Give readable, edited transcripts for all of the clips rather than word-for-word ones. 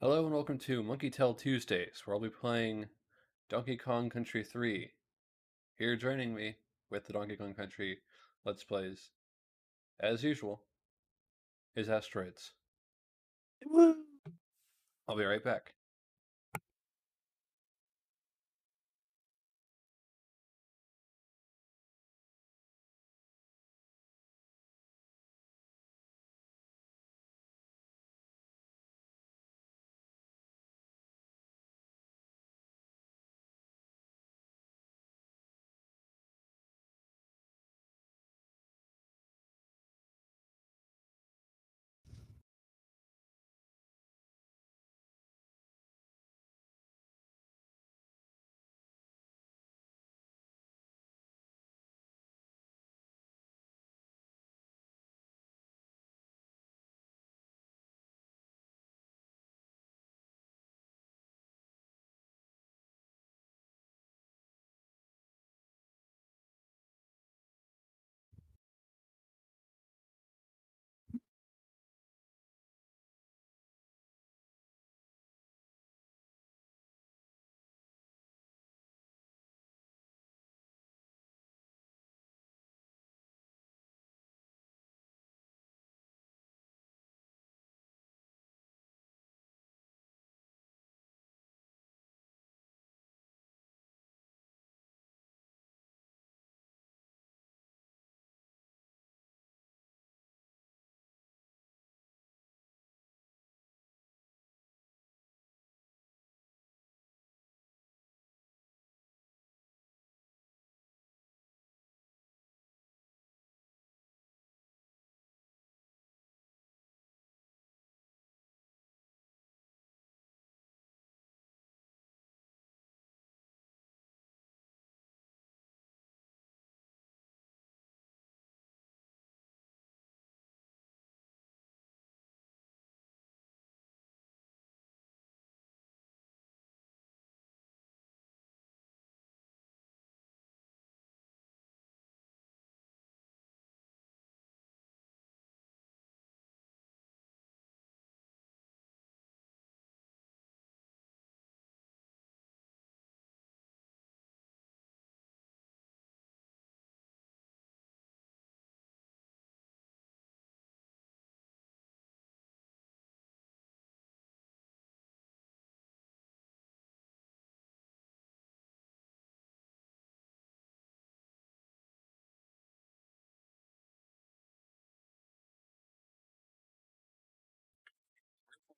Hello and welcome to Monkey Tell Tuesdays, where I'll be playing Donkey Kong Country 3. Here joining me with the Donkey Kong Country Let's Plays, as usual, is Asteroids. Woo. I'll be right back.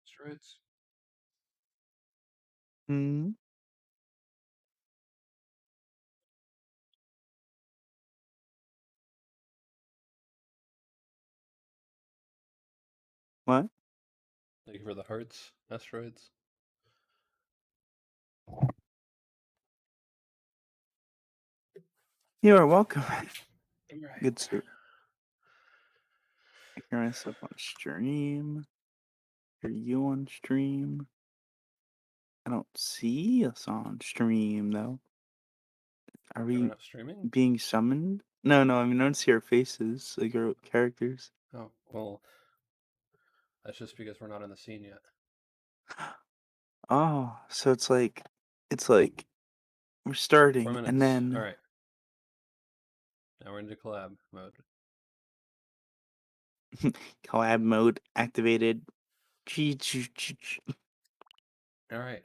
Asteroids. Hmm. What? Thank you for the hearts, Asteroids. You are welcome. Alright. Good sir. Hear myself on stream. Hear you on stream. I don't see us on stream though. Are Are we we not streaming? being summoned? No, I mean I don't see our faces, like our characters. Oh, well, that's just because we're not in the scene yet. Oh, so it's like we're 4 starting and minutes. then Alright. Now we're into collab mode. collab mode activated. Alright.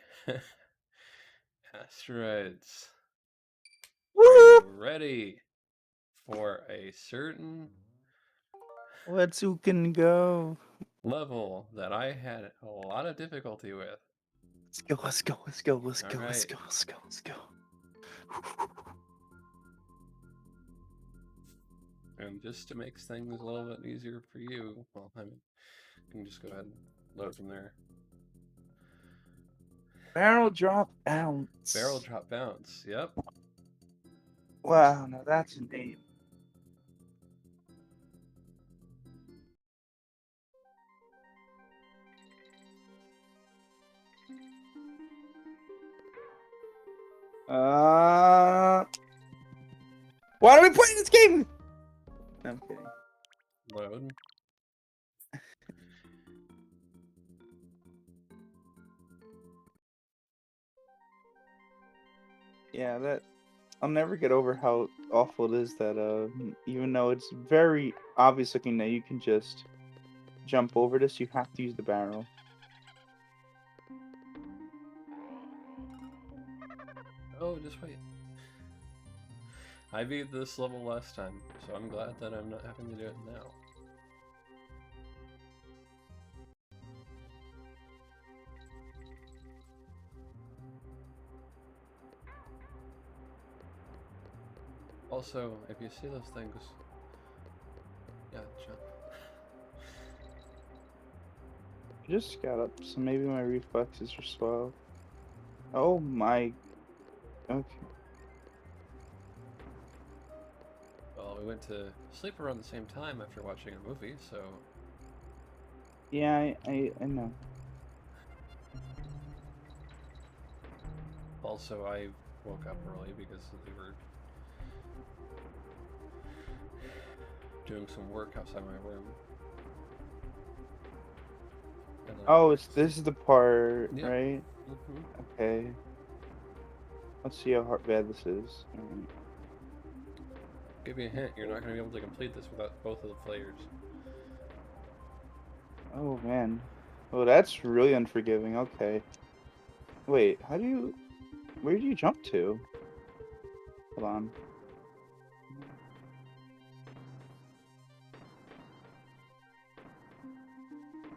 Asteroids. Are Woo! you ready for a certain Let's who can go. level that I had a lot of difficulty with? Let's go. Alright. Let's go. And just to make things a little bit easier for you, well, I mean, you can just go ahead and load from there. Barrel drop bounce. Barrel drop bounce. Yep. Wow, now that's a name. Why are we playing this game? No, I'm kidding. Load. Yeah, that I'll never get over how awful it is that even though it's very obvious looking that you can just jump over this, you have to use the barrel. Oh, just wait. I beat this level last time, so I'm glad that I'm not having to do it now. Also, if you see those things, yeah, jump. I just got up, so maybe my reflexes are slow. Oh my. Okay. Well, we went to sleep around the same time after watching a movie, so Yeah, I know. also I woke up early because we were doing some work outside my room. And then I Oh, went back it's to sleep. this is the part, Yep. right? Mm-hmm. Okay. Let's see how hard bad this is. Alright. Give you a hint, you're not going to be able to complete this without both of the players. Oh man. Oh, that's really unforgiving. Okay. Wait, how do you? Where do you jump to? Hold on.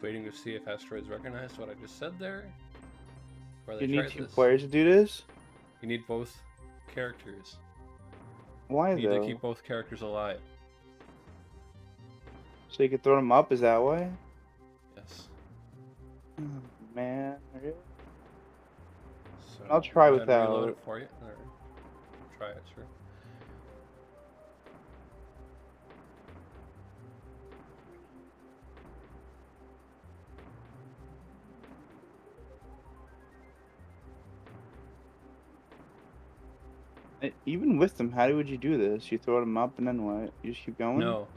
Waiting to see if Asteroids recognized what I just said there, or they You need tried two this. players to do this? You need both characters. Why You need to though? keep both characters alive. So you can throw them up? Is that why? Yes. Oh, man, really? So, I'll I'll try go ahead and reload it without. for you, or try it, sure. Even with them, how would you do this? You throw them up and then what? You just keep going? No.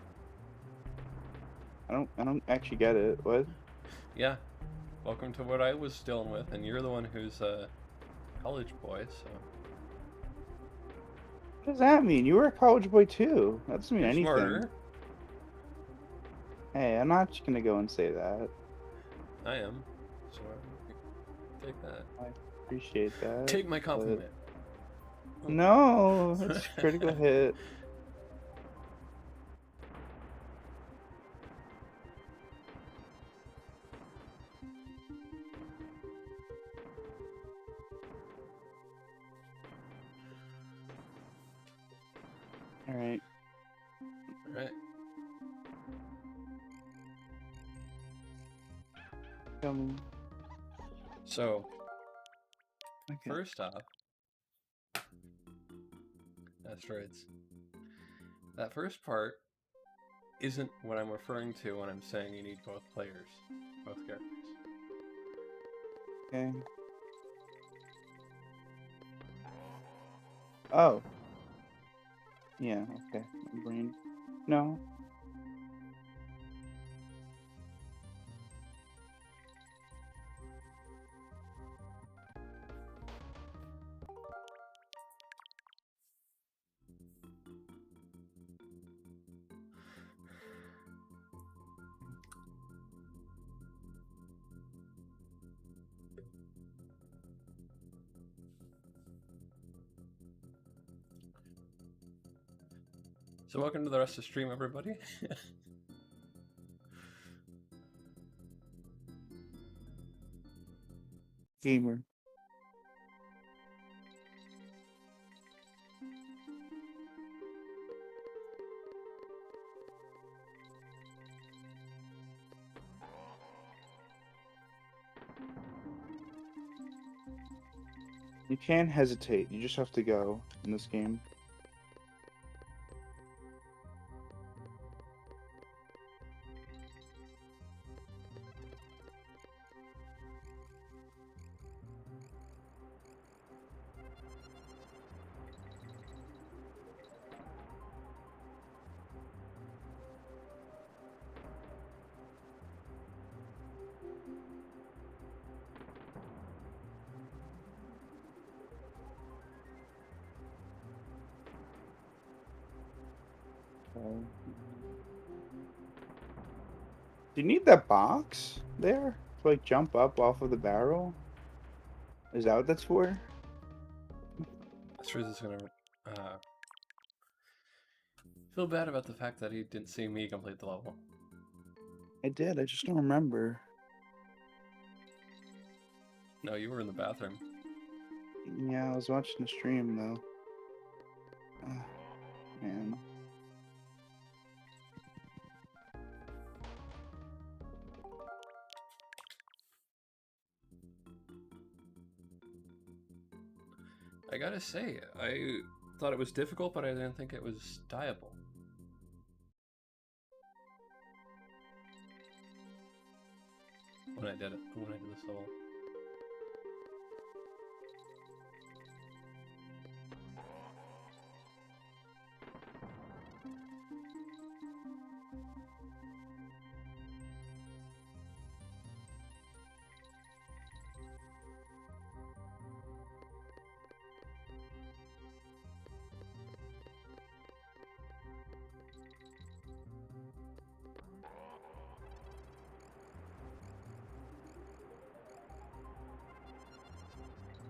I don't actually get it. What? Yeah. Welcome to what I was dealing with, and you're the one who's a college boy, so What does that mean? You were a college boy too. That doesn't mean you're anything. smarter. Hey, I'm not just gonna go and say that. I am. So take that. I appreciate that, Take my but compliment. no, it's critical hit. All right, Alright. tell me. So, Okay, first off, asteroids. That first part isn't what I'm referring to when I'm saying you need both players, both characters. okay. Oh, yeah. Okay, my brain. No. So, welcome to the rest of the stream, everybody. Gamer. You can't hesitate. You just have to go in this game. Do you need that box there to like jump up off of the barrel? Is that what that's for? Asteroids is gonna feel bad about the fact that he didn't see me complete the level. I did. I just don't remember. No, you were in the bathroom. Yeah, I was watching the stream though. Ah, man. I gotta say, I thought it was difficult, but I didn't think it was dieable. When I did it, when I did this level.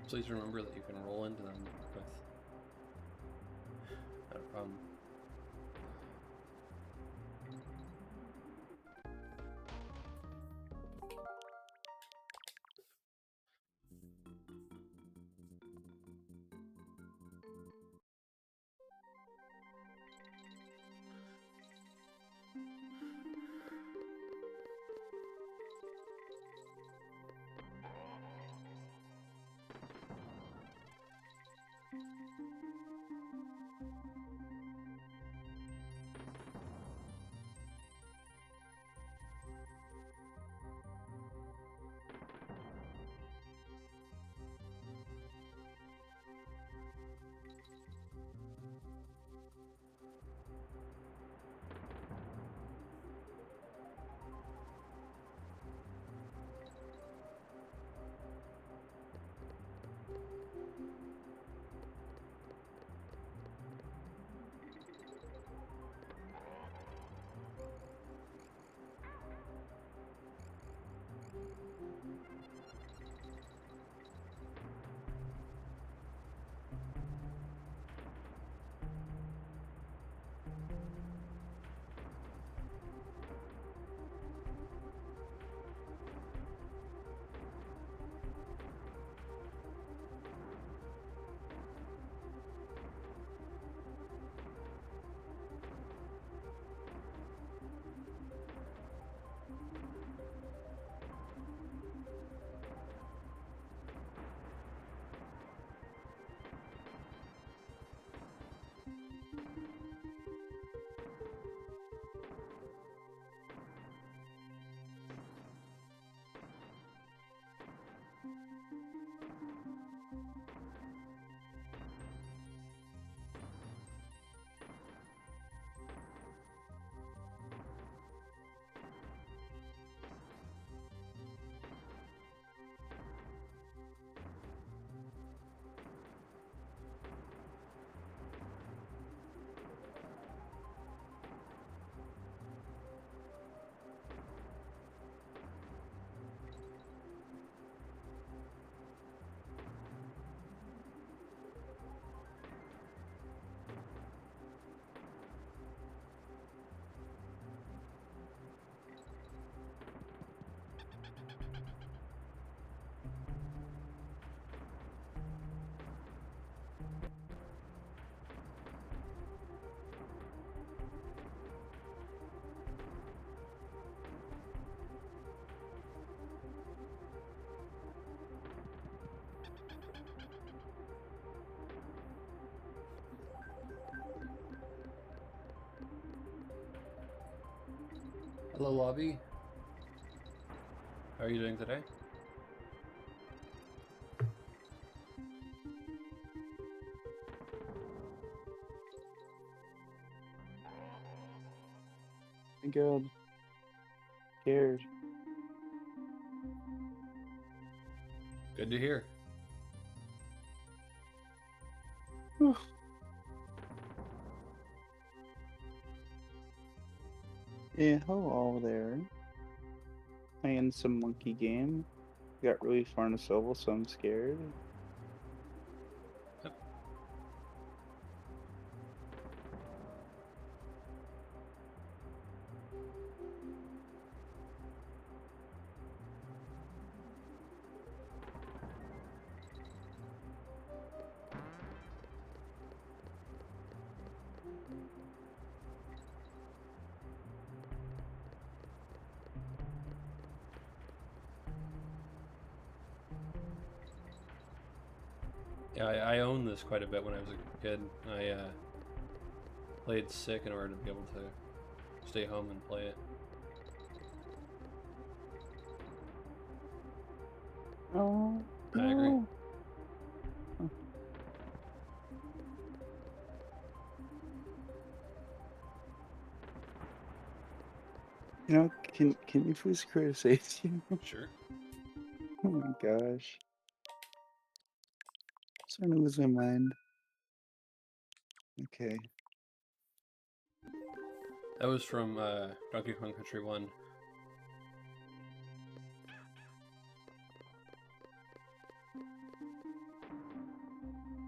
Please remember that you can roll into them with not a problem. Hello, lobby. How are you doing today? Good. Scared. Good to hear. Whew. Yeah, hello there. playing some monkey game. Got really far in a level, so I'm scared. Yep. Yeah, I owned this quite a bit when I was a kid. I played sick in order to be able to stay home and play it. Oh, I agree. no. Oh. You know, can you please create a safety? Sure. Oh my gosh. I'm starting to lose my mind. Okay. That was from Donkey Kong Country 1.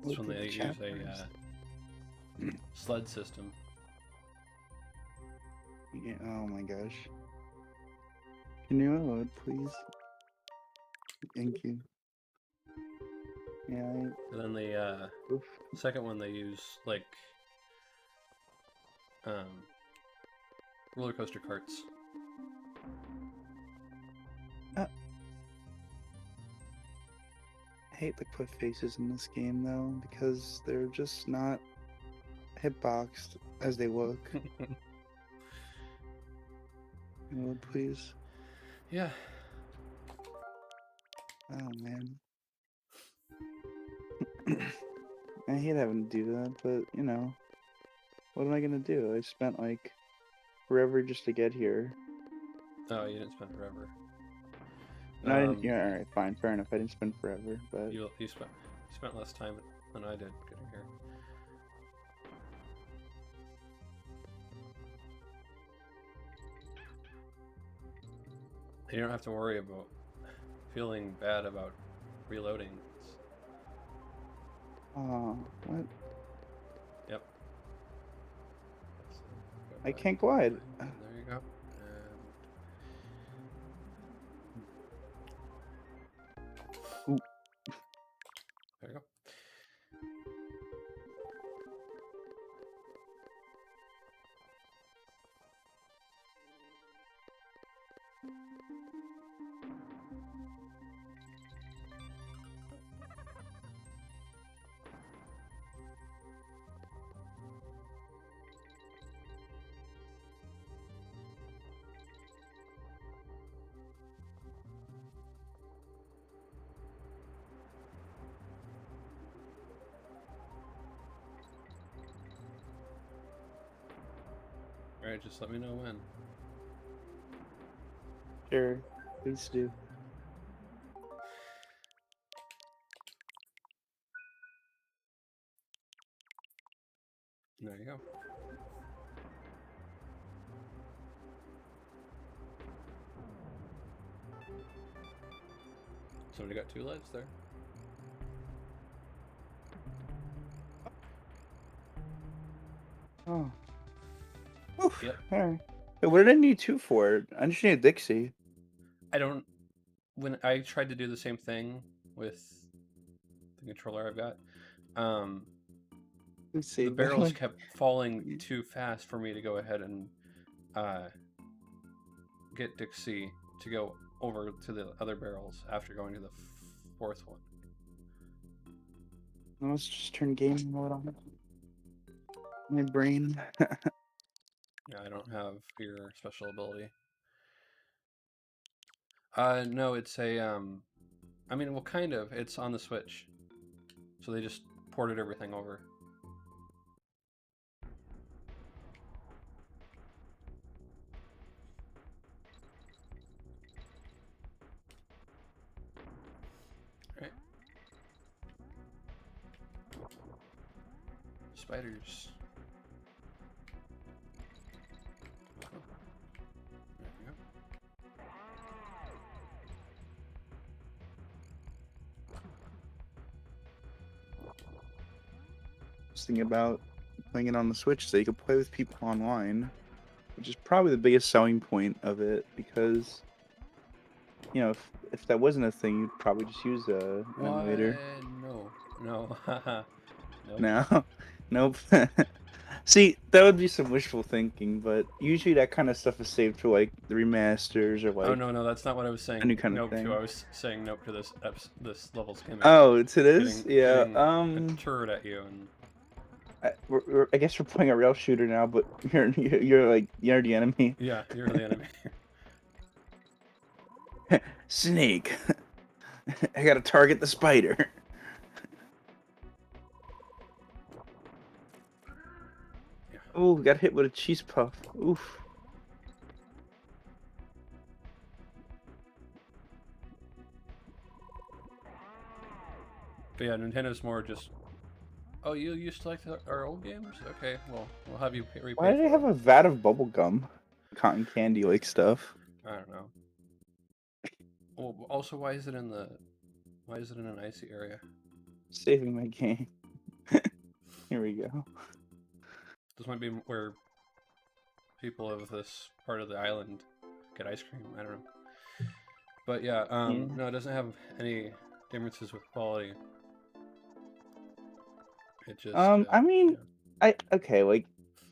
It's Look when at they the chat use a first. sled system. Yeah, oh my gosh. Can you load, please? Thank you. Yeah, And then the oof. second one they use like roller coaster carts. I hate the cliff faces in this game though, because they're just not hitboxed as they look. Load, please. Yeah. Oh man. I hate having to do that, but you know, what am I gonna do? I spent like forever just to get here. Oh, you didn't spend forever. No, I didn't. Yeah, all right, fine, fair enough. I didn't spend forever, but You spent less time than I did getting here. You don't have to worry about feeling bad about reloading. oh, what? Yep. I can't glide. And there you go. Ooh. There you go. Alright, just let me know when. Sure, please do. There you go. Somebody got 2 lives there. Oh. Oof. Yep. All right. Hey, what did I need two for? I just need a Dixie. I don't. When I tried to do the same thing with the controller I've got, Please the save that barrels one. kept falling Please. too fast for me to go ahead and get Dixie to go over to the other barrels after going to the fourth one. Let's just turn game mode on. My brain. Yeah, I don't have your special ability. No, it's a I mean, well, kind of. It's on the Switch, so they just ported everything over. Right. Spiders. Oh, there we go. was thinking about playing it on the Switch so you could play with people online, which is probably the biggest selling point of it because, if that wasn't a thing, you'd probably just use an What? emulator. No. No. Haha. Nope. No, nope. See, that would be some wishful thinking, but usually that kind of stuff is saved for like the remasters or Oh like no, no, that's not what I was a saying. new kind of Nope to. I thing. was saying nope to this level's gimmick. Oh, to this? Yeah. Hitting a turret at you and I guess we're playing a rail shooter now, but you're like you're the enemy. yeah, you're the enemy. Snake. I gotta target the spider. Yeah. Oh, got hit with a cheese puff. Oof. But yeah, Nintendo's more just. Oh, you used to like our old games? Okay, well, we'll have you Why repay do they for have it. a vat of bubble gum? Cotton candy like stuff. I don't know. Well, also, why is it in an icy area? Saving my game. Here we go. This might be where people of this part of the island get ice cream. I don't know. But yeah, Yeah. no, it doesn't have any differences with quality. It just, I mean, yeah. okay, like,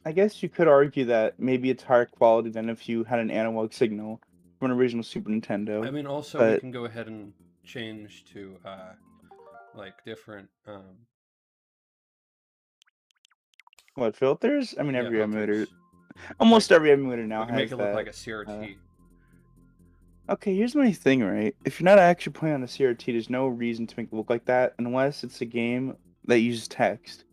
I guess you could argue that maybe it's higher quality than if you had an analog signal from an original Super I Nintendo. mean, also we But can go ahead and change to like different, what filters? I mean, yeah, every emulator, filters. Like almost every emulator we now can make has it look like that. a Uh, CRT. okay, here's my thing, right? If you're not actually playing on a CRT, there's no reason to make it look like that unless it's a game that uses text.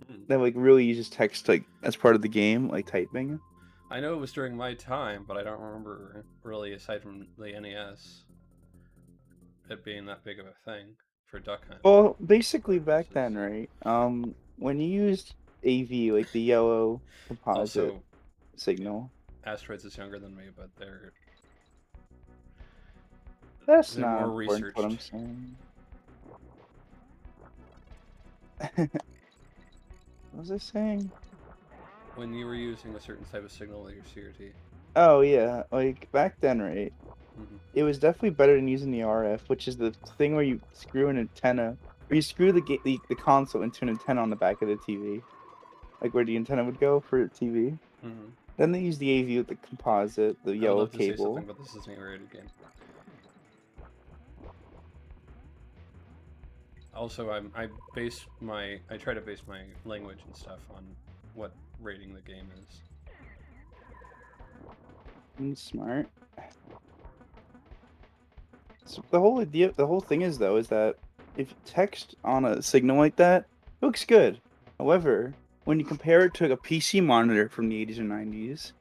Hmm. That like really uses text like as part of the game, like typing. I know it was during my time, but I don't remember really aside from the NES it being that big of a thing for Duck Hunt Well, basically back purposes. then, right? When you used AV, like the yellow composite Also, yeah, signal, Asteroids is younger than me, but that's they're not more important to what researched. I'm saying. What was I saying? When you were using a certain type of signal with your CRT. Oh yeah, like back then, right? Hmm. It was definitely better than using the RF, which is the thing where you screw an antenna, or you screw the console into an antenna on the back of the TV, like where the antenna would go for the TV. Hmm. Then they use the AV with the composite, the I would yellow love to say something, cable. but this isn't a rated game. Also, I try to base my language and stuff on what rating the game is. Smart. So the whole idea, the whole thing is though, is that if you text on a signal like that, it looks good. However, when you compare it to a PC monitor from the 80s or 90s,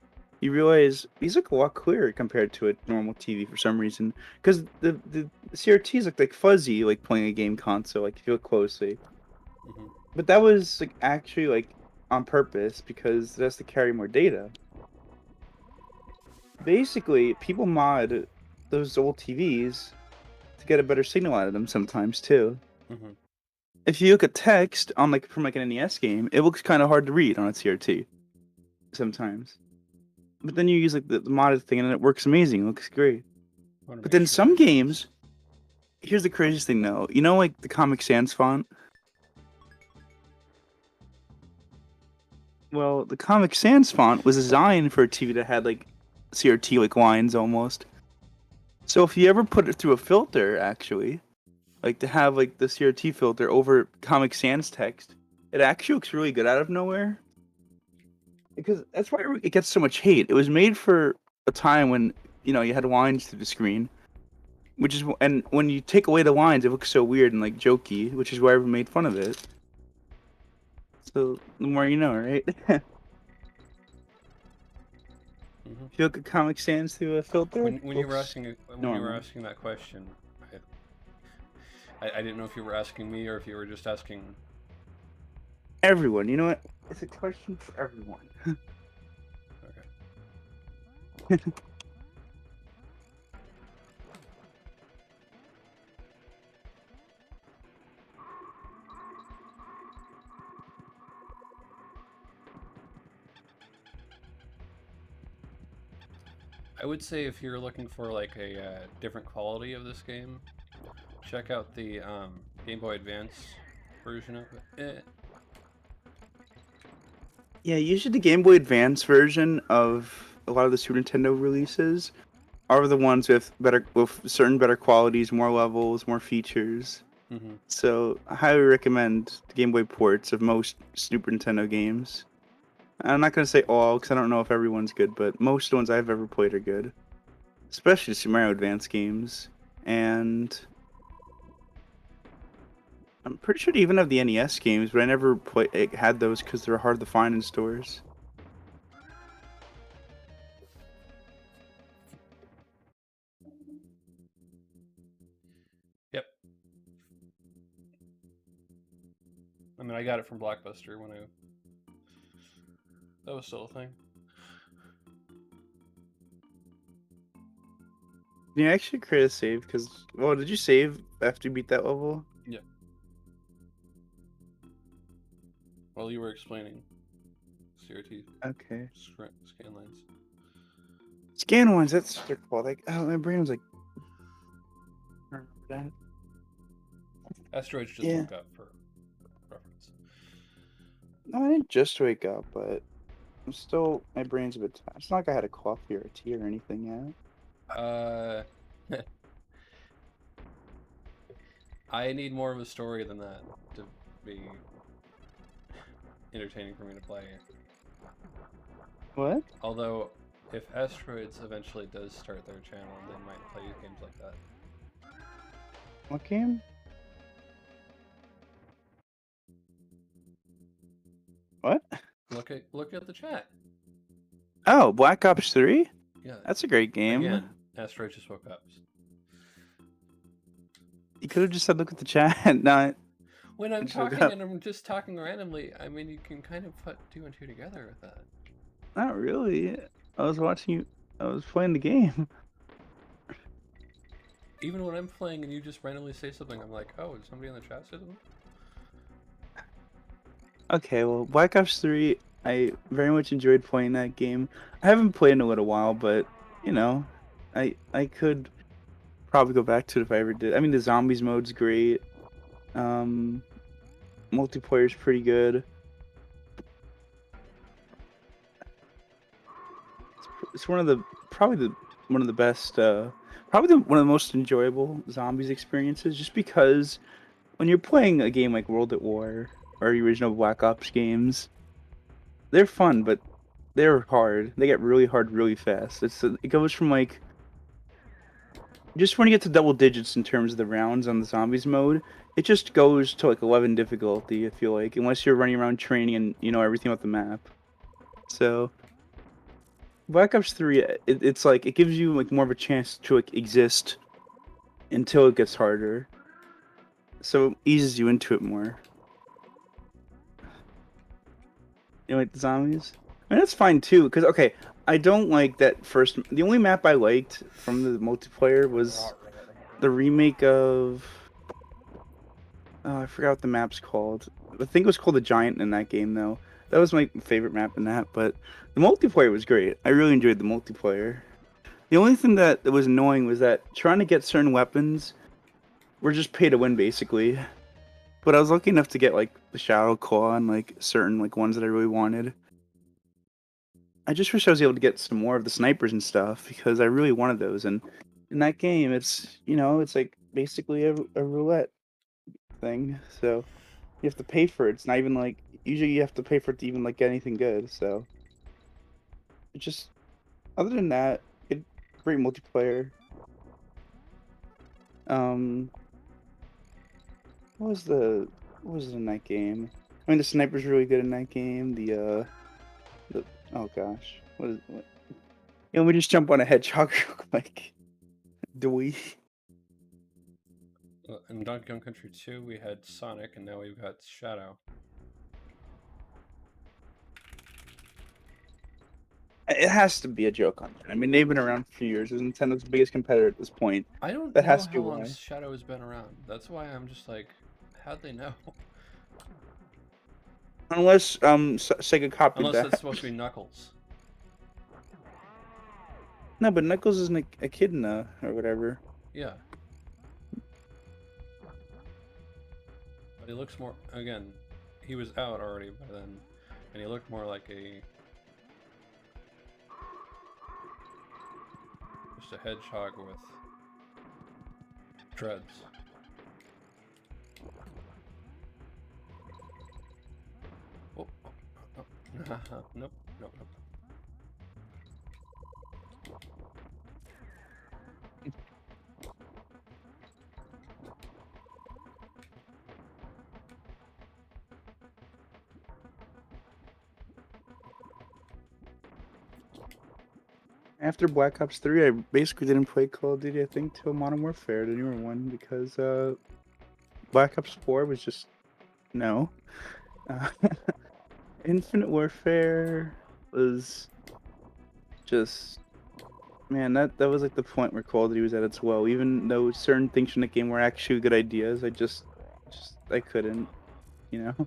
you realize these look a lot clearer compared to a normal TV for some reason. Because the CRTs look like fuzzy, like playing a game console, like if you look closely. Hmm. But that was like actually like on purpose because it has to carry more data. Basically, people mod those old TVs to get a better signal out of them sometimes too. Hmm. If you look at text on like from like an NES game, it looks kind of hard to read on a CRT sometimes. But then you use like the modded thing and it works amazing. It looks great. I want to But make then sure that some it does. games, here's the craziest thing though. You know like the Comic Sans font? Well, the Comic Sans font was designed for a TV that had like CRT like lines almost. So if you ever put it through a filter, actually, like to have like the CRT filter over Comic Sans text, it actually looks really good out of nowhere. Because that's why it gets so much hate. It was made for a time when you had lines through the screen, and when you take away the lines, it looks so weird and like jokey, which is why everyone made fun of it. So the more you know, right? If Hmm. you look at Comic Sans through a filter, When you were looks asking normal. that question, I didn't know if you were asking me or if you were just asking. Everyone, you know what? It's a question for everyone. Okay. I would say if you're looking for like a different quality of this game, check out the Game Boy Advance version of it. Yeah, usually the Game Boy Advance version of a lot of the Super Nintendo releases are the ones with certain better qualities, more levels, more features. Mm-hmm. So I highly recommend the Game Boy ports of most Super Nintendo games. I'm not gonna say all because I don't know if everyone's good, but most of the ones I've ever played are good, especially Super Mario Advance games. And I'm pretty sure they even have the NES games, but I never had those because they're hard to find in stores. Yep. I mean, I got it from Blockbuster when that was still a thing. Yeah, actually create a save because, well, did you save after you beat that level? Yep. While you were explaining CRT Okay. scan lines. Scan ones, that's what they're called. Like, oh, my brain was like, I don't remember that. Asteroids just Yeah. woke up for reference. No, I didn't just wake up, but I'm still, my brain's a bit tired. It's not like I had a coffee or a tea or anything yet. I need more of a story than that to be entertaining for me to play. What? Although, if Asteroids eventually does start their channel, they might play games like that. What game? What? Look at the chat. Oh, Black Ops 3? Yeah. That's a great game. Again, Asteroids just woke up. You could have just said, look at the chat, not. When I'm Just woke talking up. and I'm just talking randomly, I mean, you can kind of put two and two together with that. Not really. I was watching you. I was playing the game. Even when I'm playing and you just randomly say something, I'm like, oh, did somebody in the chat say something? Okay, well, Black Ops 3, I very much enjoyed playing that game. I haven't played in a little while, but, you know, I could probably go back to it if I ever did. I mean, the zombies mode's great. Um, Multiplayer's pretty good. It's one of the probably the one of the best, probably one of the most enjoyable zombies experiences, just because when you're playing a game like World at War or the original Black Ops games, they're fun, but they're hard. They get really hard really fast. It goes from like just when you get to double digits in terms of the rounds on the zombies mode, it just goes to like 11 difficulty. I feel like unless you're running around training and you know everything about the map. So Black Ops 3, it's like it gives you like more of a chance to like exist until it gets harder. So it eases you into it more. You know, like the zombies. And that's fine too, because okay, I don't like that first. The only map I liked from the multiplayer was the remake of. Oh, I forgot what the map's called. I think it was called the Giant in that game though. That was my favorite map in that. But the multiplayer was great. I really enjoyed the multiplayer. The only thing that was annoying was that trying to get certain weapons were just pay to win basically. But I was lucky enough to get like the Shadow Claw and like certain like ones that I really wanted. I just wish I was able to get some more of the snipers and stuff because I really wanted those. And in that game, it's it's like basically a roulette thing. So you have to pay for it. It's not even like usually you have to pay for it to even like get anything good. So it just other than that, it great multiplayer. Um, what was what was it in that game? I mean, the sniper's really good in that game. The oh gosh, what? Let me just jump on a hedgehog real quick. Do we? In Donkey Kong Country 2, we had Sonic, and now we've got Shadow. It has to be a joke on that. I mean, they've been around for a few years. It's Nintendo's biggest competitor at this point. I don't That know has to be how long why. Shadow has been around. That's why I'm just like, how'd they know? Unless Sega copied Unless that's that. supposed to be Knuckles. No, but Knuckles is an echidna or whatever. Yeah. But he looks more, again, he was out already by then, and he looked more like just a hedgehog with dreads. Oh, oh, oh. Nope, nope, nope. After Black Ops 3, I basically didn't play Call of Duty, I think, till Modern Warfare, the newer one, because Black Ops 4 was just no. Uh, Infinite Warfare was just man, that was like the point where Call of Duty was at its woe. Even though certain things from the game were actually good ideas, I just I couldn't, you know.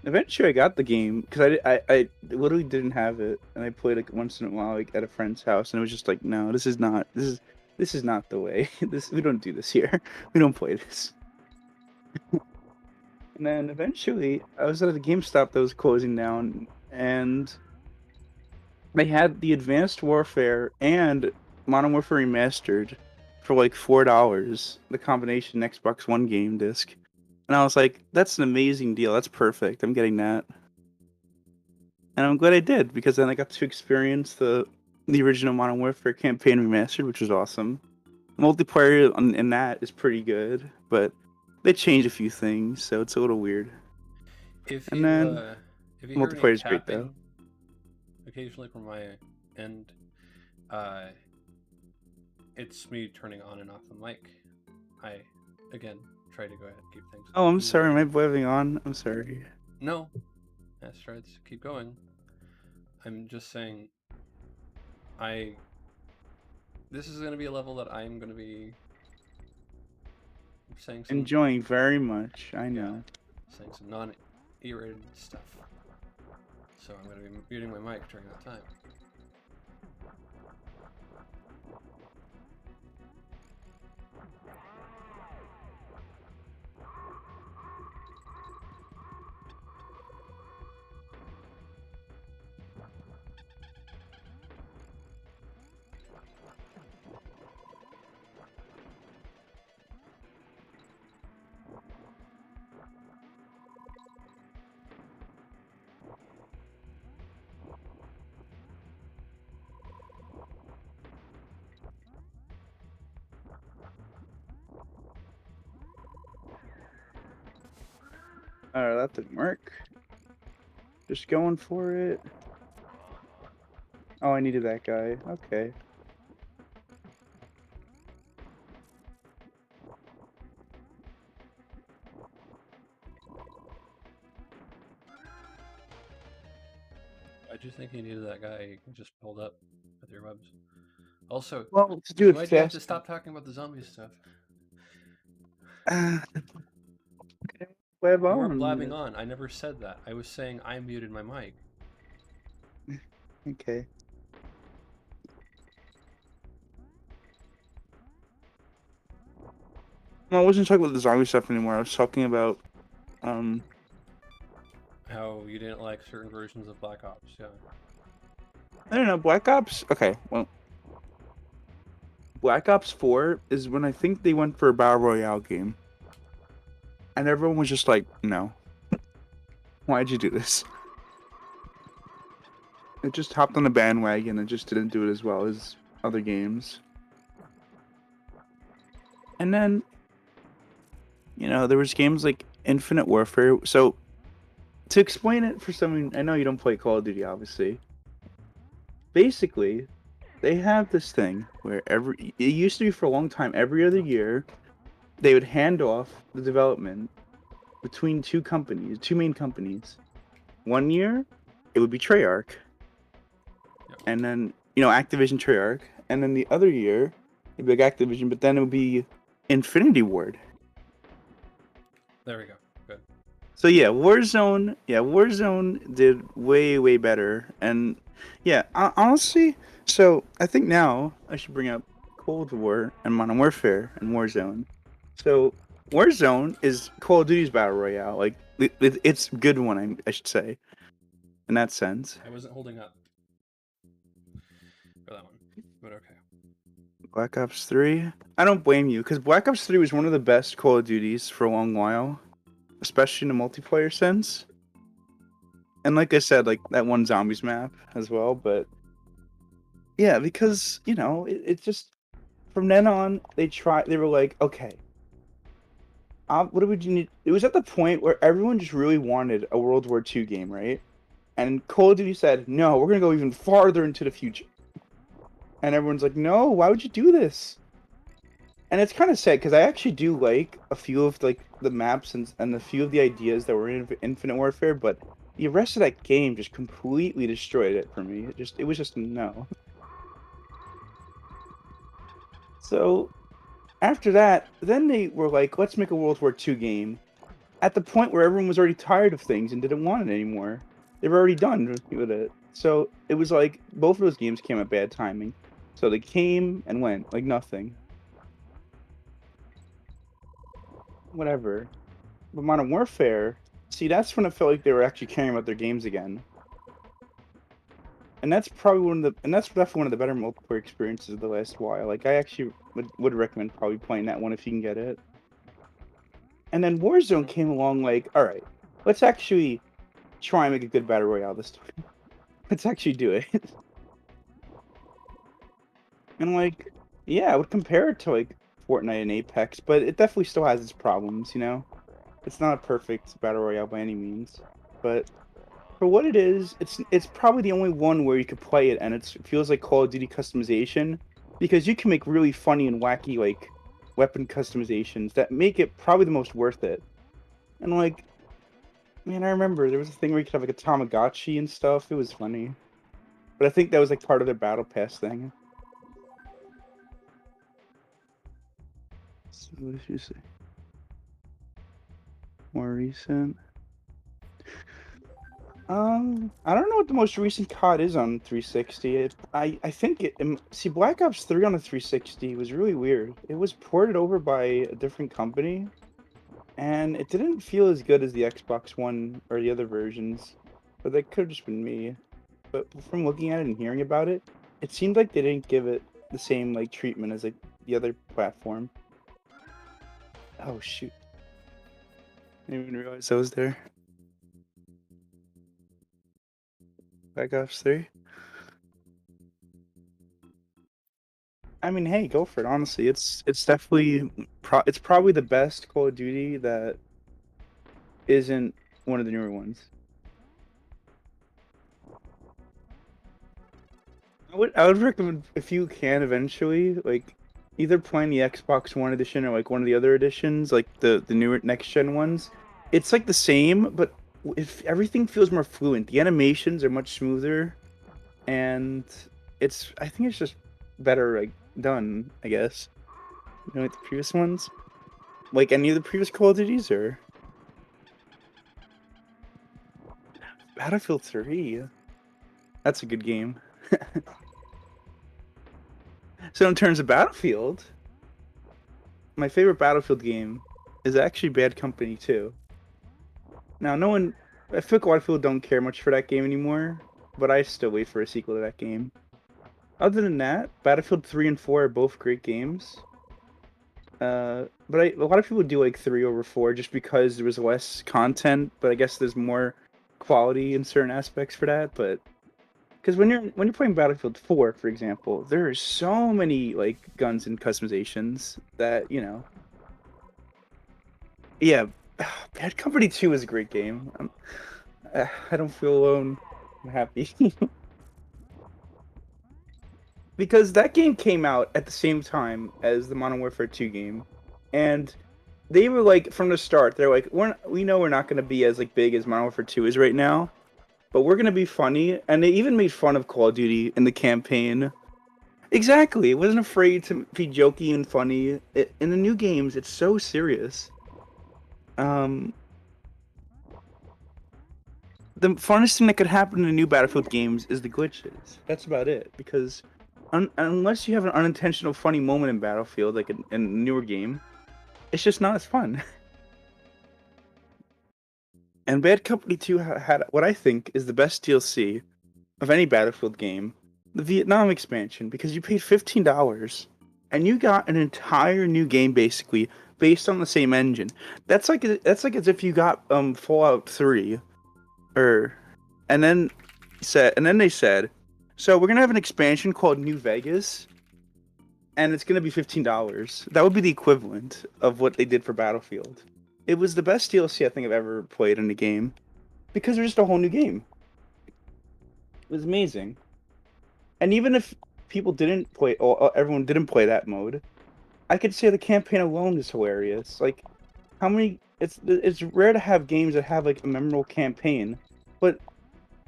Eventually, I got the game because I literally didn't have it, and I played it once in a while, like at a friend's house, and it was just like, no, this is not the way. This we don't do this here. We don't play this. And then eventually, I was at a GameStop that was closing down, and they had the Advanced Warfare and Modern Warfare Remastered for like $4, the combination Xbox One game disc. And I was like, that's an amazing deal. That's perfect. I'm getting that. And I'm glad I did because then I got to experience the original Modern Warfare campaign remastered, which was awesome. Multiplayer in that is pretty good, but they changed a few things, so it's a little weird. If And you then uh, if you hear any multiplayer is great though. tapping occasionally from my end, uh, it's me turning on and off the mic. I again try to go ahead and keep things Oh, I'm cool. sorry, am I blabbing on? I'm sorry. No, asteroids, keep going. I'm just saying, I. This is going to be a level that I'm going to be saying some, Enjoying very much. I yeah, know. saying some non-E-rated stuff. So I'm going to be muting my mic during that time. Alright, that didn't work. Just going for it. Oh, I needed that guy. Okay. I do think you needed that guy you can just pulled up with your webs. Also, Well, to do it why'd you have to fast. stop talking about the zombie stuff? Web You weren't blabbing on. on. I never said that. I was saying I muted my mic. Okay. No, I wasn't talking about the zombie stuff anymore. I was talking about um How you didn't like certain versions of Black Ops, yeah. I don't know, Black Ops. Okay, well, Black Ops 4 is when I think they went for a battle royale game, and everyone was just like, "No, why'd you do this?" It just hopped on the bandwagon and just didn't do it as well as other games. And then, there was games like Infinite Warfare. So to explain it for someone, I know you don't play Call of Duty, obviously. Basically, they have this thing where it used to be for a long time, every other year, they would hand off the development between two main companies. One year, it would be Treyarch, Yep. and then Activision Treyarch, and then the other year, it'd be like Activision, but then it would be Infinity Ward. There we go. So yeah, Warzone did way better, and Yeah, honestly, so I think now I should bring up Cold War and Modern Warfare and Warzone. So Warzone is Call of Duty's battle royale. Like it's a good one, I should say, in that sense. I wasn't holding up for that one, but okay. Black Ops 3. I don't blame you because Black Ops 3 was one of the best Call of Duties for a long while, especially in the multiplayer sense. And like I said, like that one zombies map as well. But yeah, because it just from then on they were like, okay, what do we need? It was at the point where everyone just really wanted a World War II game, right? And Call of Duty said, no, we're gonna go even farther into the future. And everyone's like, no, why would you do this? And it's kind of sad because I actually do like a few of like the maps and a few of the ideas that were in Infinite Warfare, but the rest of that game just completely destroyed it for me. It was just a no. So after that, then they were like, let's make a World War II game. At the point where everyone was already tired of things and didn't want it anymore. They were already done with it. So it was like both of those games came at bad timing. So they came and went like nothing. Whatever. But Modern Warfare, see, that's when I felt like they were actually caring about their games again. And that's definitely one of the better multiplayer experiences of the last while. Like I actually would recommend probably playing that one if you can get it. And then Warzone Mhm. came along like, all right, let's actually try and make a good battle royale this time. Let's actually do it. And like, yeah, I would compare it to like Fortnite and Apex, but it definitely still has its problems, you know? It's not a perfect battle royale by any means. But for what it is, it's probably the only one where you could play it and it feels like Call of Duty customization because you can make really funny and wacky like weapon customizations that make it probably the most worth it. And like, man, I remember there was a thing where you could have like a Tamagotchi and stuff. It was funny. But I think that was like part of their battle pass thing. So let's just say more recent. I don't know what the most recent COD is on 360. I think see Black Ops 3 on the 360 was really weird. It was ported over by a different company, and it didn't feel as good as the Xbox One or the other versions. But that could have just been me. But from looking at it and hearing about it, it seemed like they didn't give it the same like treatment as like the other platform. Oh shoot! I didn't even realize I was there. Black Ops 3. I mean, hey, go for it. Honestly, it's definitely it's probably the best Call of Duty that isn't one of the newer ones. I would recommend if you can eventually like either playing the Xbox One edition or like one of the other editions, like the newer next gen ones. It's like the same, but if everything feels more fluent, the animations are much smoother, and I think it's just better like done, I guess. Like the previous ones. Like any of the previous Call of Duties or Battlefield 3. That's a good game. So in terms of Battlefield, my favorite Battlefield game is actually Bad Company 2. Now, no one, I feel like a lot of people don't care much for that game anymore, but I still wait for a sequel to that game. Other than that, Battlefield 3 and 4 are both great games. But a lot of people do like 3 over 4 just because there was less content, but I guess there's more quality in certain aspects for that. But because when you're playing Battlefield 4, for example, there are so many like guns and customizations that yeah, Bad Company 2 is a great game. I don't feel alone. I'm happy because that game came out at the same time as the Modern Warfare 2 game, and they were like from the start. They're like, we know we're not going to be as like big as Modern Warfare 2 is right now, but we're going to be funny. And they even made fun of Call of Duty in the campaign. Exactly. It wasn't afraid to be jokey and funny. In the new games, it's so serious. Um, the funnest thing that could happen in new Battlefield games is the glitches. That's about it. Because unless you have an unintentional funny moment in Battlefield, like in a newer game, it's just not as fun. And Bad Company 2 had what I think is the best DLC of any Battlefield game, the Vietnam expansion, because you paid $15 and you got an entire new game basically based on the same engine. That's like as if you got Fallout 3 or and then they said, so we're gonna have an expansion called New Vegas, and it's gonna be $15. That would be the equivalent of what they did for Battlefield. It was the best DLC I think I've ever played in a game because it was just a whole new game. It was amazing. And even if people didn't play, or everyone didn't play that mode, I could say the campaign alone is hilarious. Like, how many? It's rare to have games that have like a memorable campaign, but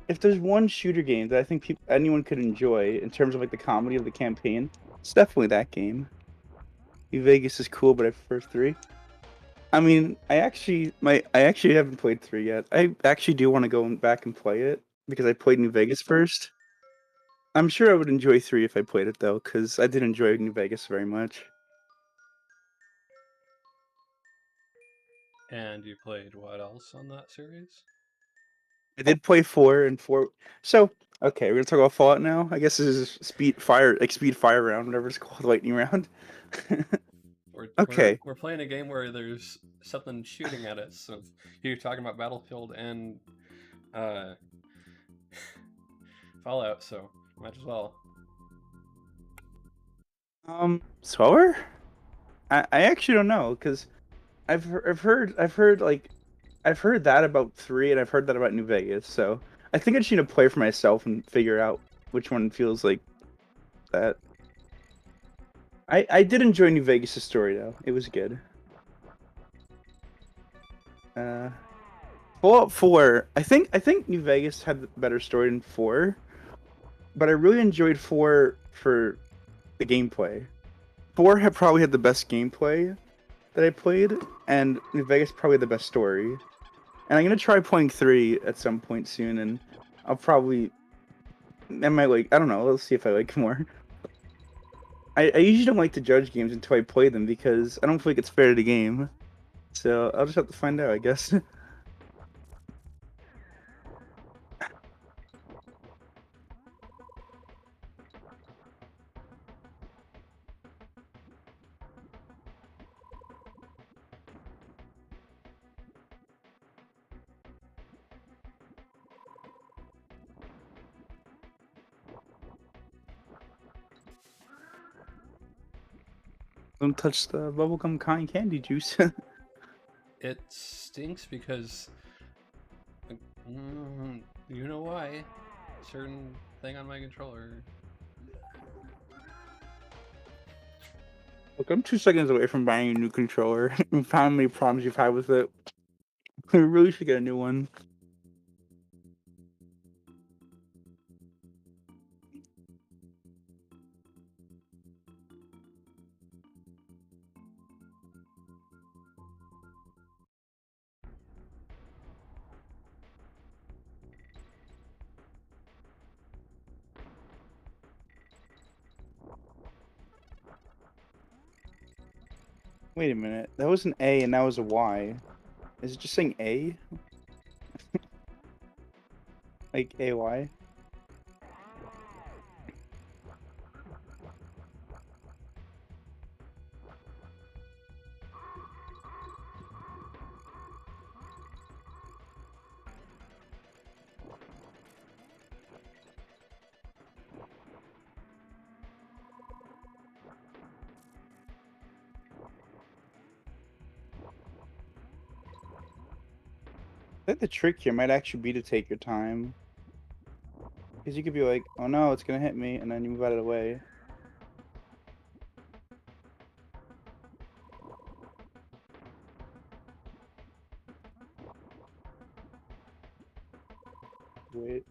if there's one shooter game that I think anyone could enjoy in terms of like the comedy of the campaign, it's definitely that game. New Vegas is cool, but I prefer 3. I mean, I actually haven't played 3 yet. I actually do want to go back and play it because I played New Vegas first. I'm sure I would enjoy 3 if I played it though, because I did enjoy New Vegas very much. And you played what else on that series? I did play 4 and 4. So okay, we're gonna talk about Fallout now. I guess this is speed fire round, whatever it's called, lightning round. We're, we're, Okay. we're playing a game where there's something shooting at us. So you're talking about Battlefield and uh, Fallout, so might as well. Slower? I actually don't know because I've heard that about 3 and I've heard that about New Vegas. So I think I just need to play for myself and figure out which one feels like that. I did enjoy New Vegas' story though. It was good. Uh, Fallout 4. I think New Vegas had the better story than 4, but I really enjoyed 4 for the gameplay. 4 had probably had the best gameplay that I played, and New Vegas probably had the best story. And I'm gonna try playing 3 at some point soon, and I'll probably I might like I don't know. Let's see if I like more. I usually don't like to judge games until I play them because I don't feel like it's fair to the game. So I'll just have to find out, I guess. Don't touch the bubblegum cotton candy juice. It stinks because you know why? Certain thing on my controller. Look, I'm 2 seconds away from buying a new controller. And how many problems you've had with it? We really should get a new one. Wait a minute. That was an A and that was a Y. Is it just saying A? Like AY? I think the trick here might actually be to take your time. Because you could be like, oh no, it's gonna hit me, and then you move out of the way. Wait.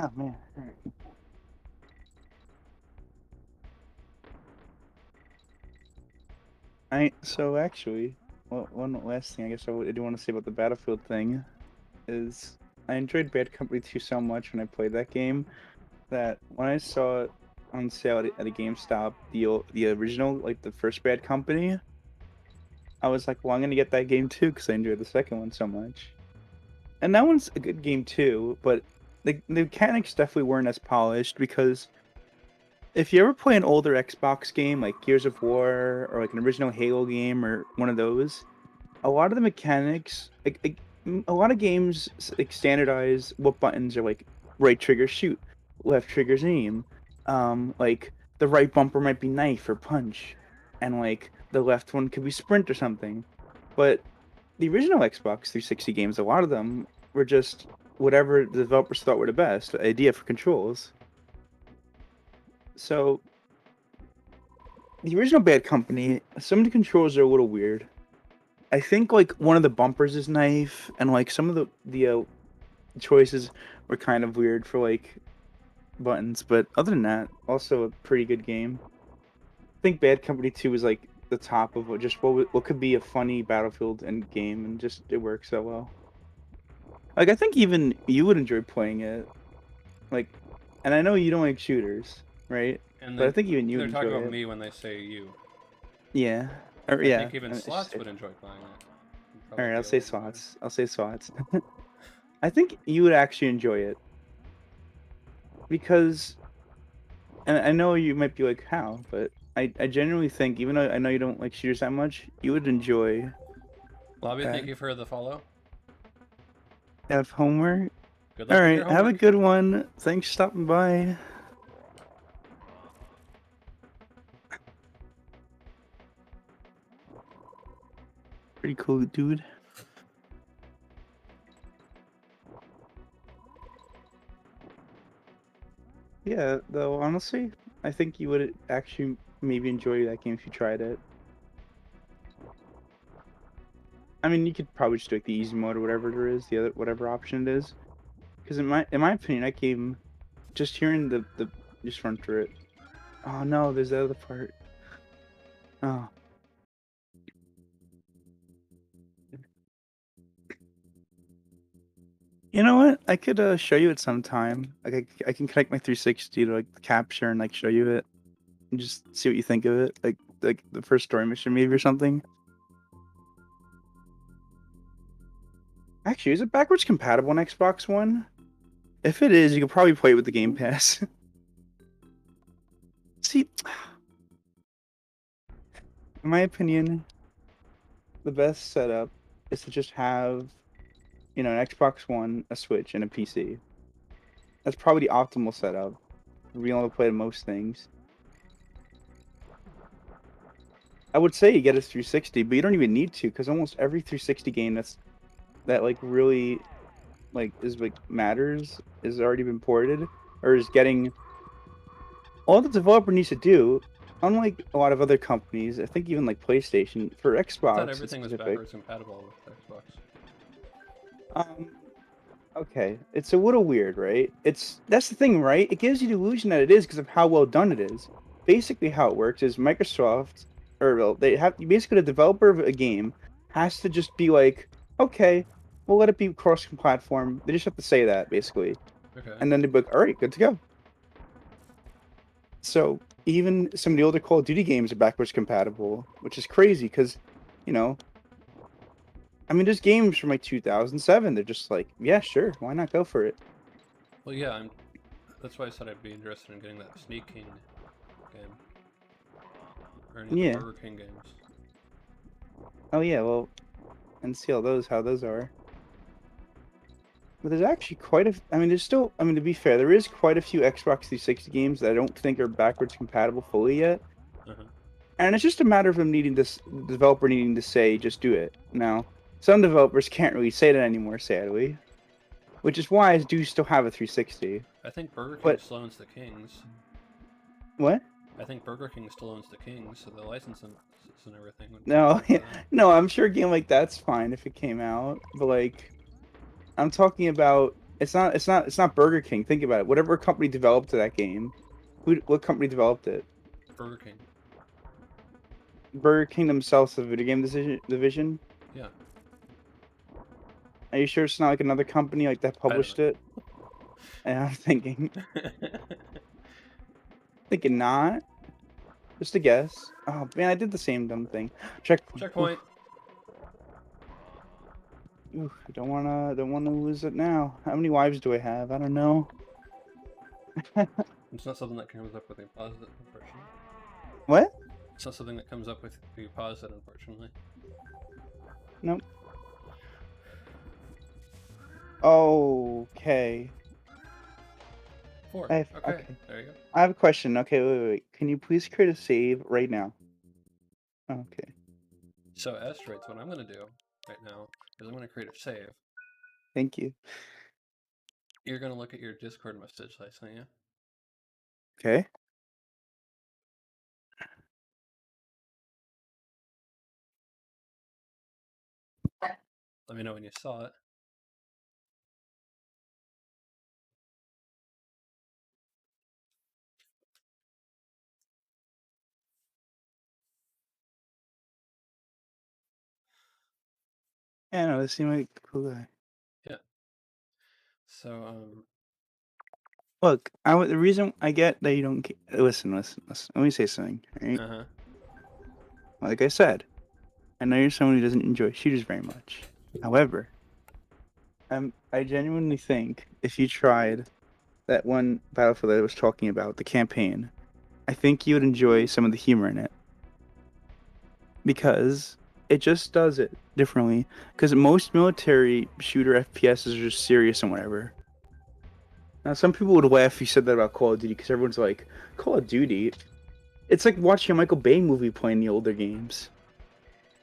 Oh man. So actually, well, one last thing I guess I do want to say about the Battlefield thing is I enjoyed Bad Company 2 so much when I played that game that when I saw it on sale at a GameStop, the original, like the first Bad Company, I was like, well, I'm gonna get that game too because I enjoyed the second one so much. And that one's a good game too, but the mechanics definitely weren't as polished because if you ever play an older Xbox game like Gears of War or like an original Halo game or one of those, a lot of the mechanics, a lot of games like standardize what buttons are like right trigger shoot, left trigger's aim, like the right bumper might be knife or punch, and like the left one could be sprint or something. But the original Xbox 360 games, a lot of them were just whatever the developers thought were the best idea for controls. So the original Bad Company, some of the controls are a little weird. I think like one of the bumpers is knife, and like some of the choices were kind of weird for like buttons. But other than that, also a pretty good game. I think Bad Company 2 is like the top of what could be a funny Battlefield and game, and just it works so well. Like I think even you would enjoy playing it. Like, and I know you don't like shooters, right? And But I think even you would they're talking enjoy about it. me when they say you. Yeah. Or I yeah, think even I should Slots say. would enjoy playing it. He'd All probably right, I'll be a say little annoyed. SWATs. I'll say SWATs. I think you would actually enjoy it because, and I know you might be like, how, but I genuinely think, even though I know you don't like shooters that much, you would enjoy Lobby, thank that. you for the follow. Have homework. Good All luck with your right, have a homework. good one. Thanks for stopping by. Pretty cool, dude. Yeah, though, honestly, I think you would actually maybe enjoy that game if you tried it. I mean, you could probably just do like the easy mode or whatever there is, the other whatever option it is. Because in my opinion, that game, just hearing the just run through it. Oh no, there's the other part. Oh, you know what? I could show you it sometime. Like I can connect my 360 to like the capture and like show you it and just see what you think of it. Like the first story mission maybe or something. Actually, is it backwards compatible on Xbox One? If it is, you could probably play it with the Game Pass. See, in my opinion, the best setup is to just have, an Xbox One, a Switch, and a PC. That's probably the optimal setup. Being able to play most things. I would say you get a 360, but you don't even need to because almost every 360 game that like really like is like matters is already been ported or is getting all the developer needs to do. Unlike a lot of other companies, I think even like PlayStation for I thought Xbox in everything was specific. backwards compatible with Xbox. Um, okay, it's a little weird, right? That's the thing, right? It gives you the illusion that it is because of how well done it is. Basically, how it works is Microsoft, or well, basically the developer of a game has to just be like, okay, we'll let it be cross-platform. They just have to say that basically, Okay. and then they'd be like, all right, good to go. So even some of the older Call of Duty games are backwards compatible, which is crazy because, you know, I mean, there's games from like 2007. They're just like, yeah, sure, why not go for it? Well, yeah, that's why I said I'd be interested in getting that Sneak King game. Or any of the Yeah. Burger King games. Oh yeah, well, and see how those are. But there's actually I mean, there's still, I mean, to be fair, there is quite a few Xbox 360 games that I don't think are backwards compatible fully yet. Uh-huh. And it's just a matter of them needing this developer needing to say, just do it. Now, some developers can't really say that anymore, sadly, which is why I do still have a 360. I think Burger King But still owns the Kings. what? I think Burger King still owns the Kings, so the license and everything would probably No, go to yeah, them. no, I'm sure a game like that's fine if it came out, but like, I'm talking about. It's not Burger King. Think about it. Whatever company developed that game, what company developed it? Burger King. Burger King themselves, the video game division. Yeah. Are you sure it's not like another company like that I don't published it? And I'm thinking, know. thinking not. Just a guess. Oh man, I did the same dumb thing. Checkpoint. Oof, Checkpoint. oof, don't wanna lose it now. How many wives do I have? I don't know. It's not something that comes up with you positive, unfortunately. What? It's not something that comes up with you positive, unfortunately. Nope. Okay. Four. Okay. Okay. There you go. I have a question. Okay, wait. Can you please create a save right now? Okay. So asteroids. What I'm gonna do right now is I'm gonna create a save. Thank you. You're gonna look at your Discord message I sent you. Okay. Let me know when you saw it. Yeah, no, this seemed like a cool guy. Yeah. So Look, the reason I get that you don't listen. Let me say something. Right? uh huh. Like I said, I know you're someone who doesn't enjoy shooters very much. However, I genuinely think if you tried that one Battlefield that I was talking about, the campaign, I think you would enjoy some of the humor in it because it just does it differently. Because most military shooter FPSs are just serious and whatever. Now, some people would laugh if you said that about Call of Duty because everyone's like, Call of Duty? It's like watching a Michael Bay movie playing the older games.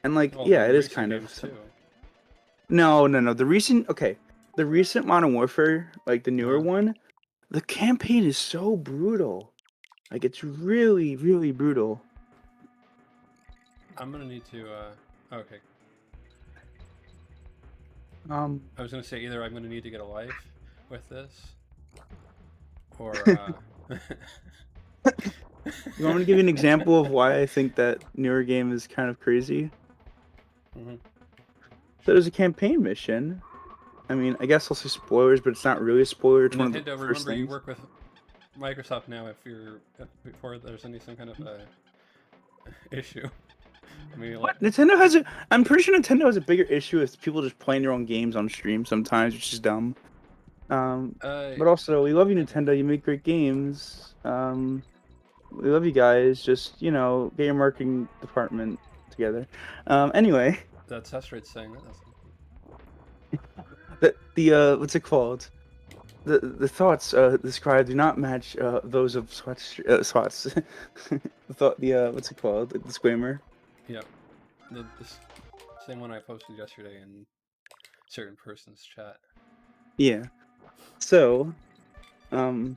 And like, Well, yeah, the it is recent kind of games some... too. No. The recent Modern Warfare, like the Uh newer huh. one, the campaign is so brutal. Like it's really, really brutal. I'm gonna need to. Okay. Um, I was gonna say either I'm gonna need to get a life with this, or you want me to give you an example of why I think that newer game is kind of crazy? Mhm. So there's a campaign mission. I mean, I guess I'll say spoilers, but it's not really a spoiler. It's one of the Nintendo, first remember you things. work with Microsoft now. Before there's some kind of issue, I mean, What? Nintendo has a. I'm pretty sure Nintendo has a bigger issue with people just playing their own games on stream sometimes, which is dumb. Um, uh, but also, we love you, maybe Nintendo. You make great games. We love you guys. Just get your marketing department together. Anyway, that's Asteroid saying that. the what's it called? The thoughts described do not match those of Swats. The thought the what's it called? The disclaimer. Yeah, this same one I posted yesterday in certain person's chat. Yeah. So, um,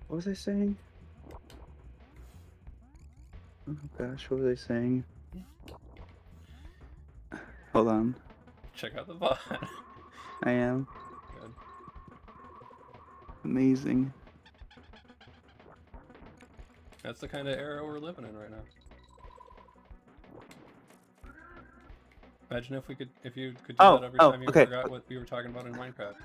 what was I saying? Oh gosh, what was I saying? Hold on. Check out the bot. I am Good. amazing. That's the kind of era we're living in right now. Imagine if you could do that every time you Okay. forgot what we were talking about in Minecraft.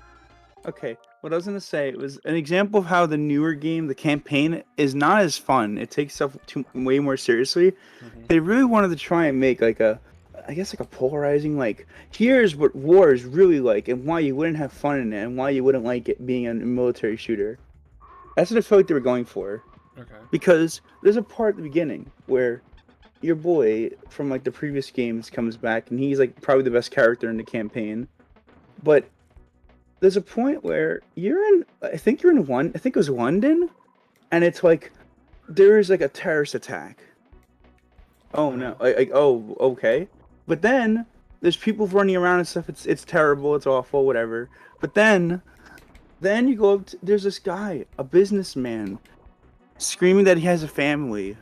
Okay, what I was gonna say was an example of how the newer game, the campaign, is not as fun. It takes stuff way more seriously. Hmm. They really wanted to try and make like I guess like a polarizing like here's what war is really like and why you wouldn't have fun in it and why you wouldn't like it being a military shooter. That's what I felt like they were going for Okay. because there's a part at the beginning where your boy from like the previous games comes back and he's like probably the best character in the campaign, but there's a point where I think you're in one, I think it was London, and it's like there is like a terrorist attack. Oh Uh huh. no, oh okay, but then there's people running around and stuff. It's terrible, it's awful, whatever. But then you go up to, there's this guy, a businessman, screaming that he has a family,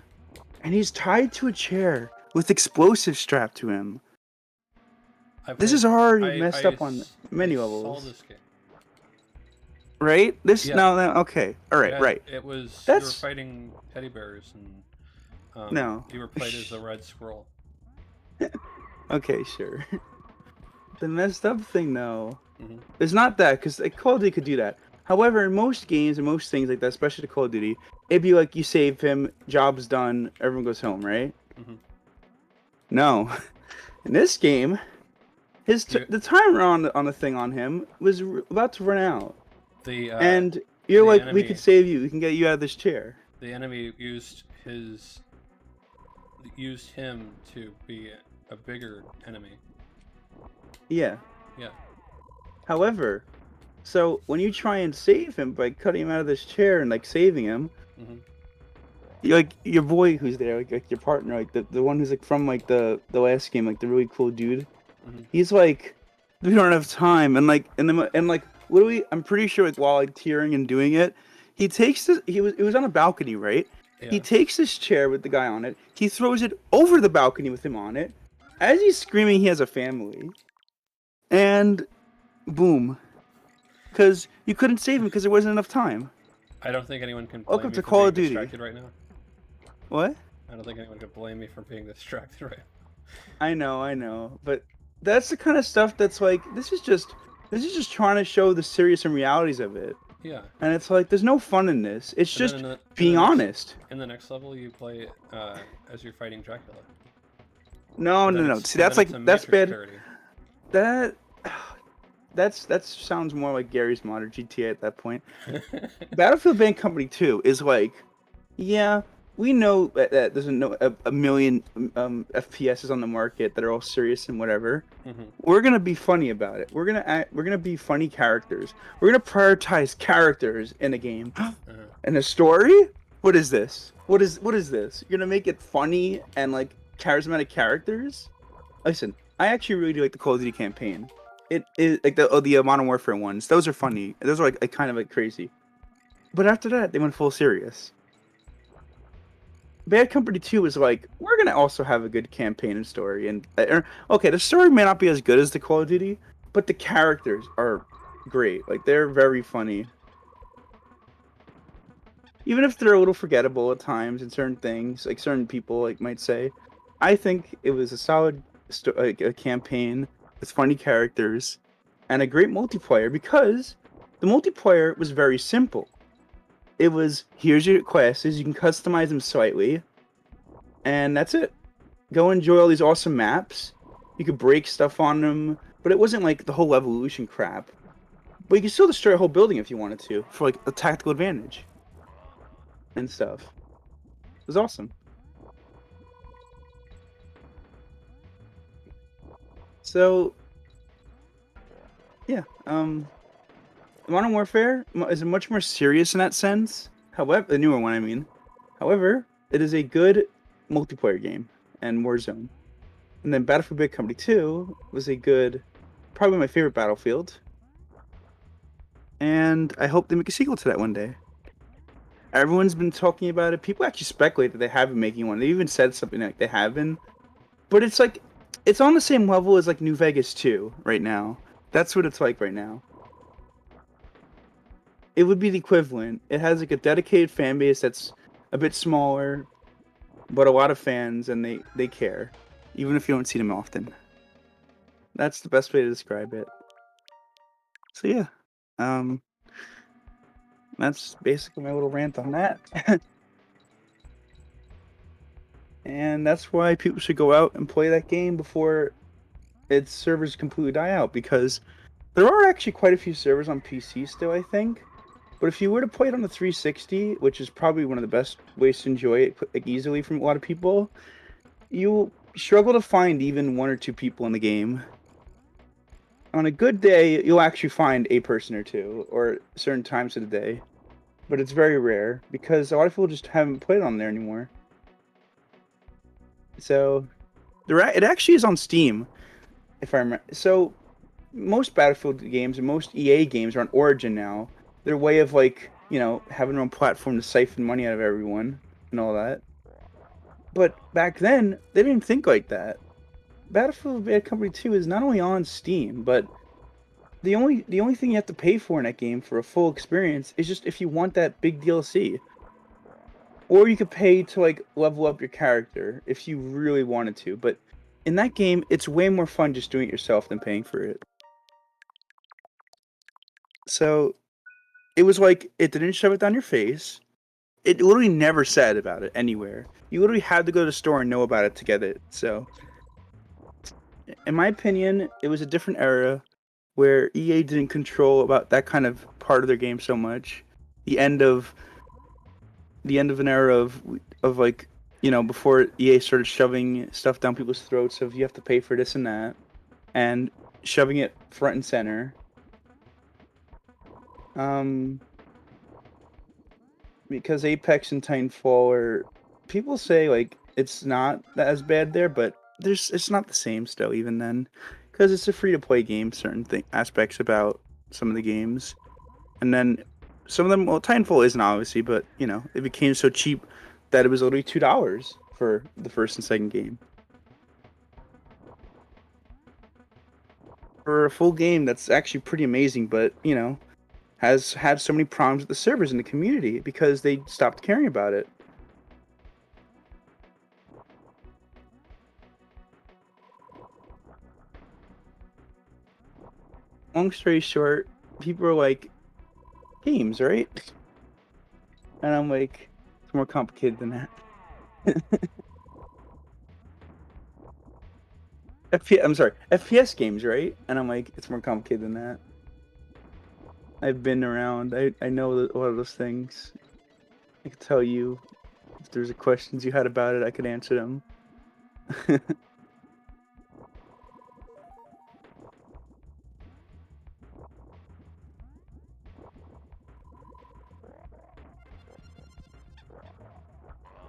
and he's tied to a chair with explosives strapped to him. I This played. is already I messed I up on s- I many saw levels, this game. right? This Yeah, no, okay, all it right, had. right. It was you were That's fighting teddy bears and no. you were played as a red squirrel. Okay, sure. The messed up thing, though, Hmm. it's not that because like, Call of Duty could do that. However, in most games and most things like that, especially the Call of Duty, it'd be like you save him, job's done, everyone goes home, right? Hmm. No, in this game, You the timer on the thing on him was about to run out, the and you're the like, we could enemy save you, we can get you out of this chair. the enemy used him to be a bigger enemy. Yeah. Yeah. However, so when you try and save him by cutting him out of this chair and like saving him, Hmm. like your boy who's there, like your partner, like the one who's like from like the last game, like the really cool dude. Hmm. He's like, we don't have time, and like and like what do we? I'm pretty sure like while like tearing and doing it, he takes this. It was on a balcony, right? He Yeah. takes this chair with the guy on it. He throws it over the balcony with him on it. As he's screaming, he has a family, and boom, because you couldn't save him because there wasn't enough time. I don't think anyone can blame Welcome me to for Call being of Duty. distracted right now. What? I don't think anyone could blame me for being distracted right I know, but that's the kind of stuff that's like this is just trying to show the serious and realities of it. now. Yeah. And it's like there's no fun in this. It's And then just in the being next honest. level you play as you're fighting Dracula. No, And no, then no. it's See, and that's then it's like a that's Matrix bad. parody. That that sounds more like Gary's Mod or GTA at that point. Battlefield Band Company 2 is like, yeah, we know that there's a million FPSs on the market that are all serious and whatever. Hmm. We're gonna be funny about it. We're gonna be funny characters. We're gonna prioritize characters in a game. Uh-huh. And a story? What is this? What is this? You're gonna make it funny and like charismatic characters? Listen, I actually really do like the Call of Duty campaign. It is like the Modern Warfare ones. Those are funny. Those are like kind of like crazy. But after that, they went full serious. Bad Company 2 is like, we're gonna also have a good campaign and story. And okay, the story may not be as good as the Call of Duty, but the characters are great. Like they're very funny, even if they're a little forgettable at times and certain things, like certain people like might say. I think it was a solid like, a campaign with funny characters and a great multiplayer because the multiplayer was very simple. It was here's your classes, you can customize them slightly, and that's it. Go enjoy all these awesome maps. You could break stuff on them, but it wasn't like the whole evolution crap. But you could still destroy a whole building if you wanted to for like a tactical advantage and stuff. It was awesome. So yeah, Modern Warfare is much more serious in that sense. However, the newer one, I mean. However, it is a good multiplayer game and Warzone. And then Battlefield Bad Company 2 was a good, probably my favorite Battlefield. And I hope they make a sequel to that one day. Everyone's been talking about it. People actually speculate that they have been making one. They even said something like they have been. But it's like, it's on the same level as like New Vegas 2 right now. That's what it's like right now. It would be the equivalent. It has like a dedicated fan base that's a bit smaller, but a lot of fans, and they care, even if you don't see them often. That's the best way to describe it. So yeah, um, that's basically my little rant on that. And that's why people should go out and play that game before its servers completely die out, because there are actually quite a few servers on PC still, I think. But if you were to play it on the 360, which is probably one of the best ways to enjoy it like, easily from a lot of people, you struggle to find even one or two people in the game. On a good day, you'll actually find a person or two, or certain times of the day. But it's very rare, because a lot of people just haven't played on there anymore. So, it actually is on Steam, if I remember. So, most Battlefield games and most EA games are on Origin now. Their way of, like, having their own platform to siphon money out of everyone and all that. But back then, they didn't think like that. Battlefield Bad Company 2 is not only on Steam, but the only thing you have to pay for in that game for a full experience is just if you want that big DLC. Or you could pay to like level up your character if you really wanted to, but in that game it's way more fun just doing it yourself than paying for it. So it was like it didn't shove it down your face. It literally never said about it anywhere. You literally had to go to the store and know about it to get it. So in my opinion, it was a different era where EA didn't control about that kind of part of their game so much. The end of an era of like, before EA started shoving stuff down people's throats of you have to pay for this and that, and shoving it front and center. Um, because Apex and Titanfall are, people say like it's not as bad there, but it's not the same still even then, because it's a free to play game. Certain aspects about some of the games, and then some of them. Well, Titanfall isn't obviously, but it became so cheap that it was literally $2 for the first and second game. For a full game, that's actually pretty amazing, but has had so many problems with the servers in the community because they stopped caring about it. Long story short, people are like, games, right? And I'm like, it's more complicated than that. I'm sorry, FPS games, right? And I'm like, it's more complicated than that. I've been around. I know a lot of those things. I could tell you if there's a questions you had about it, I could answer them.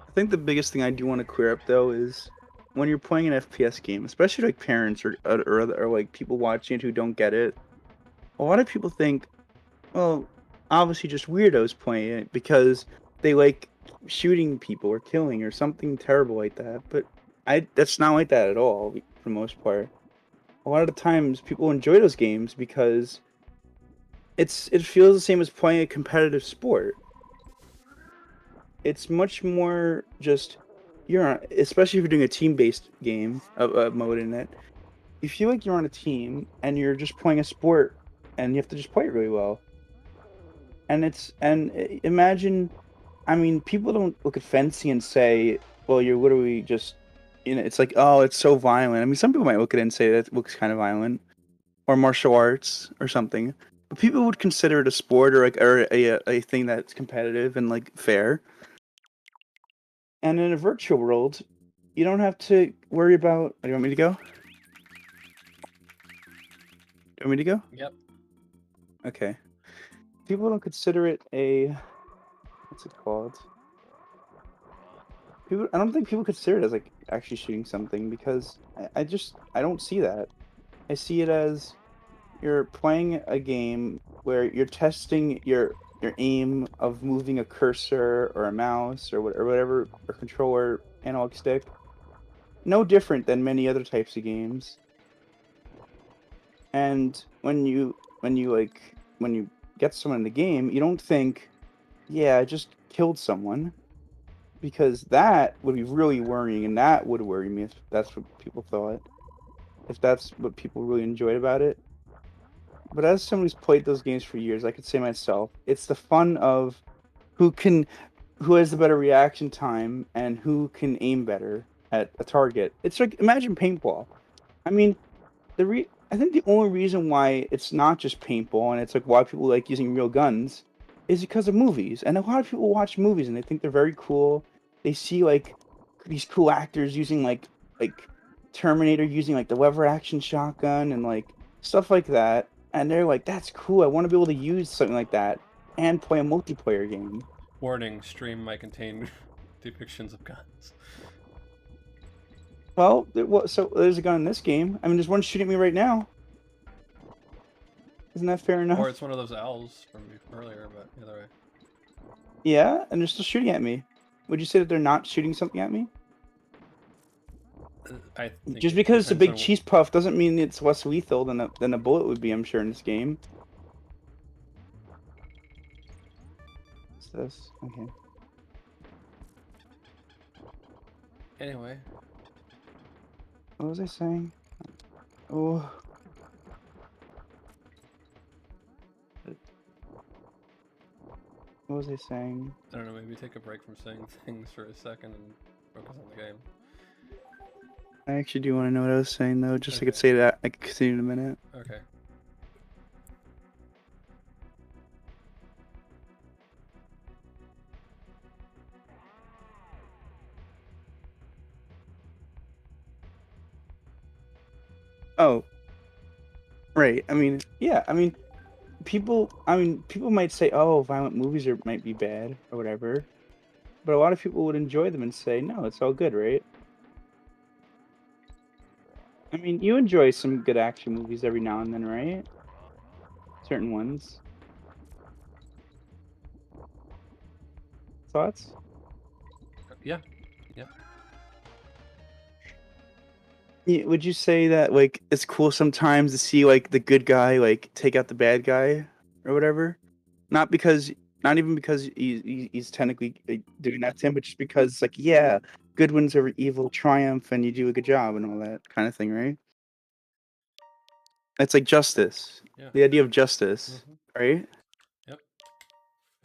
I think the biggest thing I do want to clear up though is when you're playing an FPS game, especially like parents or like people watching it who don't get it. A lot of people think, well, obviously just weirdos playing it because they like shooting people or killing or something terrible like that. But that's not like that at all for the most part. A lot of the times people enjoy those games because it feels the same as playing a competitive sport. It's much more just especially if you're doing a team-based game mode in it. You feel like you're on a team and you're just playing a sport and you have to just play it really well. Imagine, I mean, people don't look at fencing and say, well, you're literally just, it's like, oh, it's so violent. I mean, some people might look at it and say that looks kind of violent, or martial arts or something. But people would consider it a sport or like or a thing that's competitive and like fair. And in a virtual world, you don't have to worry about. Do you want me to go? Do you want me to go? Yep. Okay. People don't consider it a, what's it called? I don't think people consider it as like actually shooting something because I don't see that. I see it as you're playing a game where you're testing your aim of moving a cursor or a mouse or whatever or controller analog stick. No different than many other types of games. And when you get someone in the game, you don't think, yeah, I just killed someone, because that would be really worrying, and that would worry me if that's what people thought, if that's what people really enjoyed about it. But as someone who's played those games for years, I could say myself, it's the fun of who can who has the better reaction time and who can aim better at a target. It's like imagine paintball. I mean, I think the only reason why it's not just paintball and it's like why people like using real guns is because of movies. And a lot of people watch movies and they think they're very cool. They see like these cool actors using like Terminator using like the lever action shotgun and like stuff like that. And they're like, that's cool. I want to be able to use something like that and play a multiplayer game. Warning: stream might contain depictions of guns. Well, so there's a gun in this game. I mean, there's one shooting at me right now. Isn't that fair Or enough? it's one of those owls from earlier, but either way. Yeah, and they're still shooting at me. Would you say that they're not shooting something at me? I think Just it because it's a depends big on. cheese puff doesn't mean it's less lethal than a bullet would be, I'm sure, in this game. What's this? Okay. Anyway, What was I saying? Oh, what was I saying? I don't know. Maybe take a break from saying things for a second and focus on the game. I actually do want to know what I was saying though, just so I could Okay. say that. I could continue in a minute. Okay. Oh, right. I mean, yeah. I mean, people might say, "Oh, violent movies might be bad or whatever," but a lot of people would enjoy them and say, "No, it's all good, right?" I mean, you enjoy some good action movies every now and then, right? Certain ones. Thoughts? Yeah. Yeah. Yeah, would you say that like it's cool sometimes to see like the good guy like take out the bad guy or whatever? Not because, not even because he's technically doing that to him, but just because like yeah, good ones over evil triumph and you do a good job and all that kind of thing, right? It's like justice, Yeah. the idea of justice, Mhm. right? Yep.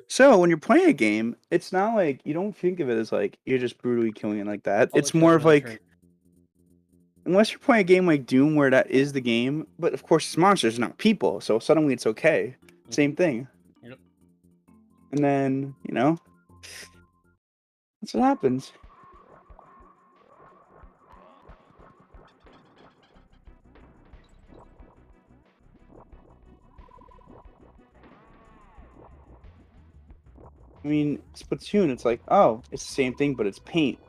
So when you're playing a game, it's not like you don't think of it as like you're just brutally killing it like that. Although It's kills more are of not a turn. like unless you're playing a game like Doom where that is the game, but of course it's monsters, not people, so suddenly it's okay. Mhm. Same thing. Yep. And then, that's what happens. I mean, Splatoon, it's like, oh, it's the same thing, but it's paint,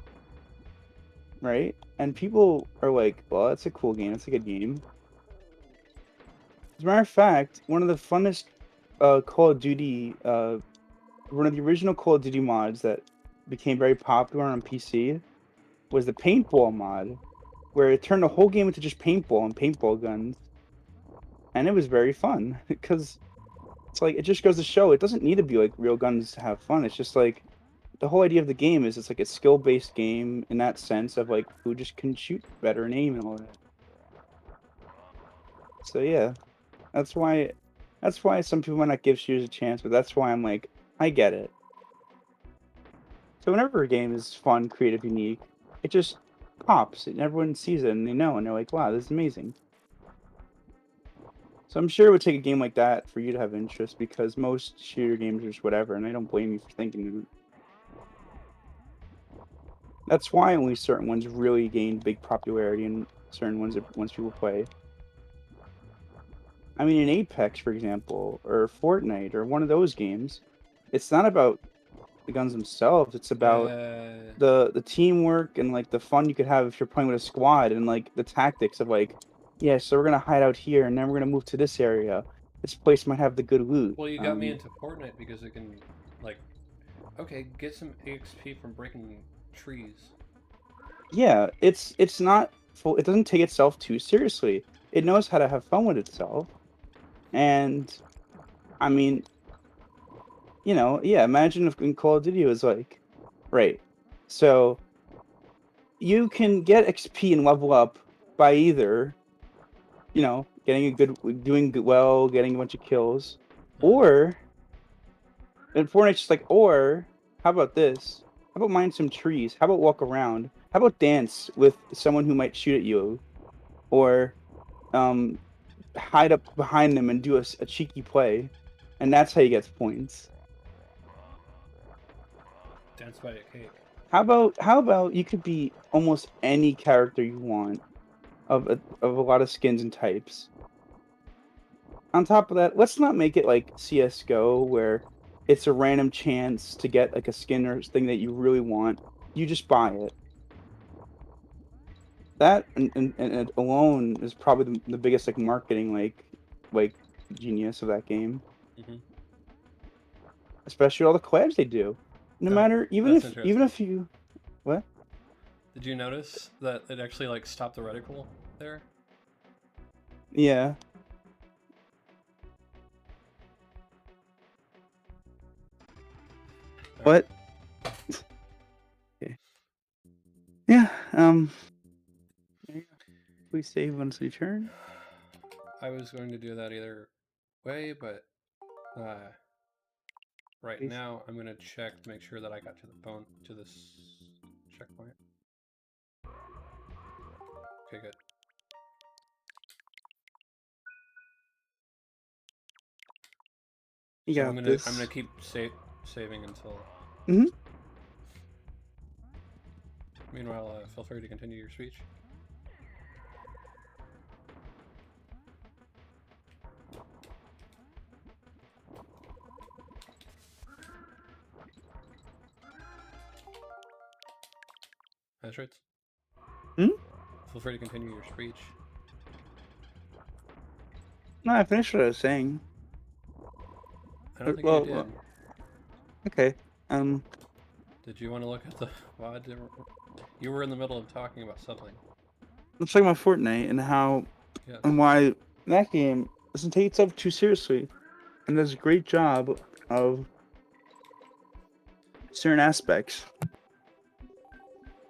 right? And people are like, well, that's a cool game. It's a good game. As a matter of fact, one of the funnest Call of Duty, one of the original Call of Duty mods that became very popular on PC was the paintball mod, where it turned the whole game into just paintball and paintball guns. And it was very fun because it's like, it just goes to show it doesn't need to be like real guns to have fun. It's just like, the whole idea of the game is it's like a skill-based game in that sense of like who just can shoot better and aim and all that. So yeah, that's why that's why some people might not give shooters a chance, but that's why I'm like, I get it. So whenever a game is fun, creative, unique, it just pops and everyone sees it and they know and they're like, wow, this is amazing. So I'm sure it would take a game like that for you to have interest because most shooter games are just whatever, and I don't blame you for thinking that. That's why only certain ones really gain big popularity and certain ones that once people play. I mean, in Apex, for example, or Fortnite, or one of those games, it's not about the guns themselves. It's about Uh. the teamwork and like the fun you could have if you're playing with a squad and like the tactics of like, yeah, so we're gonna hide out here and then we're gonna move to this area. This place might have the good loot. Well, you got me into Fortnite because it can, like, okay, get some XP from breaking trees. Yeah, it's not full. It doesn't take itself too seriously. It knows how to have fun with itself, and I mean, yeah. Imagine if in Call of Duty it was like, right, so you can get XP and level up by either, getting a doing well, getting a bunch of kills, Mm-hmm. or and Fortnite's just like, or how about this? How about mine some trees? How about walk around? How about dance with someone who might shoot at you, or um, hide up behind them and do a cheeky play, and that's how you get points. Dance by a cake. How about you could be almost any character you want of a lot of skins and types. On top of that, let's not make it like CS:GO where it's a random chance to get like a skin or thing that you really want. You just buy it. That and it alone is probably the biggest like marketing like genius of that game. Mm-hmm. Especially all the collabs they do. No Oh, matter even that's if interesting. you what? Did you notice that it actually like stopped the reticle there? Yeah. Alright. But okay. Yeah. Please save once you turn. I was going to do that either way, but right Please. now I'm gonna check to make sure that I got to the phone to this checkpoint. Okay, good. You So got I'm gonna this. keep saving until. Mhm. Meanwhile, feel free to continue your speech. Asteroids. Hmm? Feel free to continue your speech. No, I finished what I was saying. I don't think you Well, did. okay. Did you want to look at the VOD? You were in the middle of talking about something. Let's talk about Fortnite and how Yes. and why that game doesn't take itself too seriously and does a great job of certain aspects.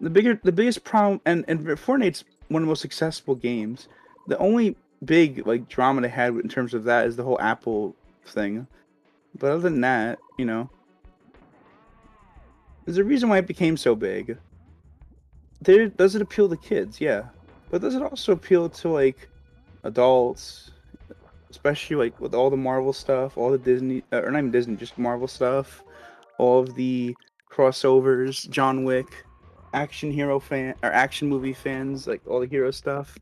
The biggest problem, and Fortnite's one of the most accessible games. The only big like drama they had in terms of that is the whole Apple thing. But other than that, there's a reason why it became so big. Does it appeal to kids? Yeah, but does it also appeal to like adults, especially like with all the Marvel stuff, all the Disney or not even Disney, just Marvel stuff, all of the crossovers, John Wick, action movie fans, like all the hero stuff.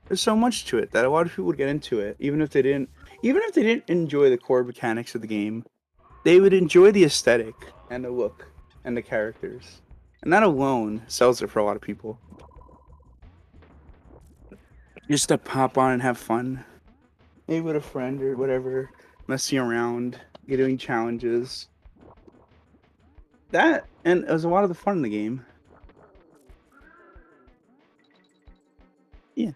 There's so much to it that a lot of people would get into it, even if they didn't enjoy the core mechanics of the game, they would enjoy the aesthetic and the look and the characters, and that alone sells it for a lot of people. Just to pop on and have fun, maybe with a friend or whatever, messing around, doing challenges. That and it was a lot of the fun in the game. Yeah.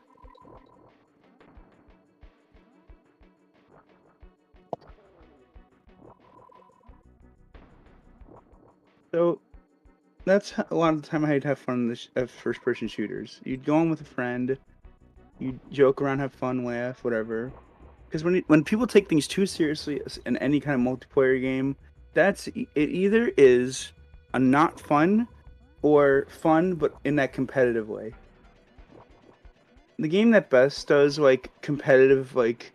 So a lot of the time how you'd have fun in first person shooters. You'd go in with a friend, you'd joke around, have fun, laugh, whatever. Because when people take things too seriously in any kind of multiplayer game, it either is a not fun or fun, but in that competitive way. The game that best does like competitive, like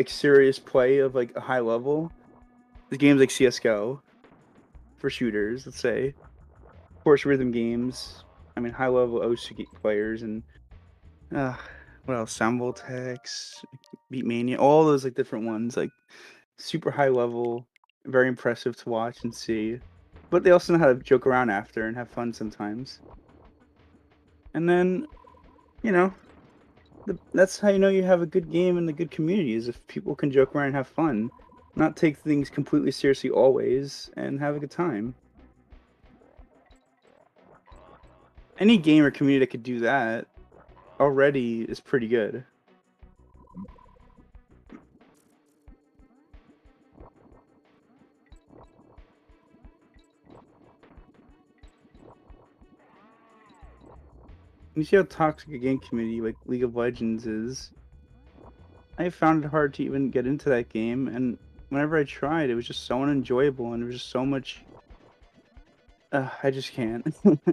serious play of like a high level, the games like CS:GO for shooters, let's say. Of course, rhythm games. I mean, high level OC players and uh, what else? Sound Voltex, Beatmania, all those like different ones, like super high level, very impressive to watch and see. But they also know how to joke around after and have fun sometimes. And then, you know, that's how you know you have a good game and a good community is if people can joke around and have fun, not take things completely seriously always, and have a good time. Any game or community that could do that already is pretty good. You see how toxic a game community like League of Legends is. I found it hard to even get into that game, and whenever I tried, it was just so unenjoyable, and there was just so much. I just can't.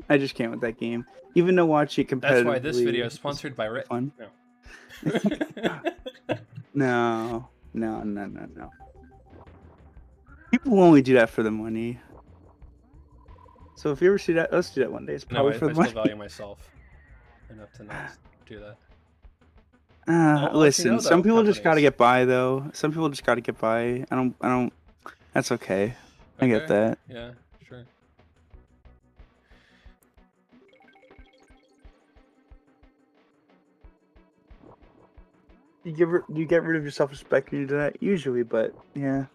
I just can't with that game. Even though watching it That's why this video competitively is is sponsored by Rit. fun. No. No, no, no, no, no. People only do that for the money. So if you ever see that, us do that one day. It's No, probably for I the still money. value myself enough to not do that. I'll let you Listen, know some though, people just got to companies. get by, though. Some people just got to get by. I don't. That's okay. I get Okay. that. Yeah. Sure. You get rid of your self-respect when you do that, usually, but yeah.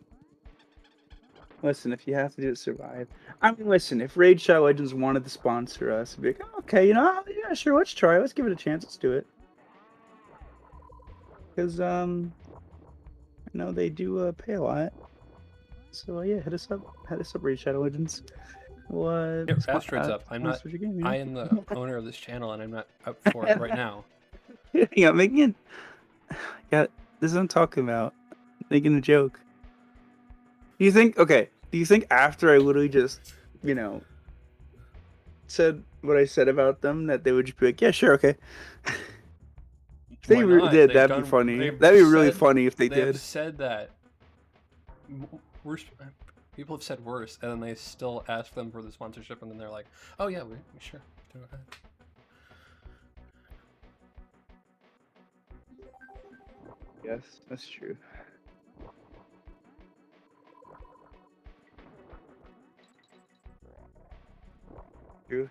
Listen, if you have to do it, survive. I mean, listen, if Raid Shadow Legends wanted to sponsor us, it'd be like, oh, okay, yeah, sure, let's try. Let's give it a chance. Let's do it. Because, I know they do pay a lot. So, yeah, hit us up. Hit us up, Raid Shadow Legends. What? Hit Asteroids up. I'm not. Sponsor your game, I am the owner of this channel, and I'm not up for it right now. Yeah, making it. Yeah, this is what I'm talking about. Making a joke. Do you think? Okay. Do you think after I literally just, you know, said what I said about them, that they would just be like, yeah, sure, okay. If they Why not? did, They've that'd be done. funny. They've That'd be really said. funny if they They have did. said that. Worse. People have said worse, and then they still ask them for the sponsorship, and then they're like, "Oh yeah, we sure do it." Yes, that's true. True.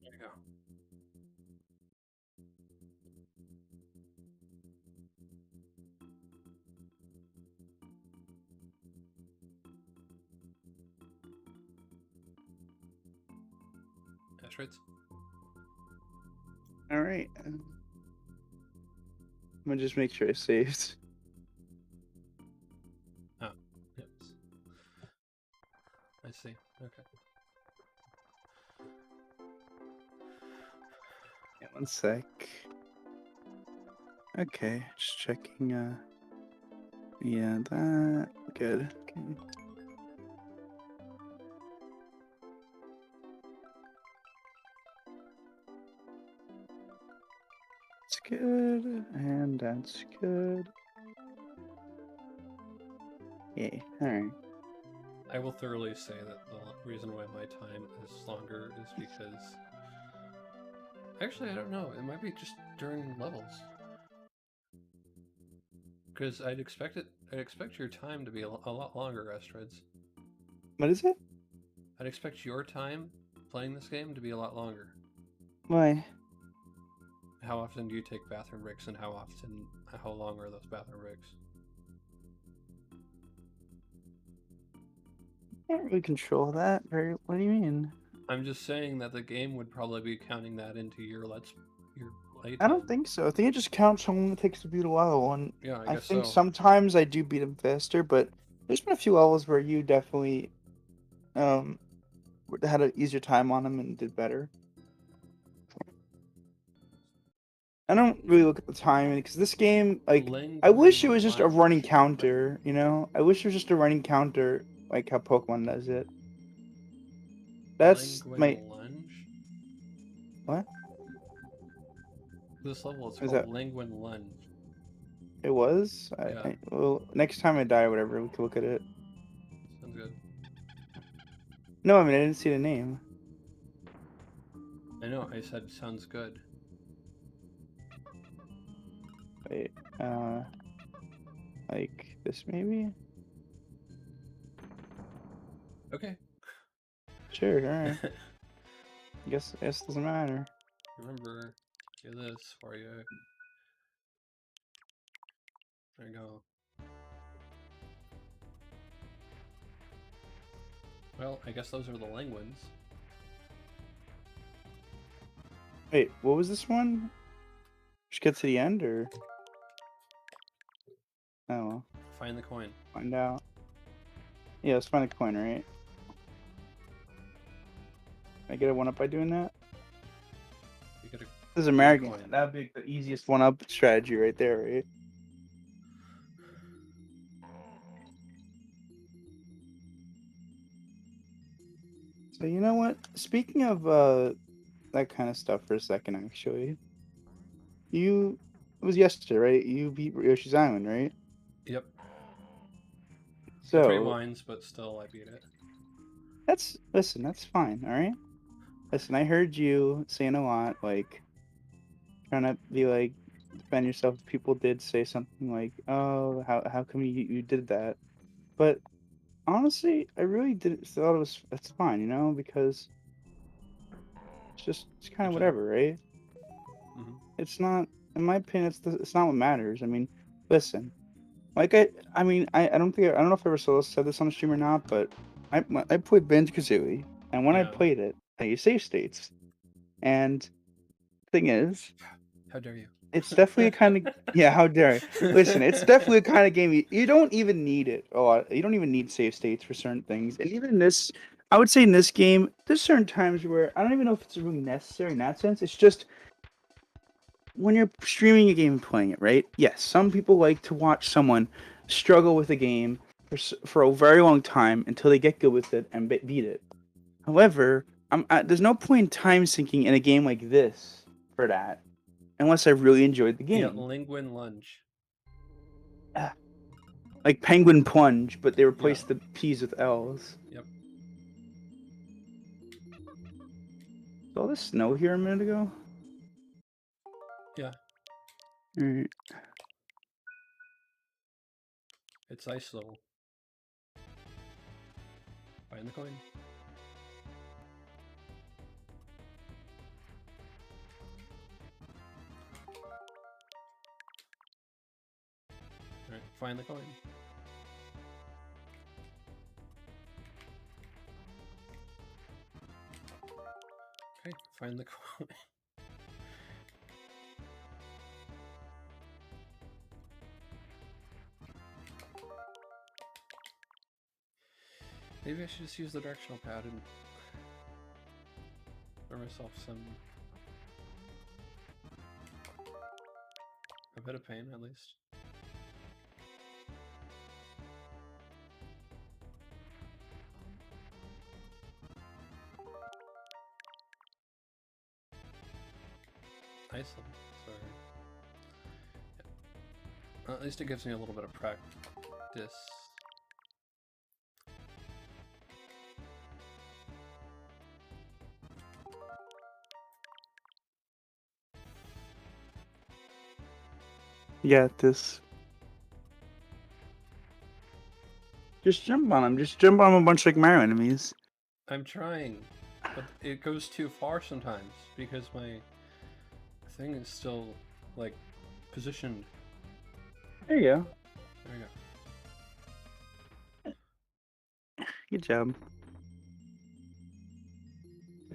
There you go. Asteroids. All right. I'm gonna just make sure I saved. Oh, yes. I see. Okay. Yeah, one sec. Okay, just checking. Yeah, that good. Okay. That's good, and that's good. Yay! All right. I will thoroughly say that the reason why my time is longer is because. Actually, I don't know. It might be just during levels. Because I'd expect it. I'd expect your time to be a lot longer, Asteroids. What is it? I'd expect your time playing this game to be a lot longer. Why? How often do you take bathroom breaks, and how long are those bathroom breaks? Can't really control that. Very. What do you mean? I'm just saying that the game would probably be counting that into your play I don't time. think so. I think it just counts how long it takes to beat a level, and Yeah, I I guess think so. sometimes I do beat them faster, but there's been a few levels where you definitely um had an easier time on them and did better. I don't really look at the timing because this game, like, I wish it Linguin was just a running lunge. counter, you know? I wish it was just a running counter, like how Pokemon does it. That's Linguin my lunge. what? This level is Is called that Linguin lunge. it was? Yeah, Well, next time I die or whatever, we can look at it. sounds good. No, I mean I didn't see the name. I know. I said sounds good. Wait, uh, like this maybe? Okay. Sure, all right. Guess it doesn't matter. Remember, do this for you. There you go. Well, I guess those are the Linguins. Wait, what was this one? Just get to the end, or oh, well, Find the coin. find out. Yeah, let's find a coin, right? I get a 1-up by doing that. You gotta This is get a American. coin. That'd be the easiest 1-up strategy right there, right? So you know what? Speaking of that kind of stuff for a second, actually, it was yesterday, right? You beat Yoshi's Island, right? Yep. Got 3 So wines, but still I beat it. that's fine, all right. Listen, I heard you saying a lot, like trying to be like defend yourself. People did say something like, "Oh, how come you did that?" But honestly, I really did thought it was that's fine, you know, because it's kind Good of job. whatever, right? Hmm. It's not, in my opinion, it's not what matters. I mean, listen, like I mean, I don't know if I ever said this on the stream or not, but I played Banjo-Kazooie, and when I Yeah. played it, I used save states, and thing is, How dare you? it's definitely a kind of yeah. How dare I? Listen, it's definitely a kind of game you don't even need it a lot. You don't even need save states for certain things, and even in this, I would say in this game, there's certain times where I don't even know if it's really necessary in that sense. It's just when you're streaming a game and playing it, right? Yes, some people like to watch someone struggle with a game for a very long time until they get good with it and beat it. However, there's no point in time sinking in a game like this for that unless I really enjoyed the Yeah, game. Linguin Lunge. Ah, like Penguin Plunge, but they Yeah. replaced the P's with L's. Yep. Saw all this snow here a minute ago? Yeah. Alright. It's ice level. Find the coin. Alright, find the coin. Okay, find the coin. Maybe I should just use the directional pad and for myself a bit of pain at least. Nice level. Sorry. Yeah. At least it gives me a little bit of practice. Yeah, this. Just jump on them. Just jump on a bunch like Mario enemies. I'm trying, but it goes too far sometimes because my thing is still like positioned. There you go. There you Good job.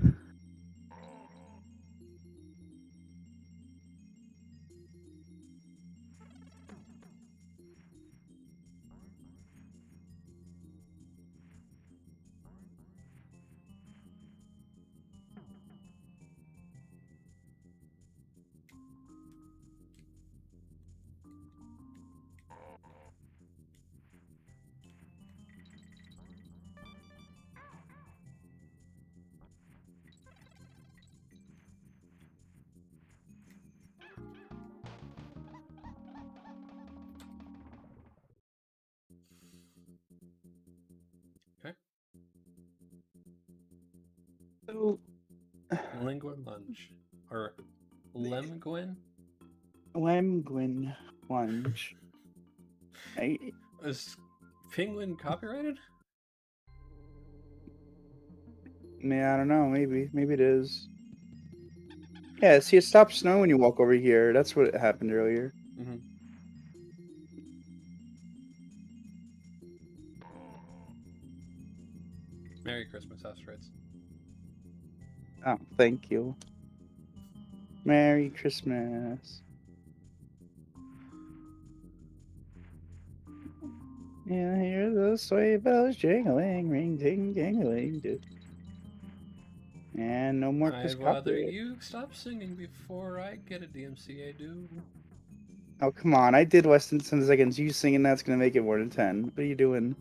go. Okay. So, Linguin lunge or lemguin. Lemguin Plunge. I, Is penguin copyrighted? I don't know. Maybe it is. Yeah, see, it stops snowing when you walk over here. That's what happened earlier. Mm-hmm. Merry Christmas, Asteroids. Oh, thank you. Merry Christmas. Yeah, hear those sleigh bells jingling, ring, ting, jingling. And no more Chris I'd rather copyright. you stop singing before I get a DMCA due. Oh, come on. I did less than 10 seconds. You singing that's going to make it more than 10. What are you doing?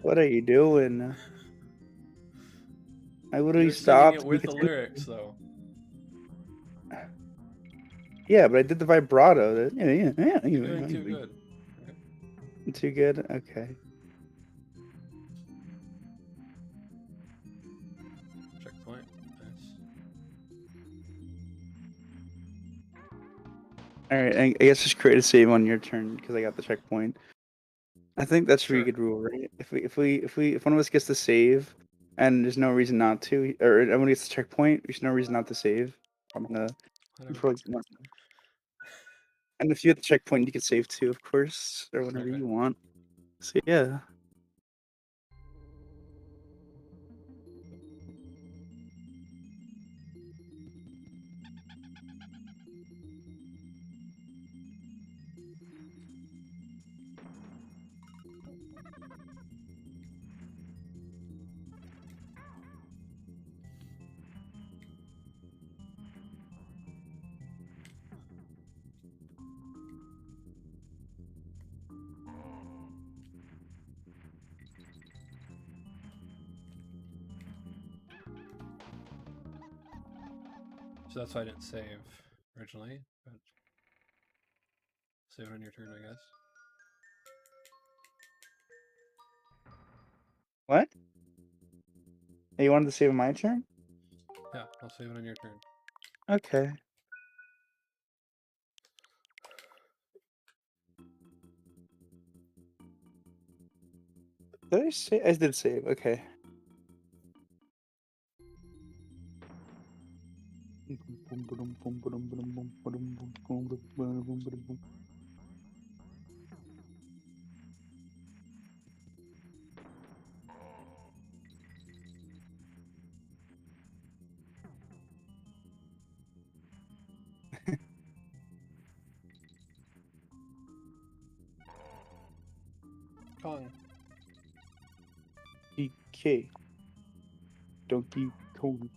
What are you doing? I literally You're singing stopped. it You with could the lyrics, though. Yeah, but I did the vibrato. You're doing too good. Okay. Too good? Okay. Checkpoint. Nice. Alright, I guess just create a save on your turn because I got the checkpoint. I think that's a pretty Sure. good rule, right? If one of us gets to save and there's no reason not to, or everyone gets the checkpoint, there's no reason not to save. I'm gonna Whatever. for like, and if you hit the checkpoint, you can save too, of course, or whenever Okay. you want. So yeah. So that's why I didn't save originally, but save it on your turn, I guess. What? Hey, you wanted to save my turn? Yeah, I'll save it on your turn. Okay. Did I save? I did save. Okay. Kong. DK. Donkey Kong.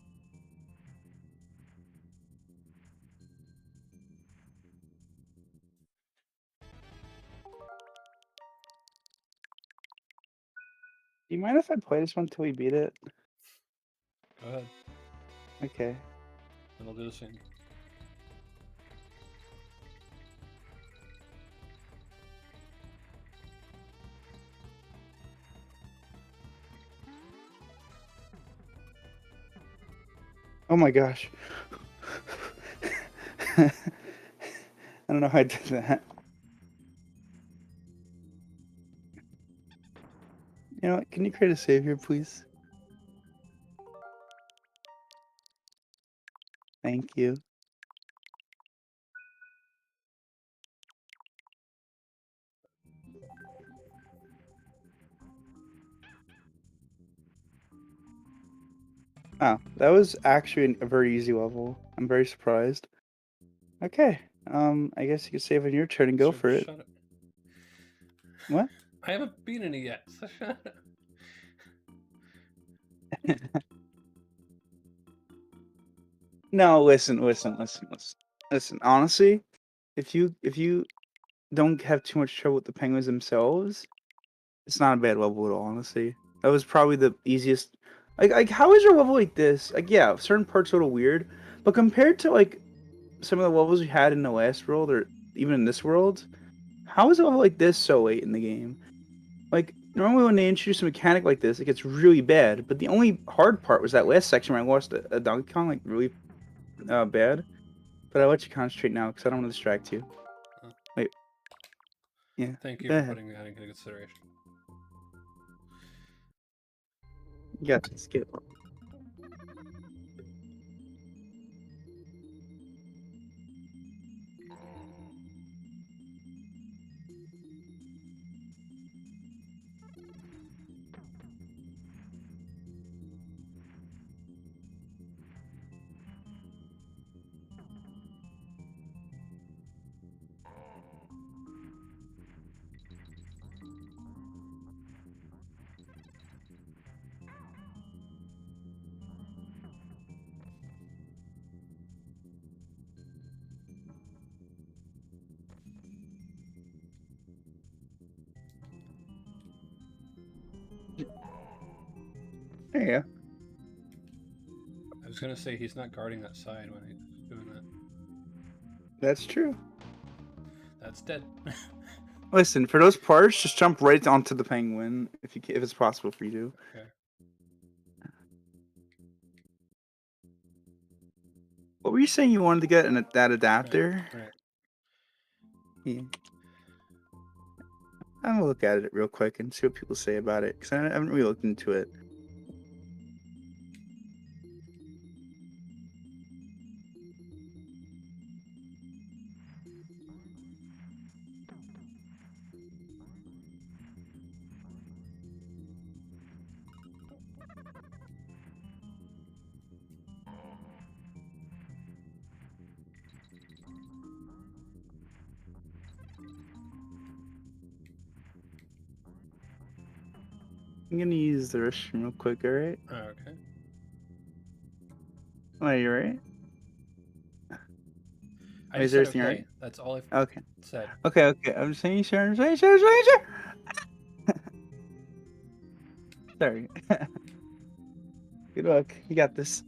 Do you mind if I play this one till we beat it? Go ahead. Okay. And I'll do the same. Oh my gosh. I don't know how I did that. You know what? Can you create a save here, please? Thank you. Oh, that was actually a very easy level. I'm very surprised. Okay. I guess you can save on your turn and go Sure, for it. shut it. What? I haven't beaten it yet. So shut up. No, listen. Listen, honestly, if you don't have too much trouble with the penguins themselves, it's not a bad level at all, honestly. That was probably the easiest. Like how is your level like this? Like, yeah, certain parts are a little weird, but compared to like some of the levels we had in the last world or even in this world, how is a level like this so late in the game? Like normally when they introduce a mechanic like this, it gets really bad. But the only hard part was that last section where I lost a Donkey Kong like really bad. But I'll let you concentrate now because I don't want to distract you. Oh, Wait, yeah, thank you go for ahead. putting that into consideration. Yeah, skip. There you go. I was gonna say he's not guarding that side when he's doing that. That's true. That's dead. Listen, for those parts, just jump right onto the penguin if it's possible for you to. Okay. What were you saying you wanted to get that Right. adapter? Right. Yeah. I'm gonna look at it real quick and see what people say about it because I haven't really looked into it. I'm gonna use the restroom real quick. All right? Okay. Oh, you right? I Wait, is just said everything all right? okay. That's all I've Okay. said. Okay. I'm just saying sure. I'm saying sure. Sorry. Good luck. You got this.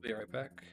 Be right back.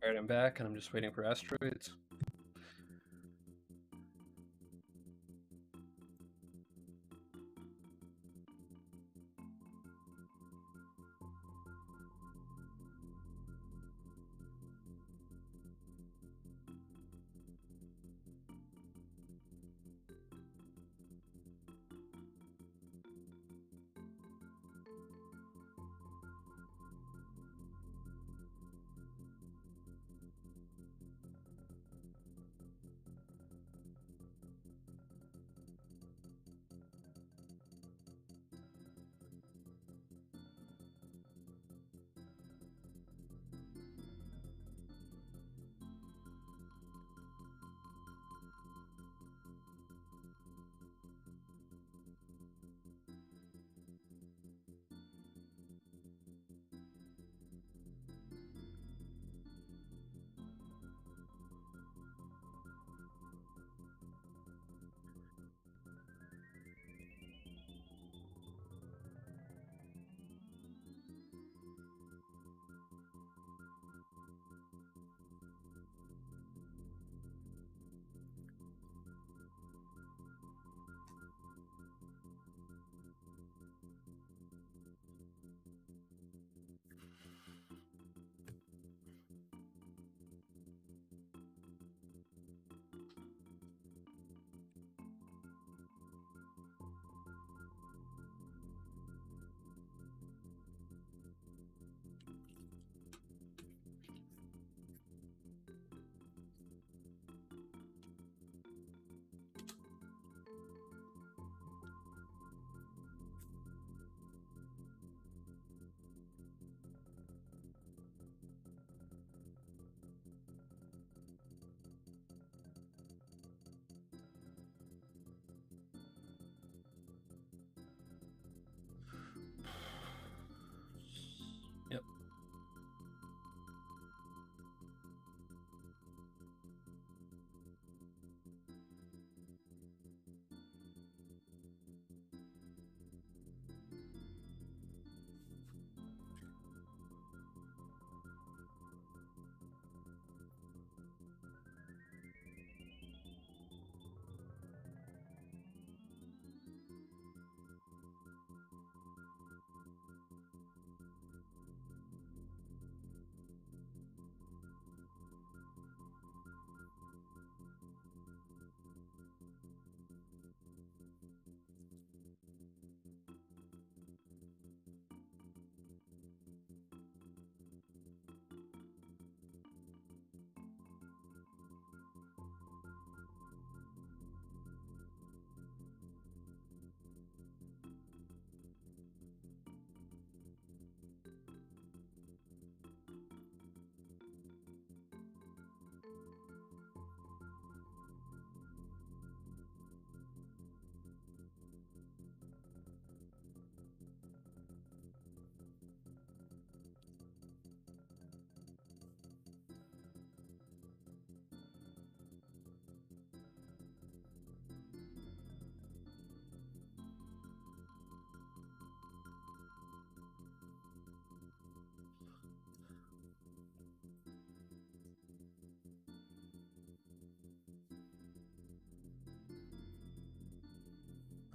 Alright, I'm back, and I'm just waiting for asteroids.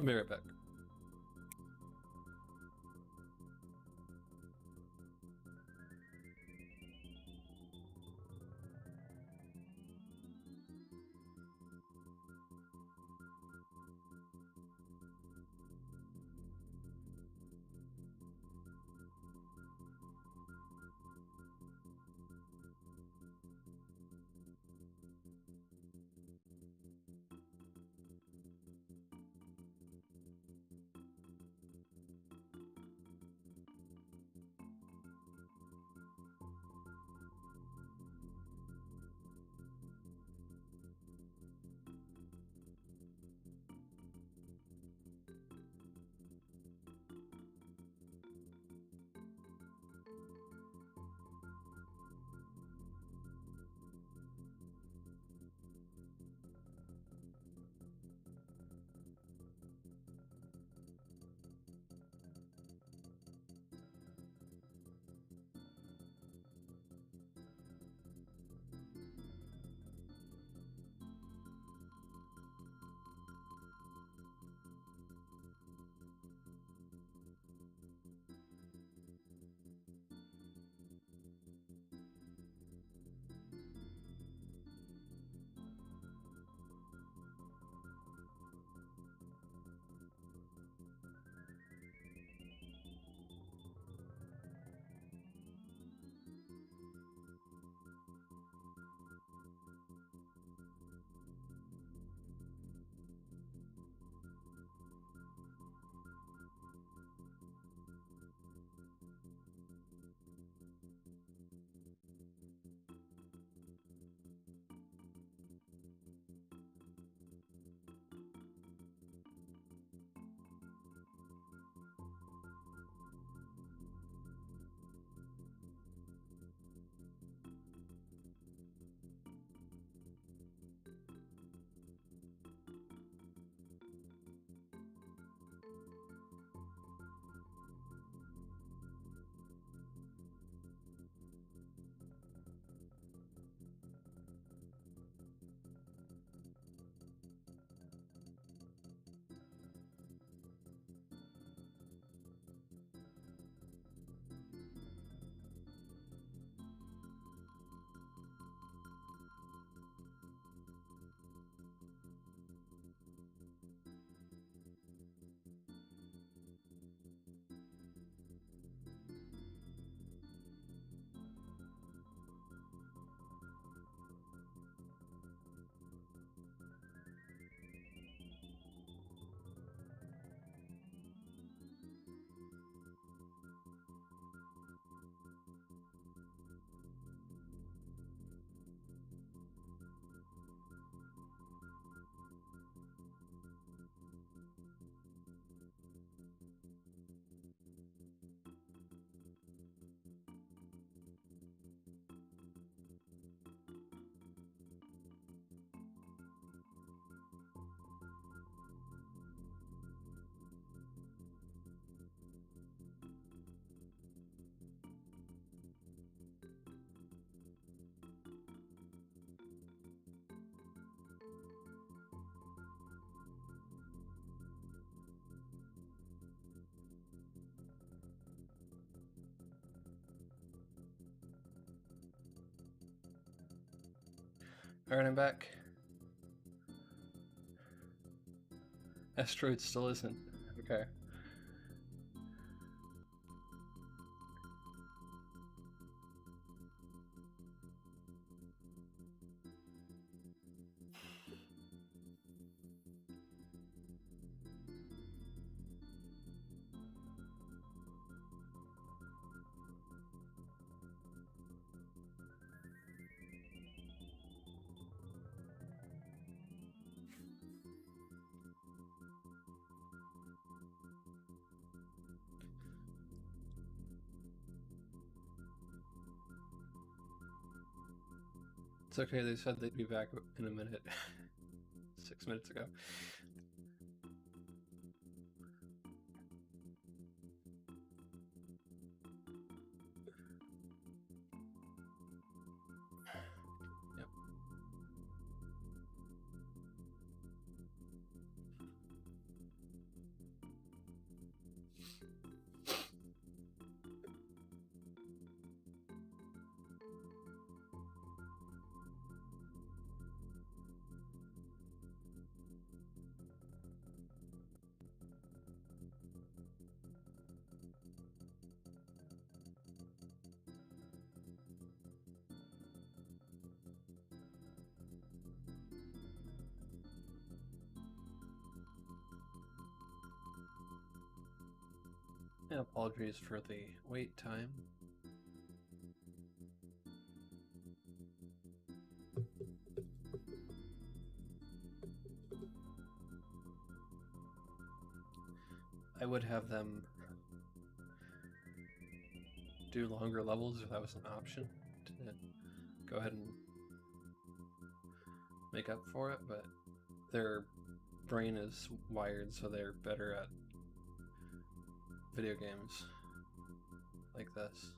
I'll be right back. Alright, I'm back. Asteroids still isn't. Okay. It's okay, they said they'd be back in a minute. 6 minutes ago. Yep. Yeah, apologies for the wait time. I would have them do longer levels if that was an option to go ahead and make up for it, but their brain is wired so they're better at video games like this.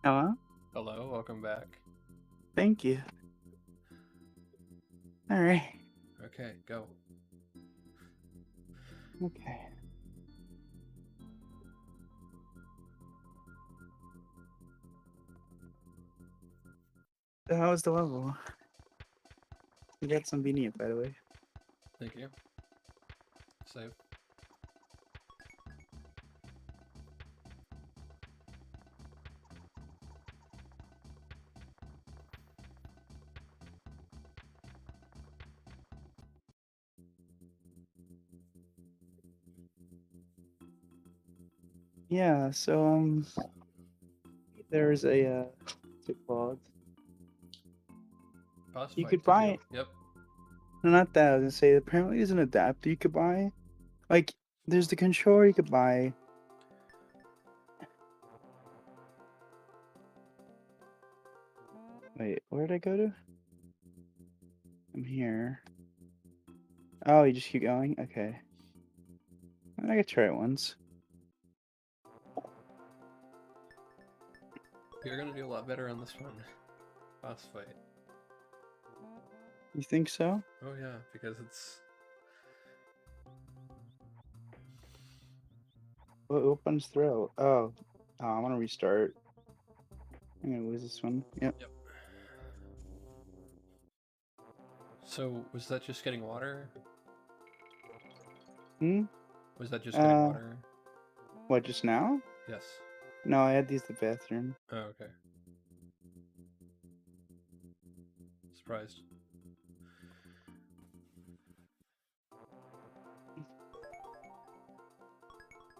Hello? Hello, welcome back. Thank you. Alright. Okay, go. Okay. So how was the level? You got some convenient, by the way. Thank you. Save. Yeah, so there's a what's it called? Boss You fight could to buy do. Yep. no, not that. I was gonna say apparently there's an adapter you could buy. Like there's the controller you could buy. Wait, where did I go to? I'm here. Oh, you just keep going? Okay. I could try it once. You're gonna do a lot better on this one. Boss fight. You think so? Oh yeah, because it's What opens throw? Oh. Oh, I want to restart. I'm gonna lose this one. Yep. yep. So was that just getting water? Hmm? Was that just getting Uh, water? what, just now? Yes. No, I had to use the bathroom. Oh, okay. Surprised.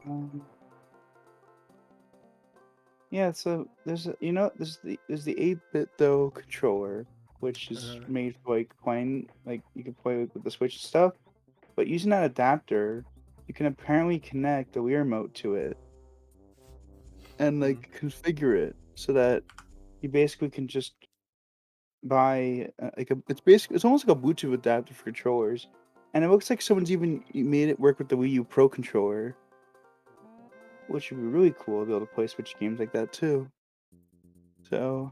Um, yeah, so there's a, there's the 8-bit though controller, which is Uh-huh. made for like playing, like you can play with the Switch and stuff. But using that adapter, you can apparently connect the Wii remote to it and Hmm. like configure it so that you basically can just buy like a. It's almost like a Bluetooth adapter for controllers, and it looks like someone's even made it work with the Wii U Pro controller, which would be really cool to be able to play Switch games like that too. So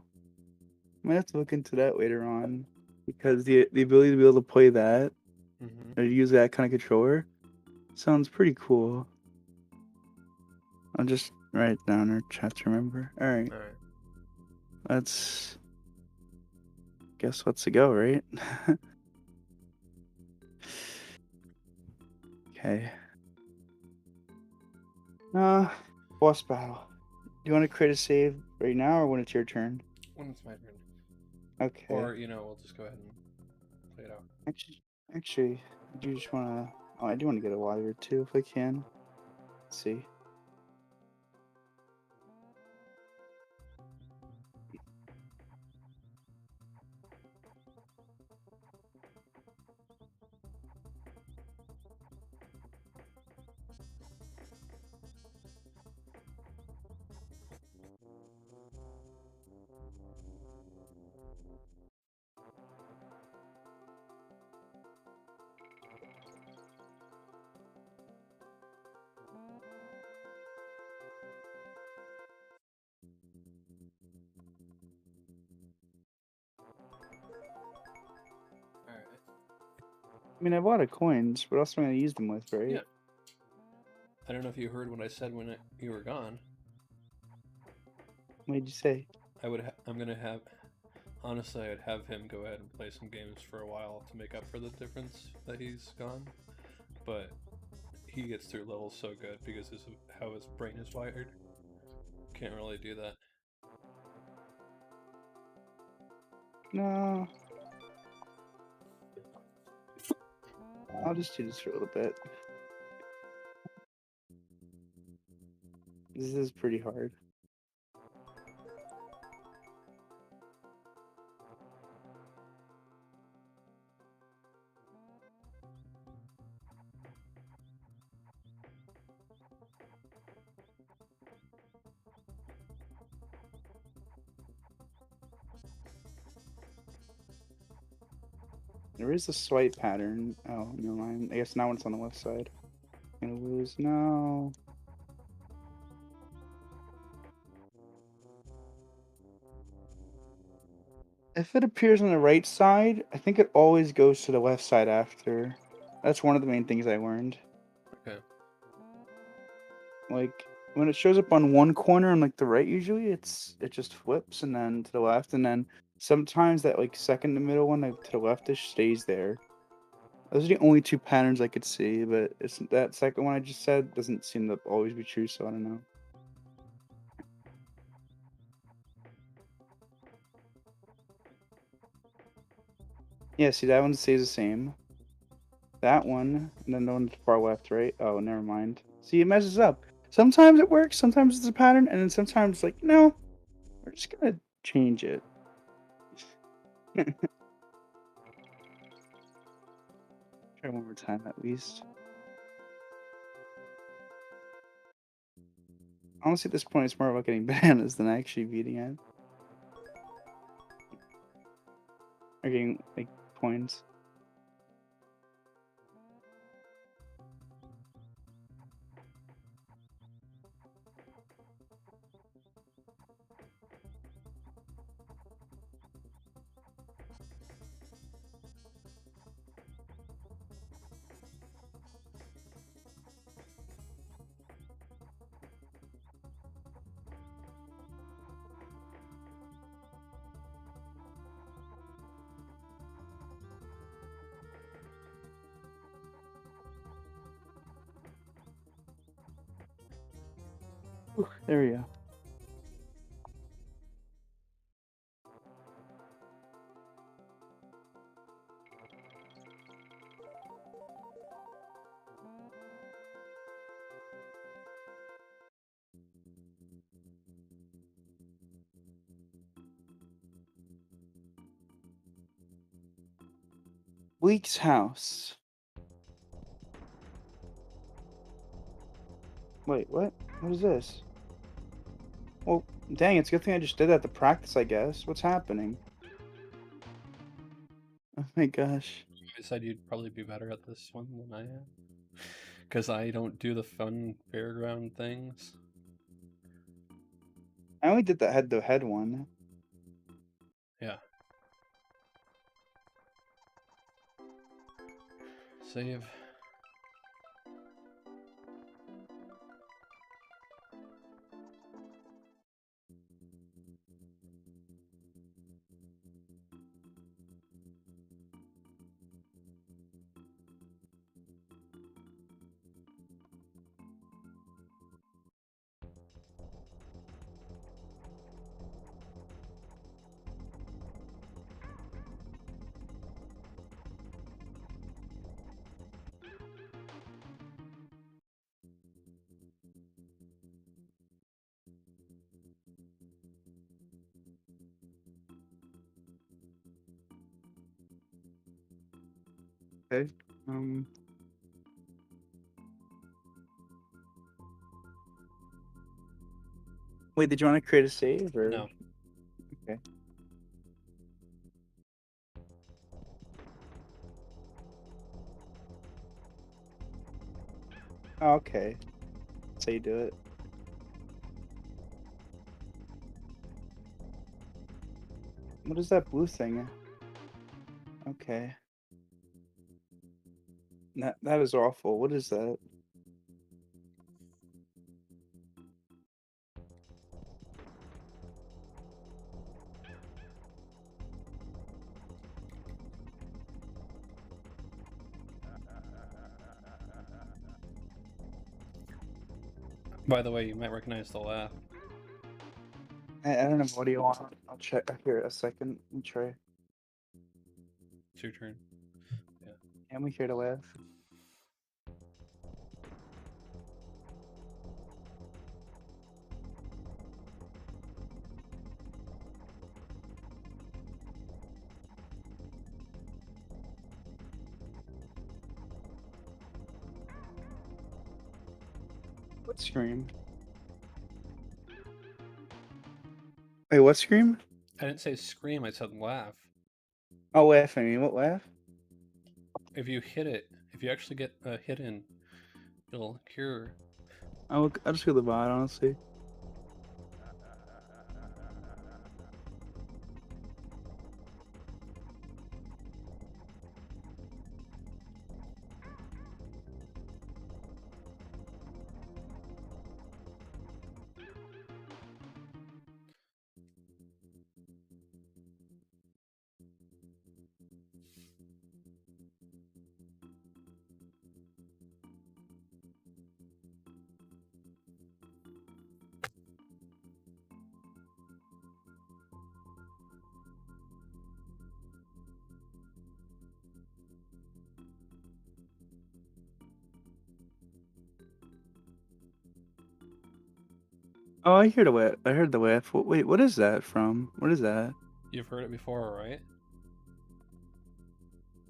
I might have to look into that later on because the ability to be able to play that Hmm. or use that kind of controller sounds pretty cool. I'll just write it down in our chat to remember. All right, All right. let's let's go, right? Okay. Uh, boss battle. Do you want to create a save right now or when it's your turn? When it's my turn. Okay. Or, we'll just go ahead and play it out. Actually, actually, I do just want to. Oh, I do want to get a water too if I can. Let's see. All right. I mean, I have a lot of coins. What else am I gonna use them with, Yeah. right? I don't know if you heard what I said when you were gone. What did you say? I'm gonna have. Honestly, I'd have him go ahead and play some games for a while to make up for the difference that he's gone. But he gets through levels so good because of how his brain is wired. Can't really do that. No, I'll just do this for a little bit. This is pretty hard. There is a swipe pattern. Oh, never mind. I guess now it's on the left side. Gonna lose. No. If it appears on the right side, I think it always goes to the left side after. That's one of the main things I learned. Okay. Like when it shows up on one corner on like the right, usually it just flips and then to the left, and then sometimes that like second to middle one like to the leftish stays there. Those are the only two patterns I could see, but it's that second one I just said doesn't seem to always be true, so I don't know. Yeah, see that one stays the same. That one, and then the one to the far left, right? Oh, never mind. See, it messes up. Sometimes it works, sometimes it's a pattern, and then sometimes like, no, we're just gonna change it. Try one more time at least. Honestly, at this point, it's more about getting bananas than actually beating it. Or getting, like, points. Whew, there we go. Week's house. Wait, what? What is this? Well, dang, it's a good thing I just did that to practice, I guess. What's happening? Oh my gosh. I said you'd probably be better at this one than I am. Because I don't do the fun fairground things. I only did the head-to-head one. Yeah. Save. Okay. Wait, did you want to create a save or? No. Okay. Oh, okay. That's how you do it. What is that blue thing? Okay. That is awful. What is that? By the way, you might recognize the laugh. I don't know. What do you want? I'll check here a second. Let me try. It's your turn. Yeah. Am we here to laugh? What scream? Wait, what scream? I didn't say scream, I said laugh. Oh, laugh. I mean, what laugh? If you hit it, if you actually get a hit in, it'll cure. I'll just go to the bot, honestly. Oh, I hear the laugh. I heard the laugh. Wait, what is that from? What is that? You've heard it before, right?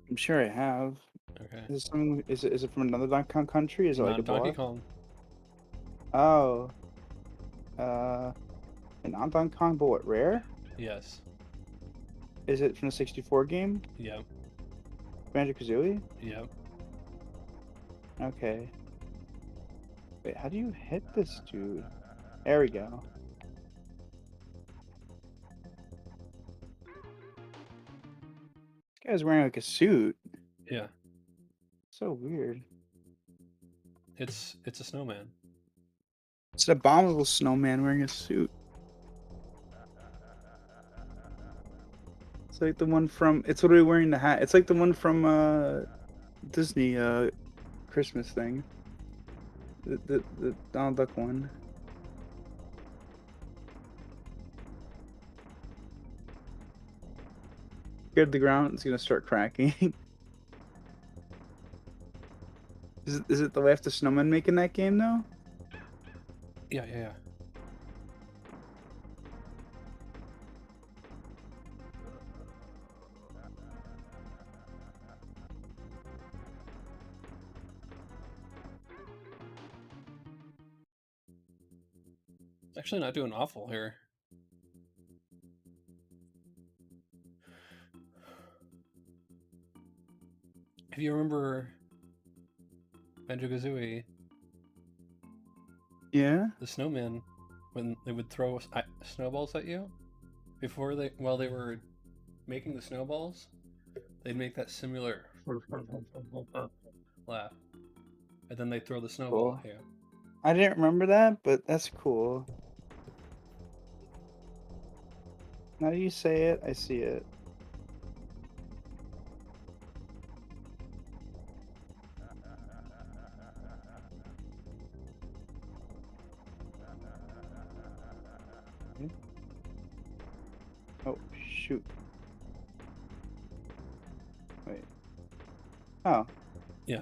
I'm sure I have. Okay. Is it something? Is it from another Donkey Kong country? Is it like a Not Donkey boss? Kong. Oh, an on Donkey Kong, but what, rare? Yes. Is it from the 64 game? Yep. Banjo-Kazooie? Yep. Okay. Wait, how do you hit this dude? There we go. This guy's wearing like a suit. Yeah. So weird. It's a snowman. It's an abominable snowman wearing a suit. It's like the one from. It's literally wearing the hat. It's like the one from Disney Christmas thing. The Donald Duck one. Scared the ground. It's gonna start cracking. Is it the laugh the snowman making that game though? Yeah, yeah, yeah. Actually not doing awful here. If you remember Banjo-Kazooie, Yeah. the snowman, when they would throw snowballs at you, while they were making the snowballs, they'd make that similar laugh, and then they'd throw the snowball Cool. at you. I didn't remember that, but that's cool. Now that you say it, I see it. Oh, shoot. Wait. Oh. Yeah.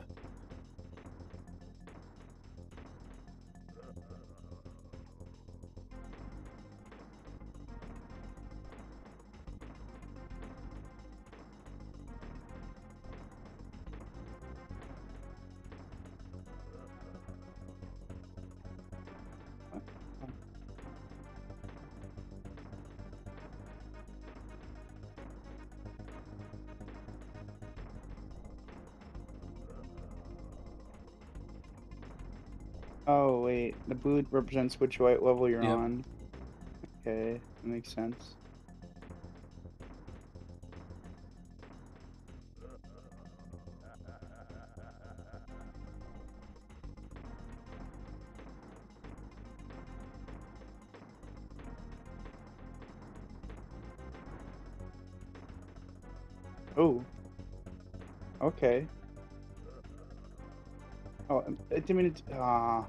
Oh, wait. The blue represents which white level you're Yep. on. Okay, that makes sense. Oh. Okay. Oh, it didn't mean to. Ah.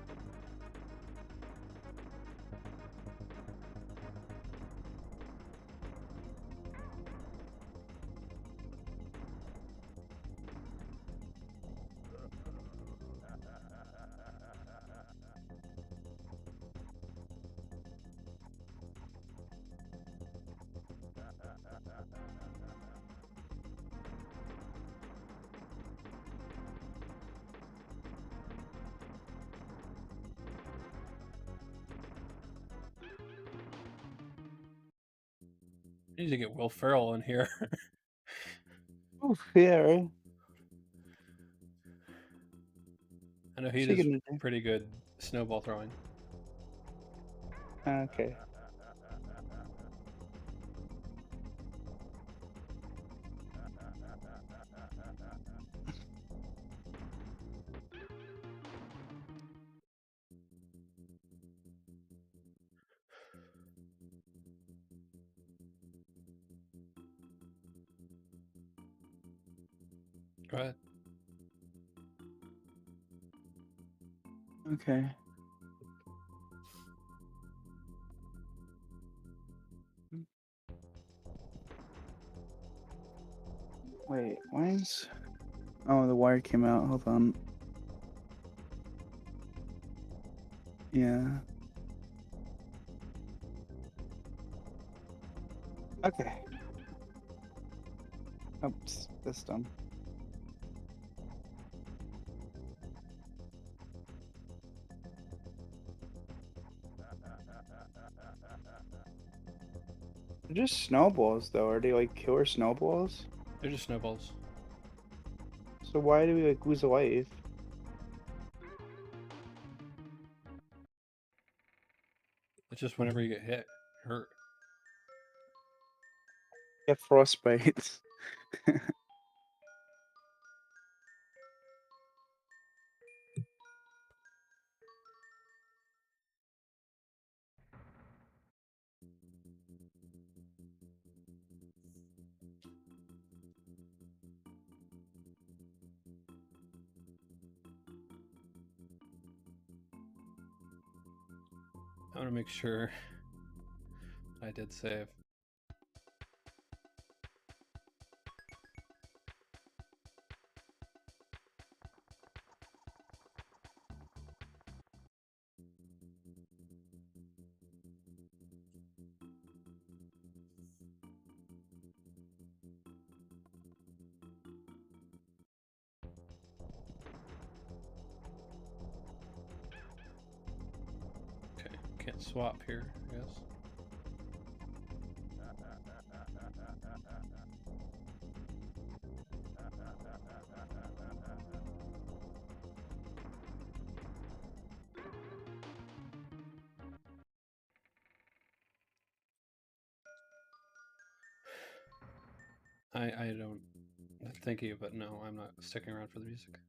I need to get Will Ferrell in here. Oof, yeah, right. I know he What's he does gonna do? pretty good snowball throwing. Okay. Go ahead. Okay. Wait, why is... Oh, the wire came out. Hold on. Yeah. Okay. Oops, that's dumb. They're just snowballs, though. Are they like killer snowballs? They're just snowballs. So why do we like lose a life? It's just whenever you get hit, hurt. Get frostbite. I want to make sure I did save. Okay, can't swap here, I guess. I don't. Thank you, but no, I'm not sticking around for the music.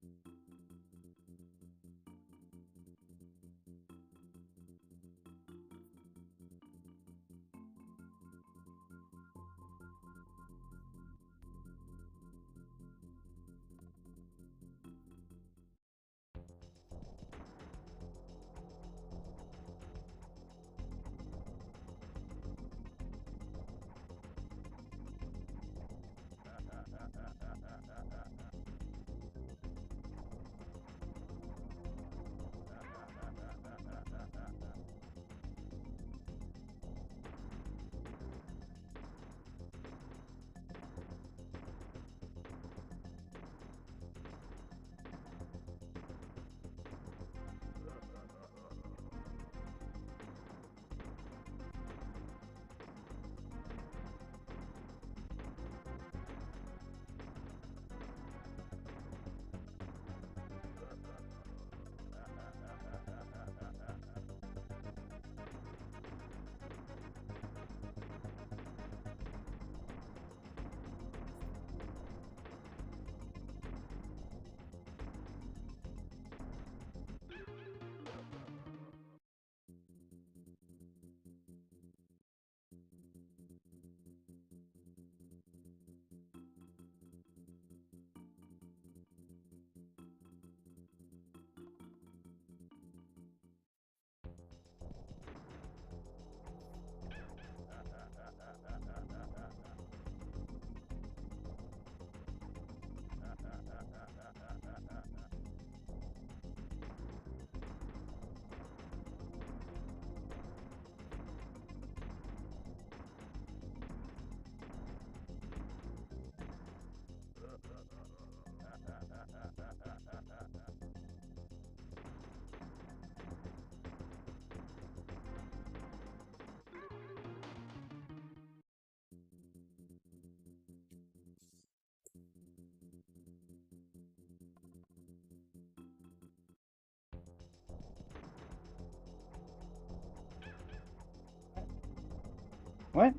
What?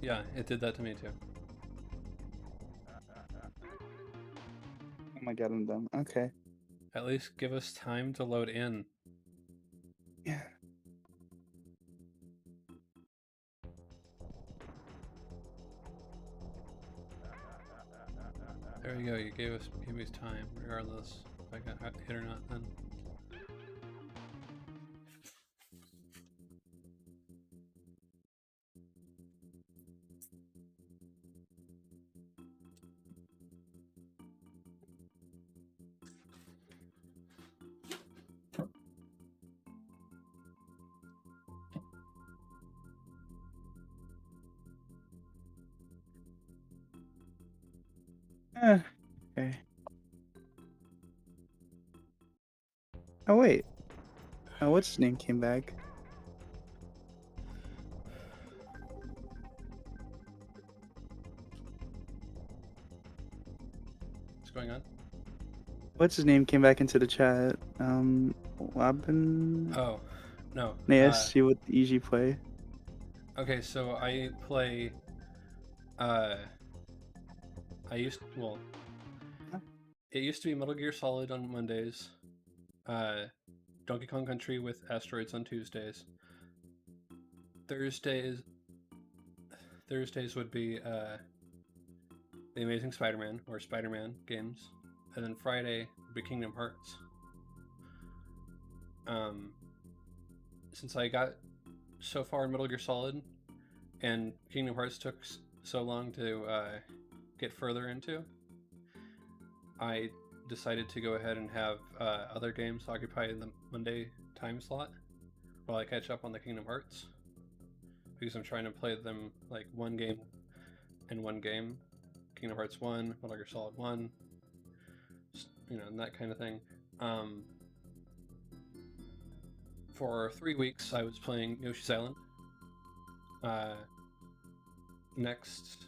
Yeah, it did that to me too. Oh my god, I'm dumb. Okay. At least give us time to load in. Yeah. There you go. You gave me time, regardless if I got hit or not. Then. Okay. Oh wait. Oh, what's his name came back? What's going on? What's his name came back into the chat? Laban. Oh, no. Yes, see what easy play. Okay, so I play. Uh, well, it used to be Metal Gear Solid on Mondays. Donkey Kong Country with Asteroids on Tuesdays. Thursdays would be The Amazing Spider-Man or Spider-Man games, and then Friday would be Kingdom Hearts. Since I got so far in Metal Gear Solid, and Kingdom Hearts took so long to get further into, I decided to go ahead and have other games occupy the Monday time slot while I catch up on the Kingdom Hearts, because I'm trying to play them like one game in one game. Kingdom Hearts 1, Metal Gear Solid 1, and that kind of thing. For 3 weeks, I was playing Yoshi's Island. Uh, next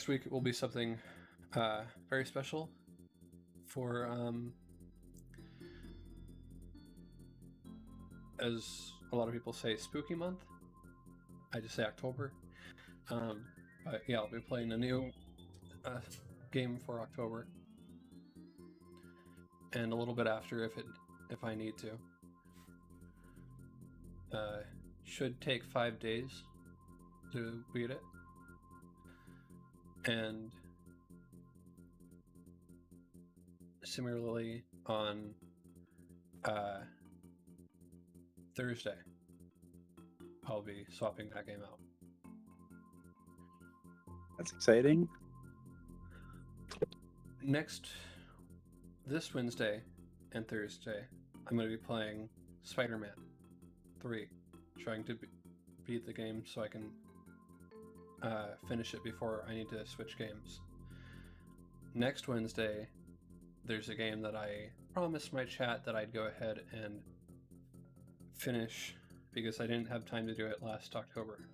week it will be something very special for as a lot of people say, spooky month. I just say October. But yeah, I'll be playing a new game for October, and a little bit after if I need to. Should take 5 days to beat it, and similarly on Thursday, I'll be swapping that game out. That's exciting. This Wednesday and Thursday, I'm going to be playing Spider-Man 3, trying to beat the game so I can finish it before I need to switch games. Next Wednesday, there's a game that I promised my chat that I'd go ahead and finish because I didn't have time to do it last October.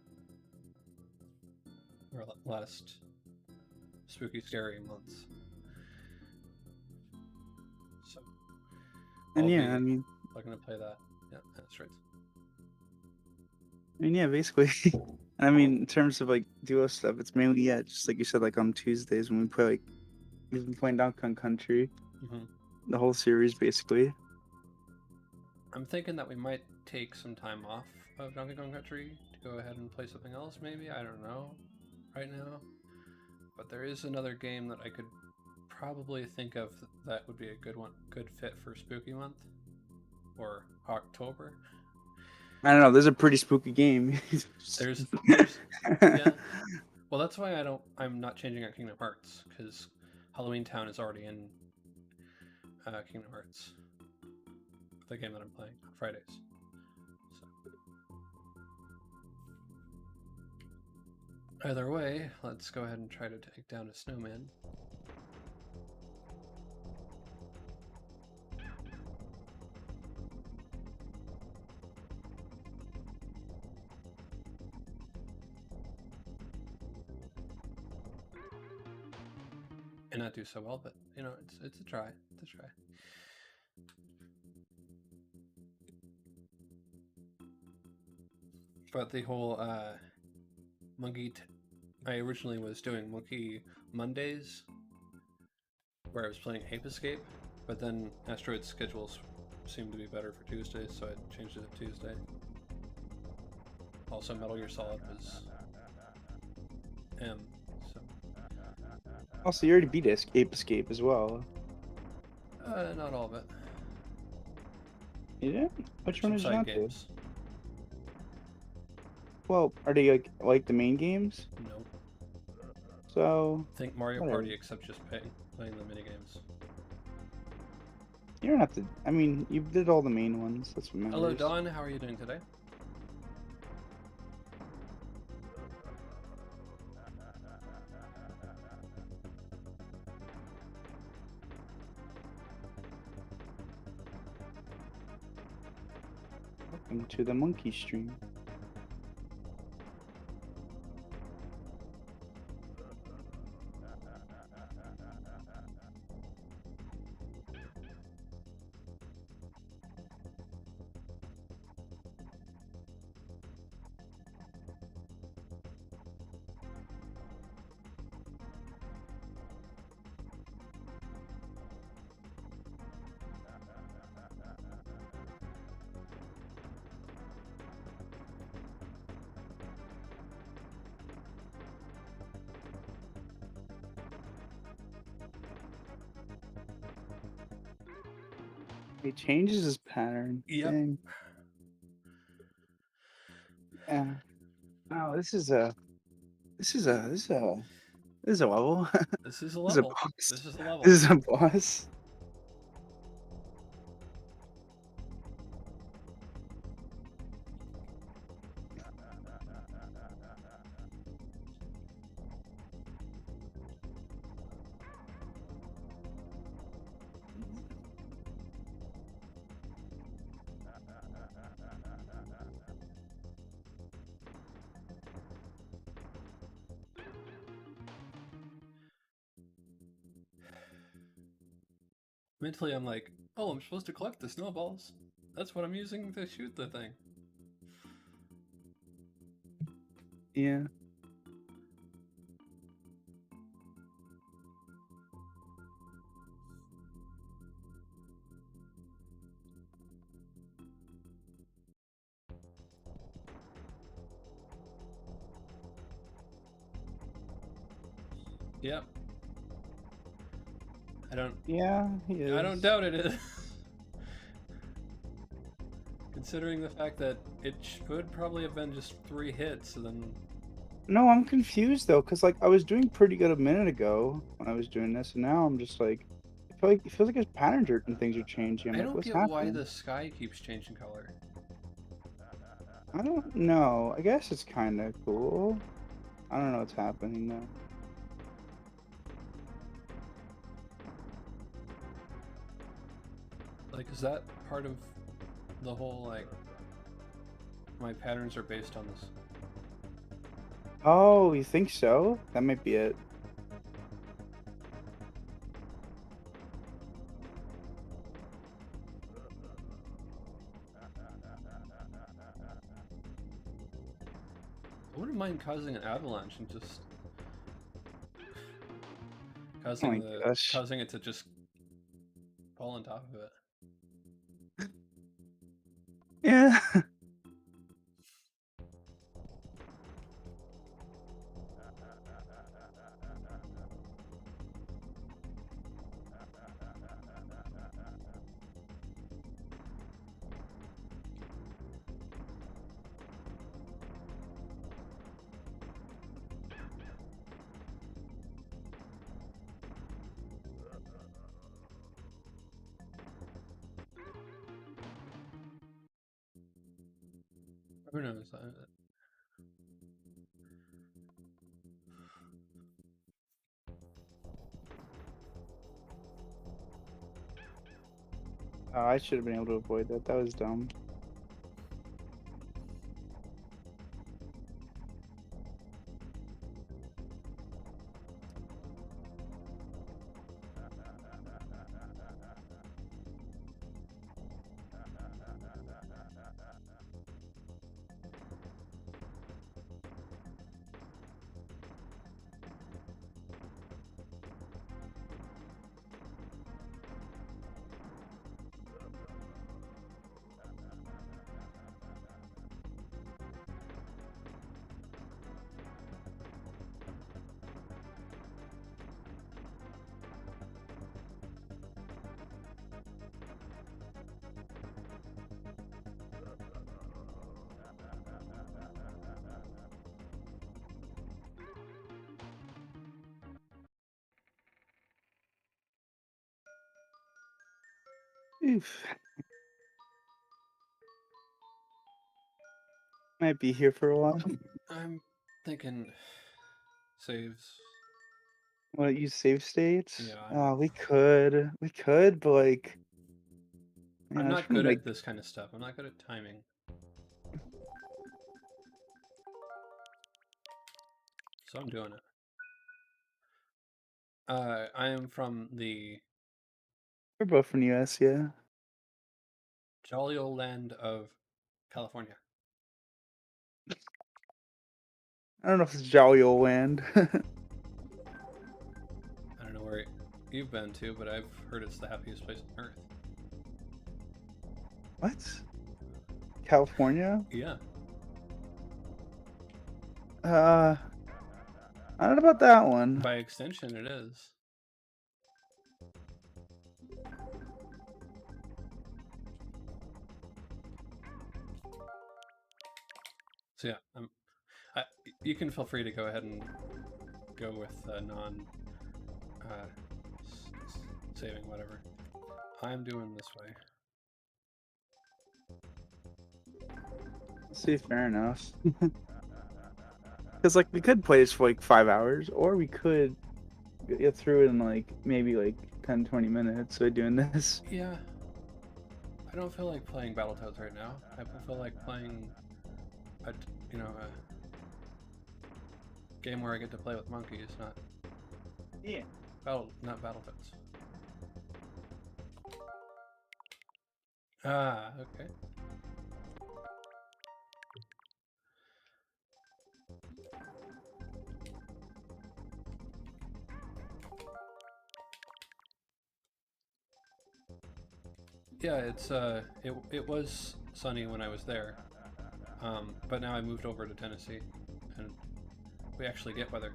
Or last spooky, scary months. So, And yeah, I'm going to play that. Yeah, Asteroids. I mean, yeah, basically. I mean, in terms of like duo stuff, it's mainly just like you said, like on Tuesdays when we play like we've been playing Donkey Kong Country, the whole series basically. I'm thinking that we might take some time off of Donkey Kong Country to go ahead and play something else. Maybe, I don't know, right now. But there is another game that I could probably think of that would be a good fit for Spooky Month or October. I don't know. There's a pretty spooky game. there's yeah. Well, that's why I'm not changing out Kingdom Hearts, because Halloween Town is already in Kingdom Hearts, the game that I'm playing on Fridays. So. Either way, let's go ahead and try to take down a snowman. And not do so well, but you know, it's a try. It's a try. But the whole I originally was doing Monkey Mondays, where I was playing Ape Escape, but then Asteroid's schedules seemed to be better for Tuesdays, so I changed it to Tuesday. Also, Metal Gear Solid was M. So. Also, you already beat Ape Escape as well. Not all of it. You did? Which one is side not games? Well, are they like the main games? No. So. Think Mario Party, except just playing the mini games. You don't have to. I mean, you did all the main ones. That's what matters. Hello, Dawn. How are you doing today? Welcome to the monkey stream. He changes his pattern. Yep. Dang. Yeah. Oh, this is a level. This is a level. This is a boss. This is a level. This is a boss. Mentally, I'm like, oh, I'm supposed to collect the snowballs. That's what I'm using to shoot the thing. Yeah. Yep. I don't. Yeah, he I don't is. doubt it is. Considering the fact that it should probably have been just 3 hits, and then No, I'm confused though, because like I was doing pretty good a minute ago when I was doing this, and now I'm just like, it feels like his patterns and things are changing. I'm I like, don't what's get why happening? the sky keeps changing color. I don't know. I guess it's kind of cool. I don't know what's happening though. Like, is that part of the whole, like, my patterns are based on this? Oh, you think so? That might be it. I wouldn't mind causing an avalanche and just Oh my gosh. causing it to just fall on top of it. Yeah. Who knows? Oh, I should have been able to avoid that. That was dumb. Oof. Might be here for a while. I'm thinking saves. What, use save states? Yeah, We could, but like, I'm I not just want good to at like, this kind of stuff. I'm not good at timing, so I'm doing it. I am from the we're both from the US, yeah. jolly old land of California. I don't know if it's Jolly Old Land. I don't know where you've been to, but I've heard it's the happiest place on earth. What? California? Yeah. Uh, I don't know about that one. By extension, it is. So yeah, I, you can feel free to go ahead and go with non uh, saving whatever. I'm doing this way. See, fair enough. Because like we could play this for like 5 hours, or we could get through it in like maybe like 10, 20 minutes by doing this. Yeah, I don't feel like playing Battletoads right now. I feel like playing a a game where I get to play with monkeys, Yeah. not Battletoads. Ah, okay. Yeah, it was sunny when I was there, but now I moved over to Tennessee, and we actually get weather.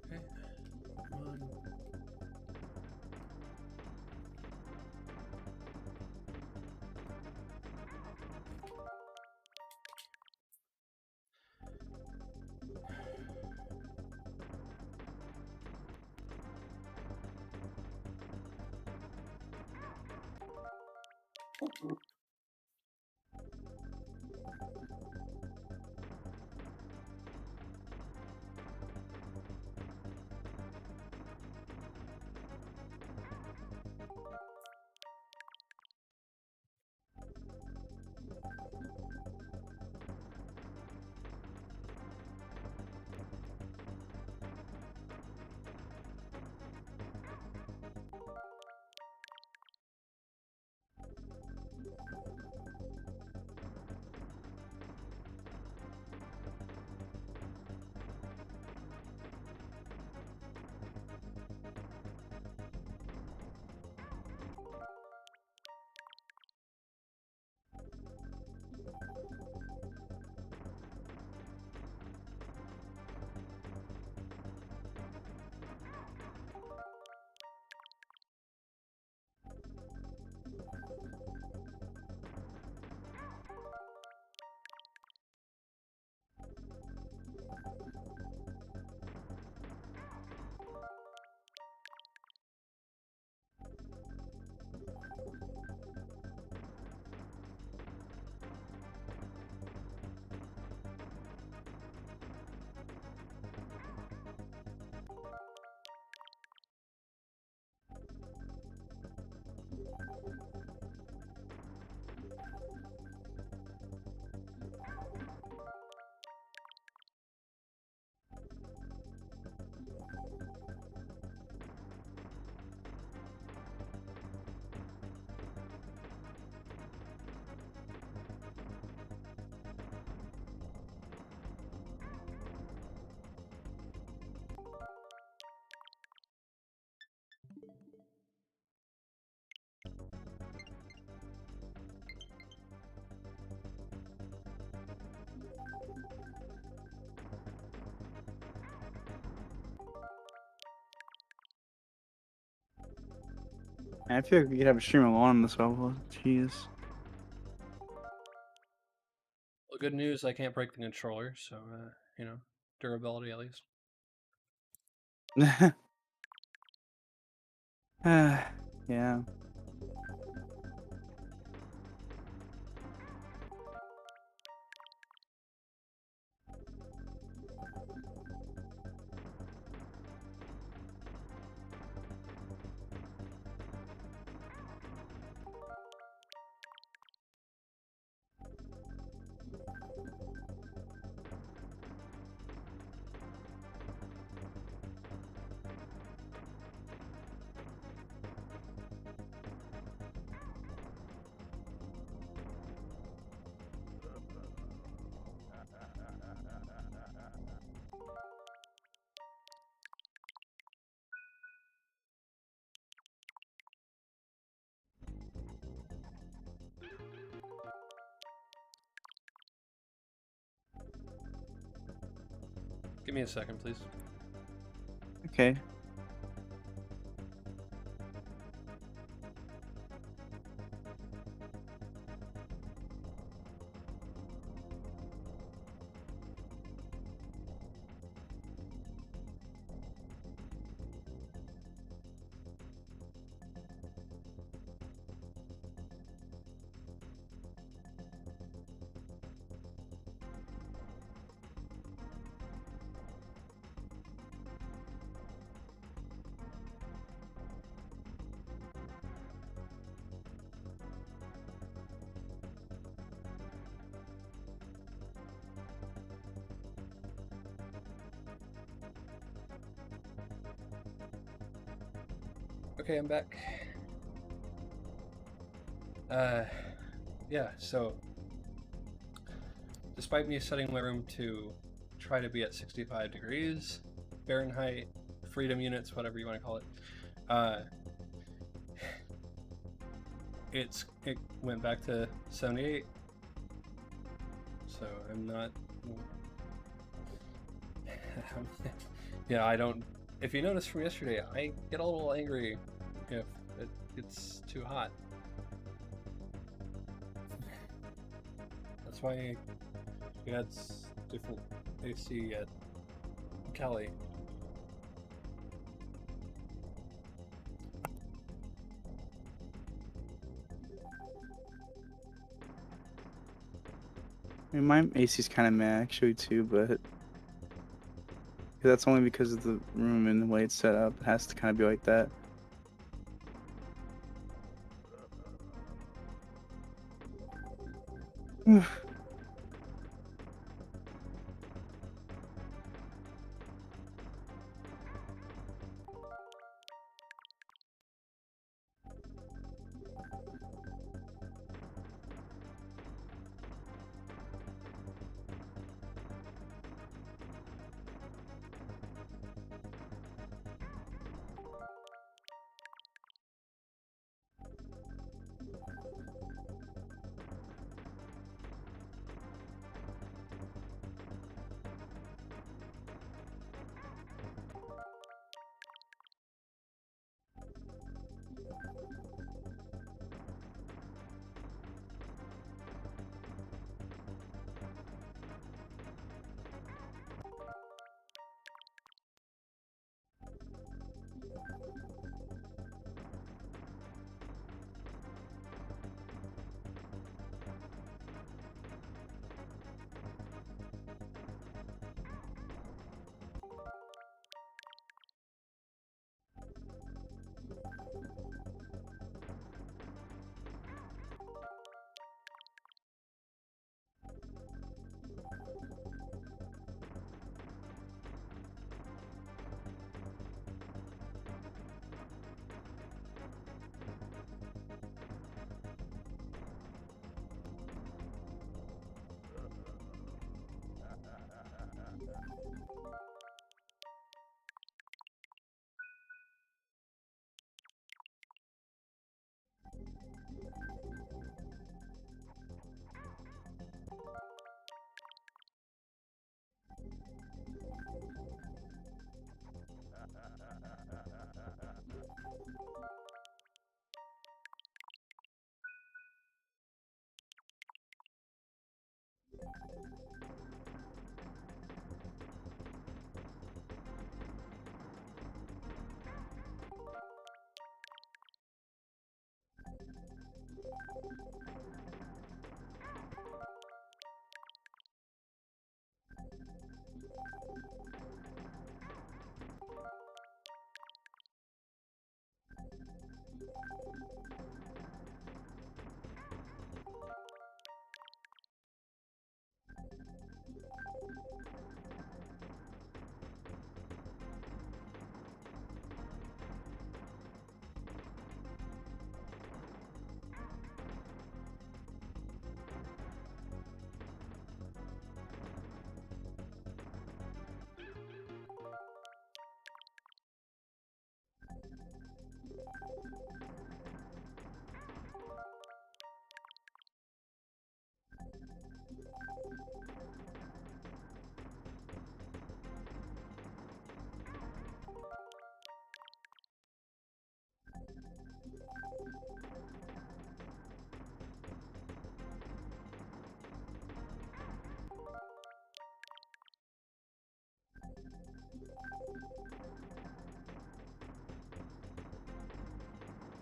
Okay, come on. I feel like we could have a stream alone on this level. Jeez. Well, good news, I can't break the controller, so, you know, durability at least. Yeah. Give me a second, please. Okay. Okay, I'm back. Yeah, so despite me setting my room to try to be at 65 degrees Fahrenheit, freedom units, whatever you want to call it, it went back to 78. So I'm not. Yeah, I don't. If you noticed from yesterday, I get a little angry if it's too hot. That's why we had different AC at Cali. I mean, my AC's kind of meh actually too, but that's only because of the room and the way it's set up. It has to kind of be like that.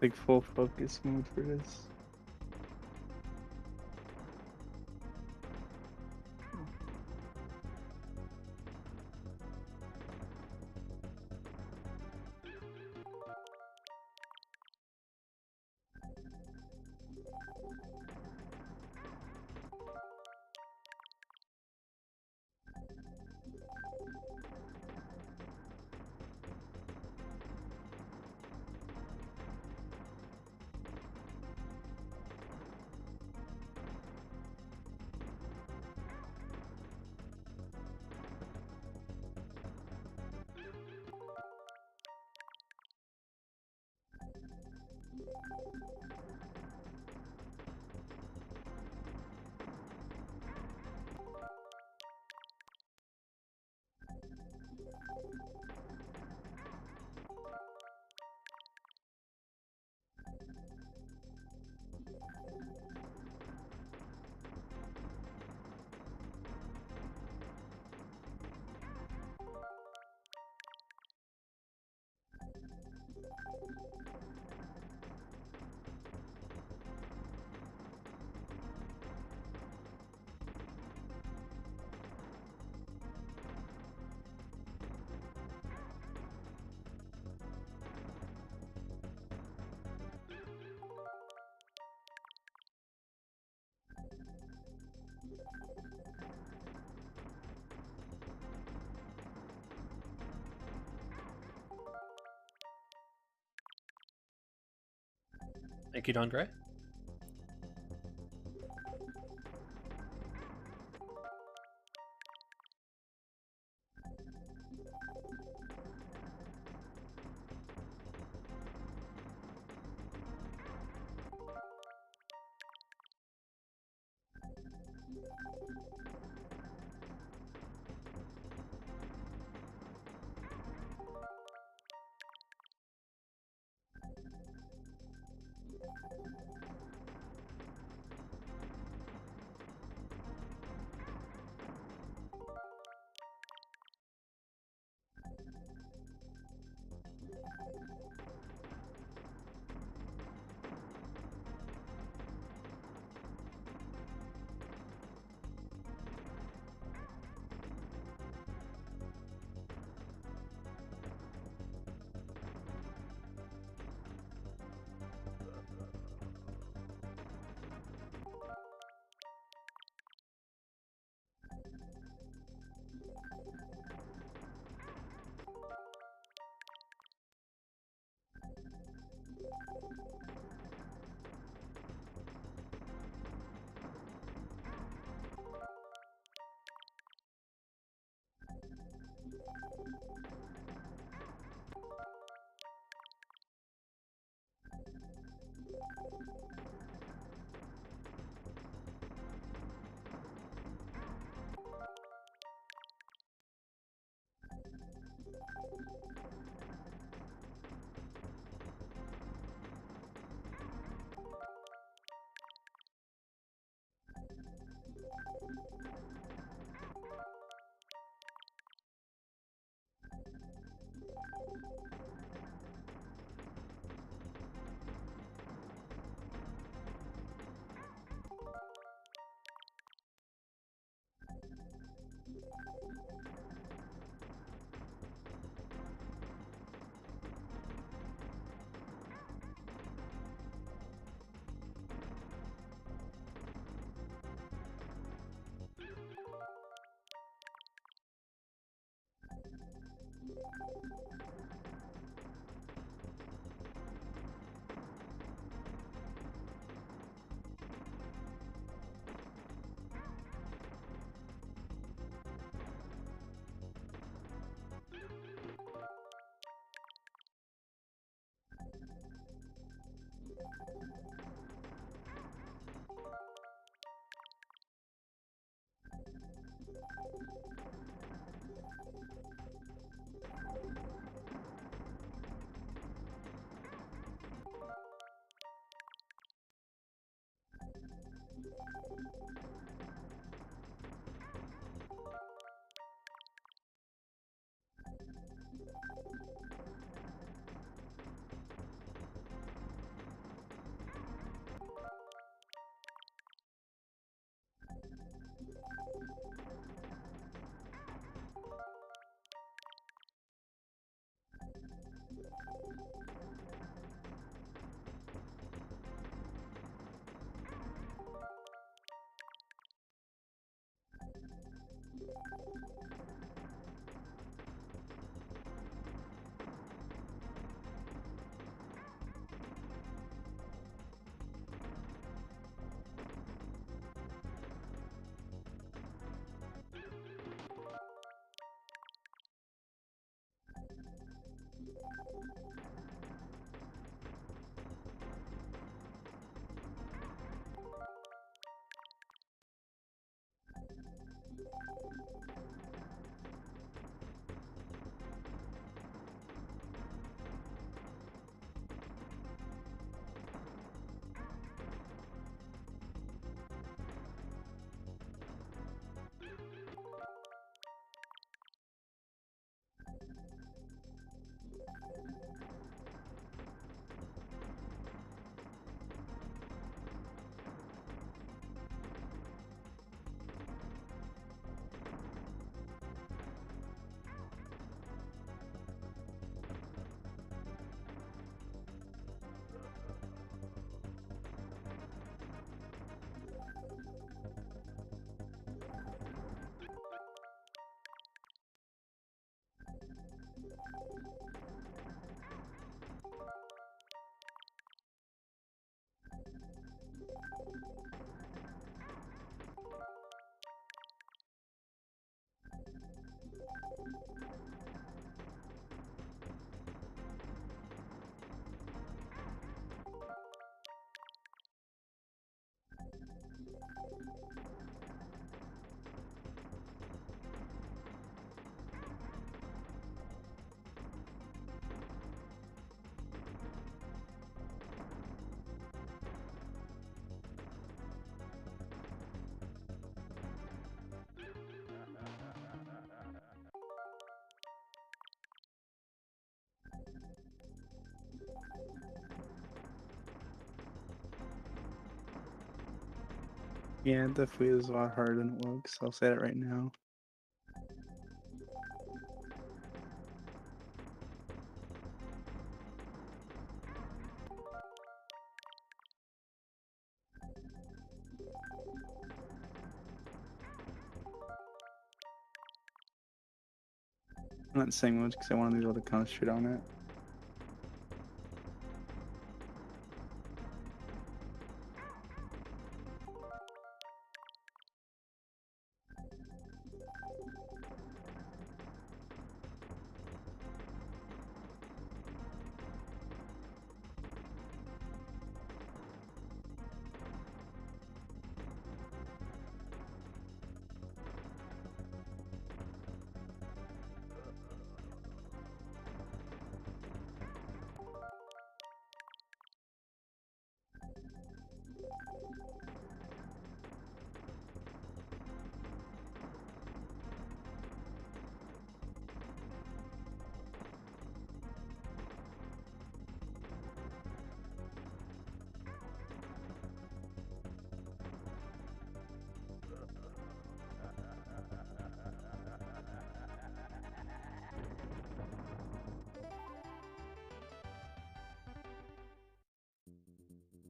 like full focus mode for this. Thank you, Don Gray. Yeah, it definitely is a lot harder than it looks. I'll say that right now. I'm not saying much because I want to be able to concentrate on it.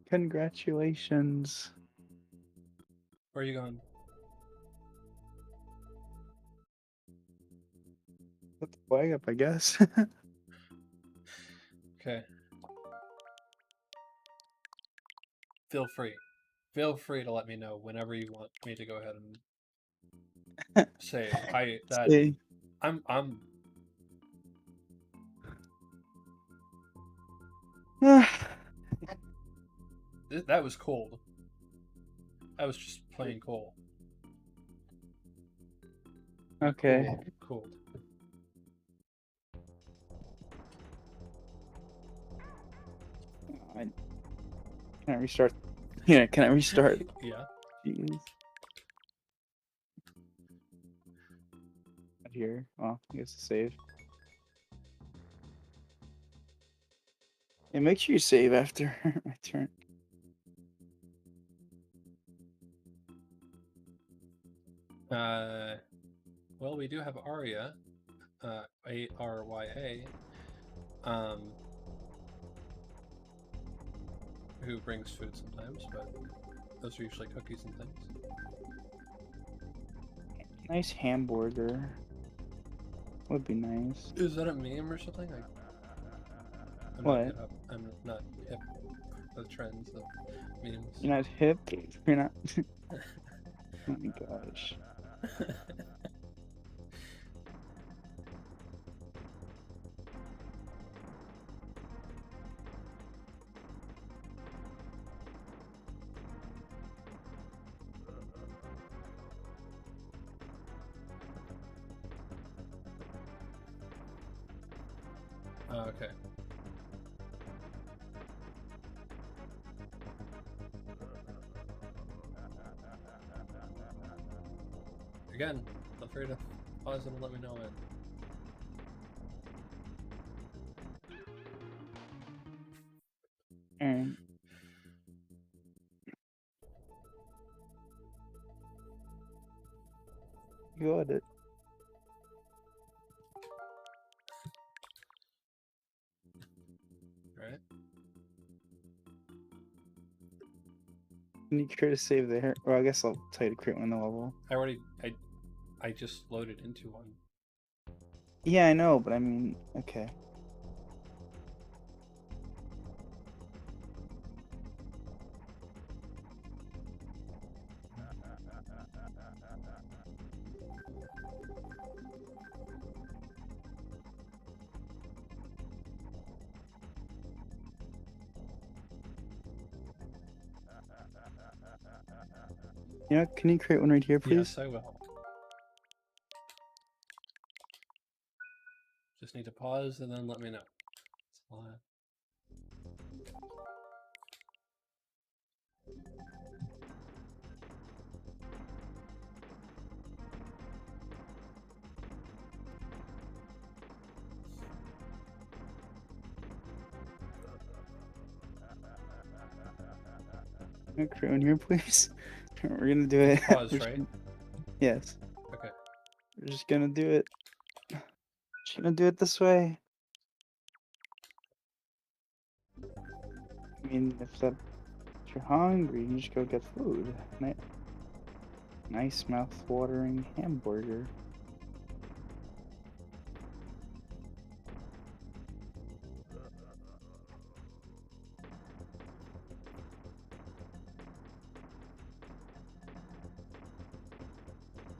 Congratulations. Where are you going? Put the flag up, I guess. Okay. Feel free. Feel free to let me know whenever you want me to go ahead and say See. I'm that was cold. That was just plain cold. Okay. Cool. Can I restart? Yeah, can I restart? Yeah. Jeez. Not here. Well, I guess to save. And make sure you save after my turn. Well, we do have Arya, Arya, who brings food sometimes, but those are usually cookies and things. Nice hamburger. Would be nice. Is that a meme or something? I'm not What? hip. I'm not hip with trends of memes. You're not hip? You're not. Oh my gosh. okay. Again, feel free to pause it and let me know when. And got it. Alright. Can you create a save there? Well, I guess I'll tell you to create one in the level. I just loaded into one. Yeah, I know, but I mean, okay. You know, can you create one right here, please? Yes, I will. Just need to pause and then let me know. Can you create one here, please? We're gonna do it. Pause, right? Yes. Okay. We're just gonna do it. Just gonna do it this way. I mean, if you're hungry, you just go get food. Nice mouth-watering hamburger.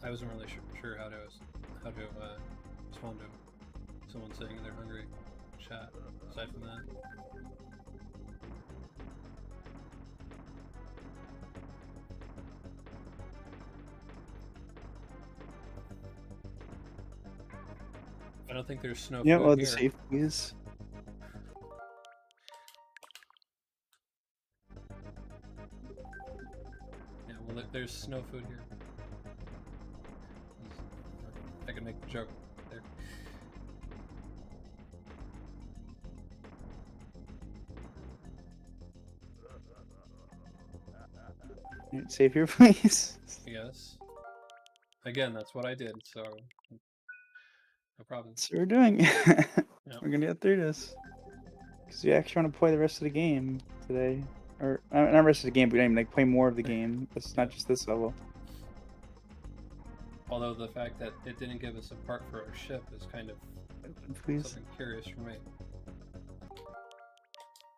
I wasn't really sure how to respond to someone saying they're hungry. Chat. Aside from that. I don't think there's snow Yeah, food well, the here. safe, please. Yeah, well, there's snow food here. I can make the joke there. Save here, please. Yes. Again, that's what I did, so no problem. That's what we're doing. Yep. We're gonna get through this. Because we actually want to play the rest of the game today. Or, not rest of the game, but we don't even like play more of the game. It's not just this level. Although the fact that it didn't give us a part for our ship is kind of Please. something curious for me.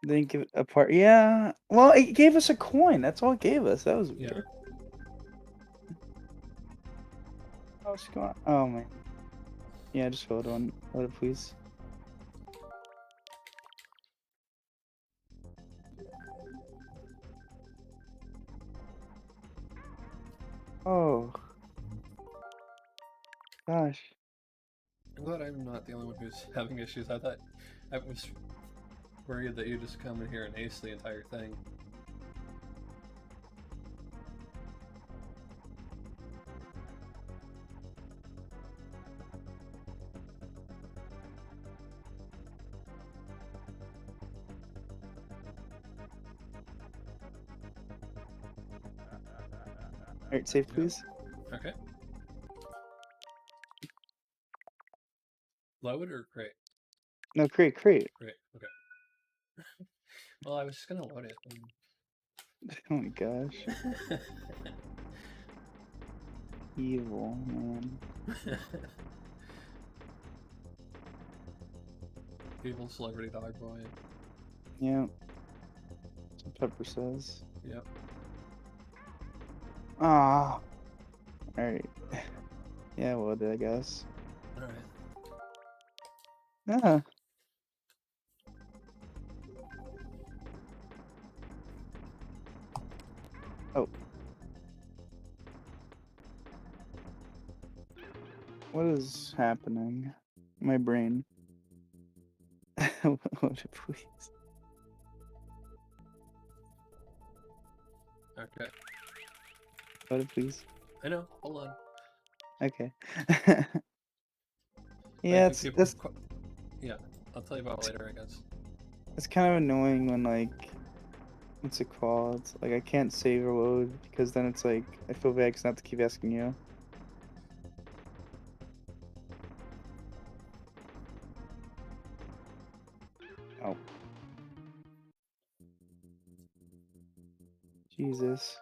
They didn't give it a part. Yeah. Well, it gave us a coin. That's all it gave us. That was weird. What's going on? Oh, man. Yeah, just hold on. Hold it, please. Oh. Gosh. I'm glad I'm not the only one who's having issues. I was worried that you just come in here and ace the entire thing. Alright, save, please. Okay. Load or crate? No, crate. Crate, okay. Well, I was just gonna load it. Oh my gosh. Evil, man. Evil celebrity dog boy. Yeah. That's what Pepper says. Yep. Ah. Alright. Yeah, well, I guess. Alright. Yeah. Oh. What is happening? My brain. Load it, please. Okay. Load it, please. I know. Hold on. Okay. Like Yeah, if you yeah, I'll tell you about it later, I guess. it's kind of annoying when like what's it called? Like I can't save or load because then it's like I feel bad because I have to keep asking you. Oh, Jesus.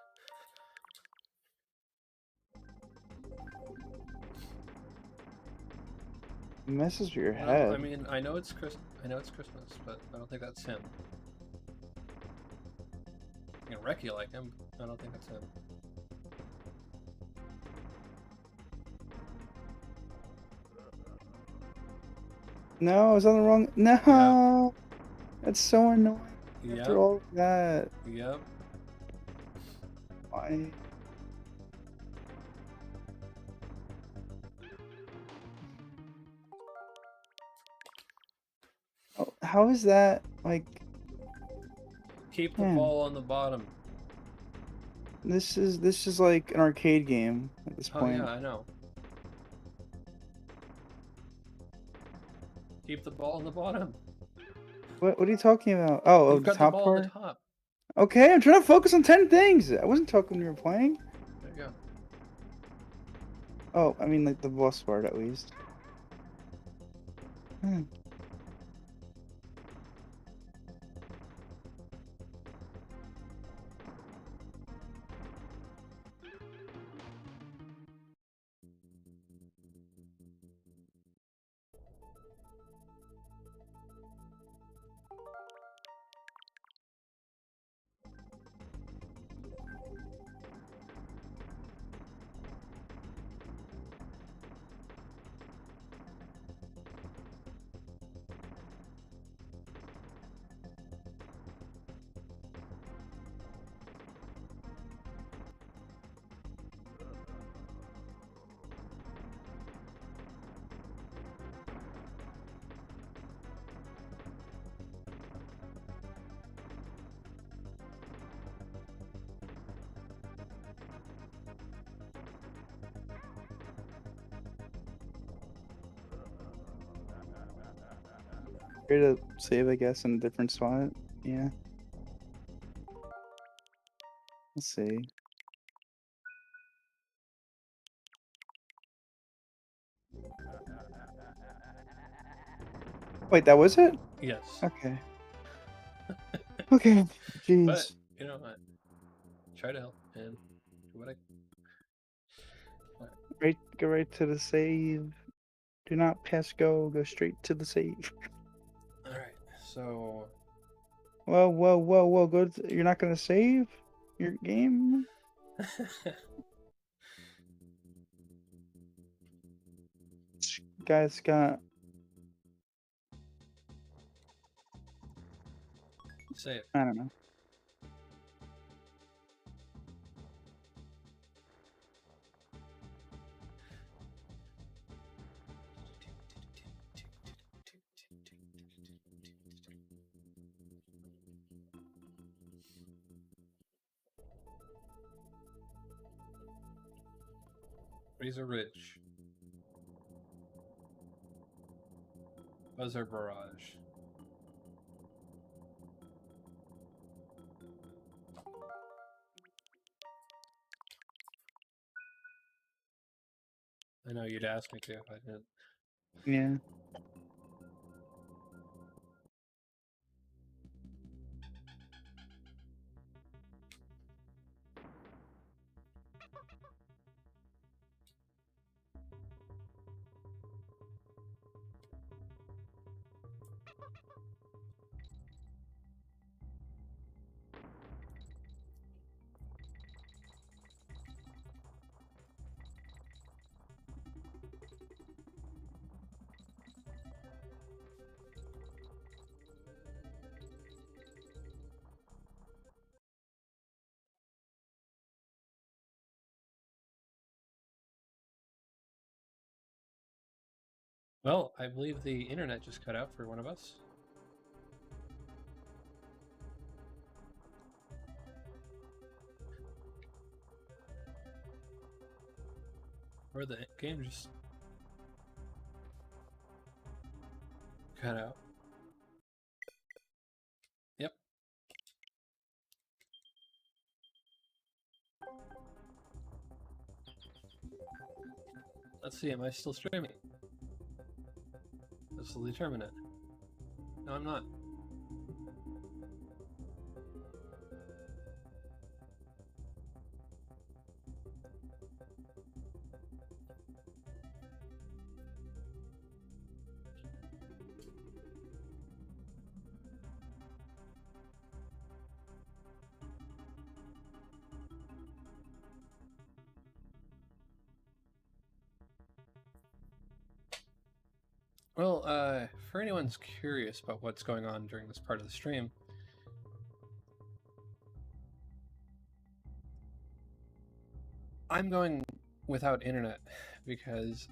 It messes with your Well, I head. mean, I know it's Christmas, but I don't think that's him. You know, Reki like him. I don't think that's him. No, I was on the wrong. Yep. No, that's so annoying. After Yep. all of that, Yep. why? Oh, how is that like? Keep the Man, ball on the bottom. this is like an arcade game at this Oh yeah, point. I know. Keep the ball on the bottom. What are you talking about? Oh, You've the got the top ball on the part. top. Okay, I'm trying to focus on 10 things. I wasn't talking when you were playing. There you go. Oh, I mean like the boss part at least. Hmm. Here to save, I guess, in a different spot. Yeah. Let's see. Wait, that was it? Yes. Okay. Okay. But Jeez. you know, I try to help and do what I. Right, go right to the save. Do not pass go. Go straight to the save. All right. So. Whoa, whoa, whoa, whoa. You're not gonna save your game, guys. Got Save. I don't know. Razor Ridge. Buzzer Barrage. I know you'd ask me to if I didn't. Yeah. Well, I believe the internet just cut out for one of us. Or the game just cut out. Yep. Let's see, am I still streaming? This will determine it. No, I'm not. Well, for anyone's curious about what's going on during this part of the stream, I'm going without internet because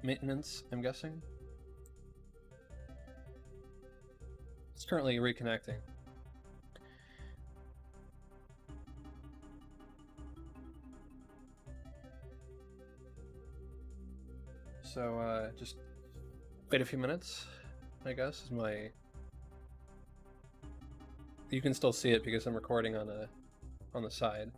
maintenance, I'm guessing. It's currently reconnecting. So just wait a few minutes, I guess, is my... You can still see it because I'm recording on the side.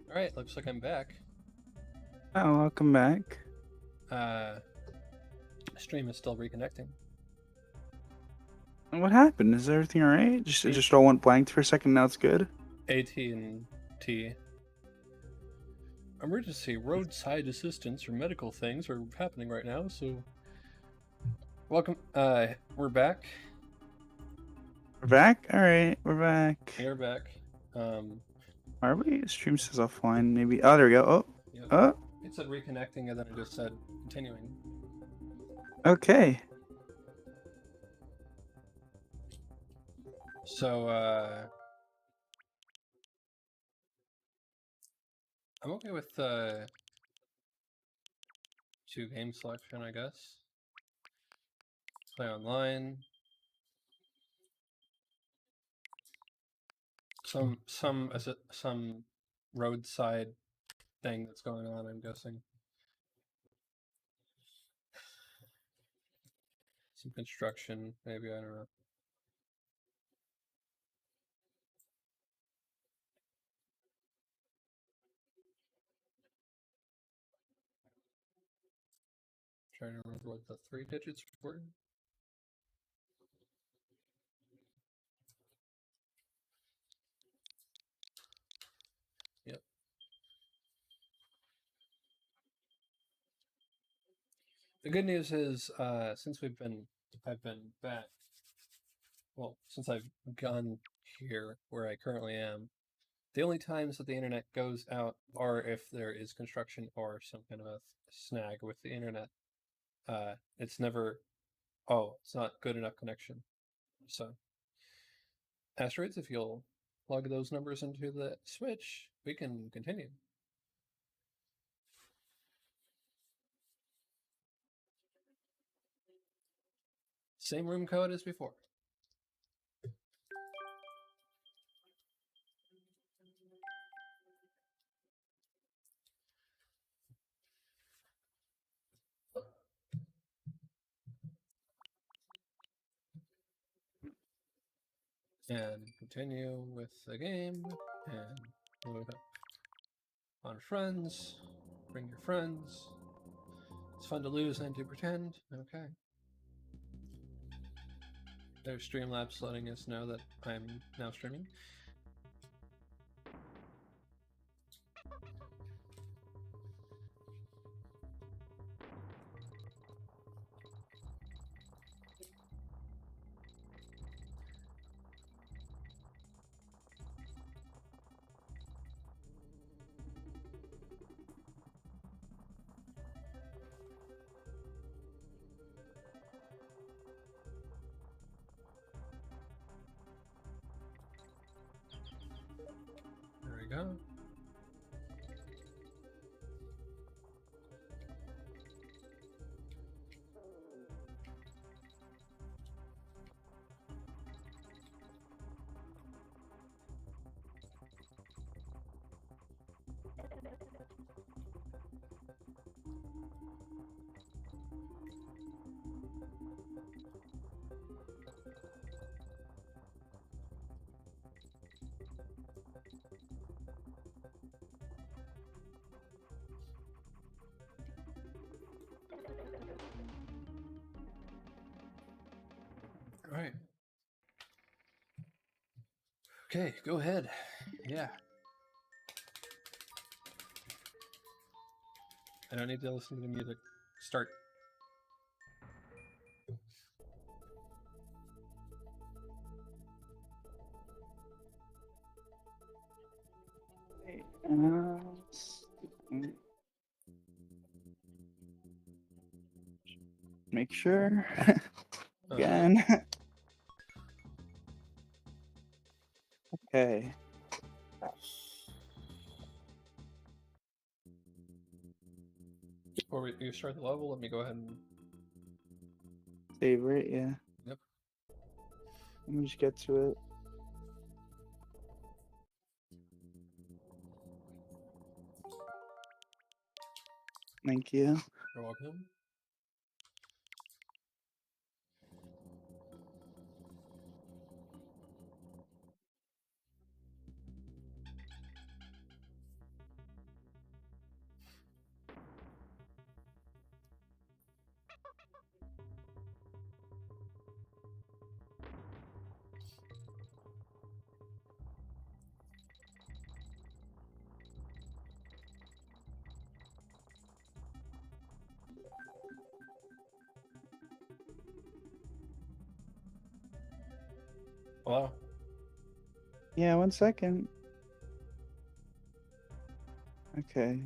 Alright, looks like I'm back. Oh, welcome back. Stream is still reconnecting. What happened? Is everything alright? It just all went blank for a second. Now it's good. AT&T. Emergency roadside assistance or medical things are happening right now, so welcome. We're back. We're back. All right, we're back. You're back. Are we? Stream says offline. Maybe. Oh, there we go. Oh. Yep. Oh. It said reconnecting, and then it just said continuing. Okay. So I'm okay with 2 game selection, I guess. Play online. Some roadside thing that's going on, I'm guessing. Some construction, maybe, I don't know. Trying to remember what the 3 digits were. Yep. The good news is, since I've been back, well, since I've gone here where I currently am, the only times that the internet goes out are if there is construction or some kind of a snag with the internet. It's never, oh, it's not good enough connection. So, Asteroids, if you'll plug those numbers into the switch, we can continue. Same room code as before. And continue with the game, and load up on friends, bring your friends. It's fun to lose and to pretend. Okay. There's Streamlabs letting us know that I'm now streaming. There we go. All right. Okay, go ahead. Yeah. I don't need to listen to the music. Start. Make sure. Uh, Again. Okay. Before you start the level, let me go ahead and. Favorite, yeah. Yep. Let me just get to it. Thank you. You're welcome. Hello. Yeah, 1 second. Okay.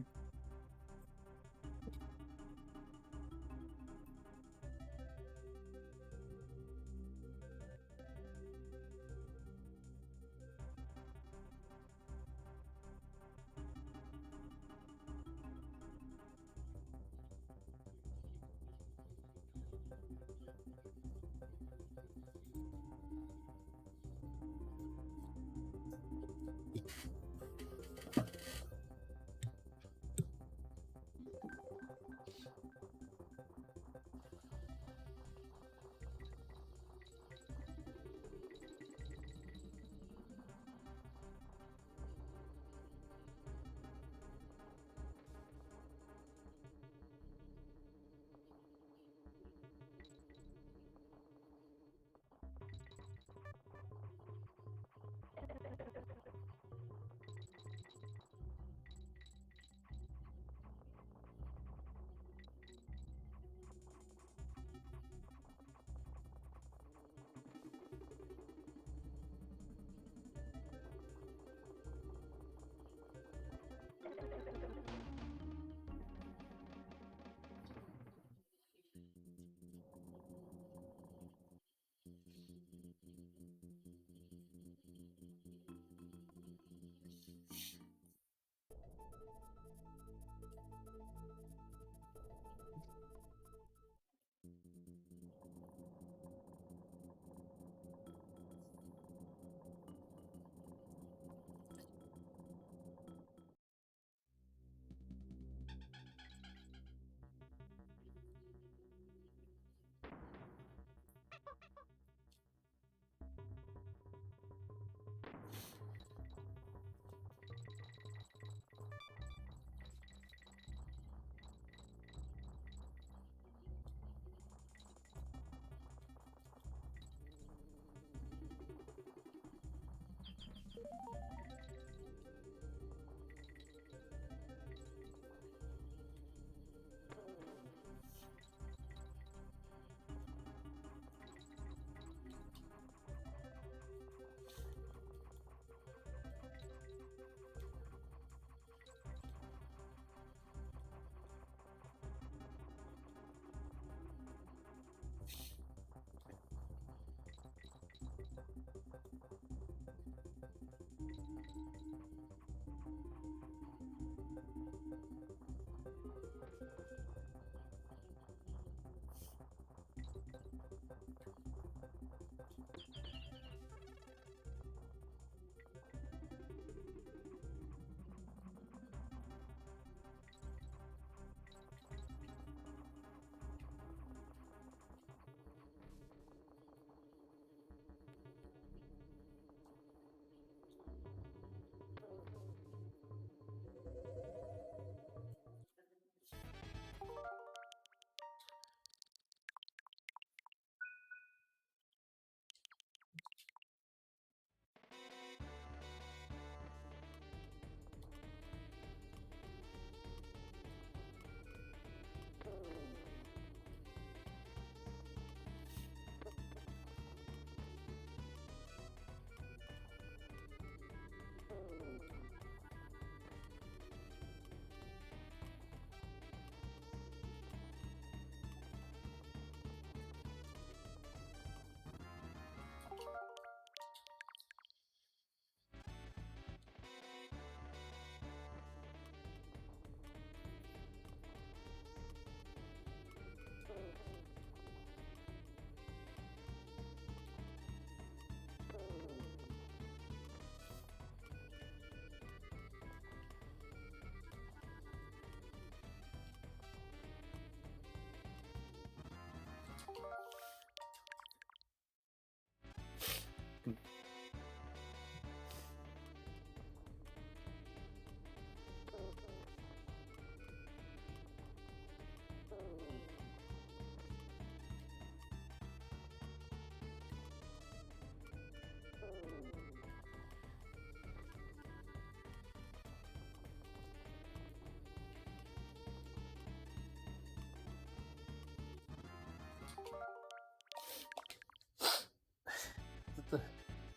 What the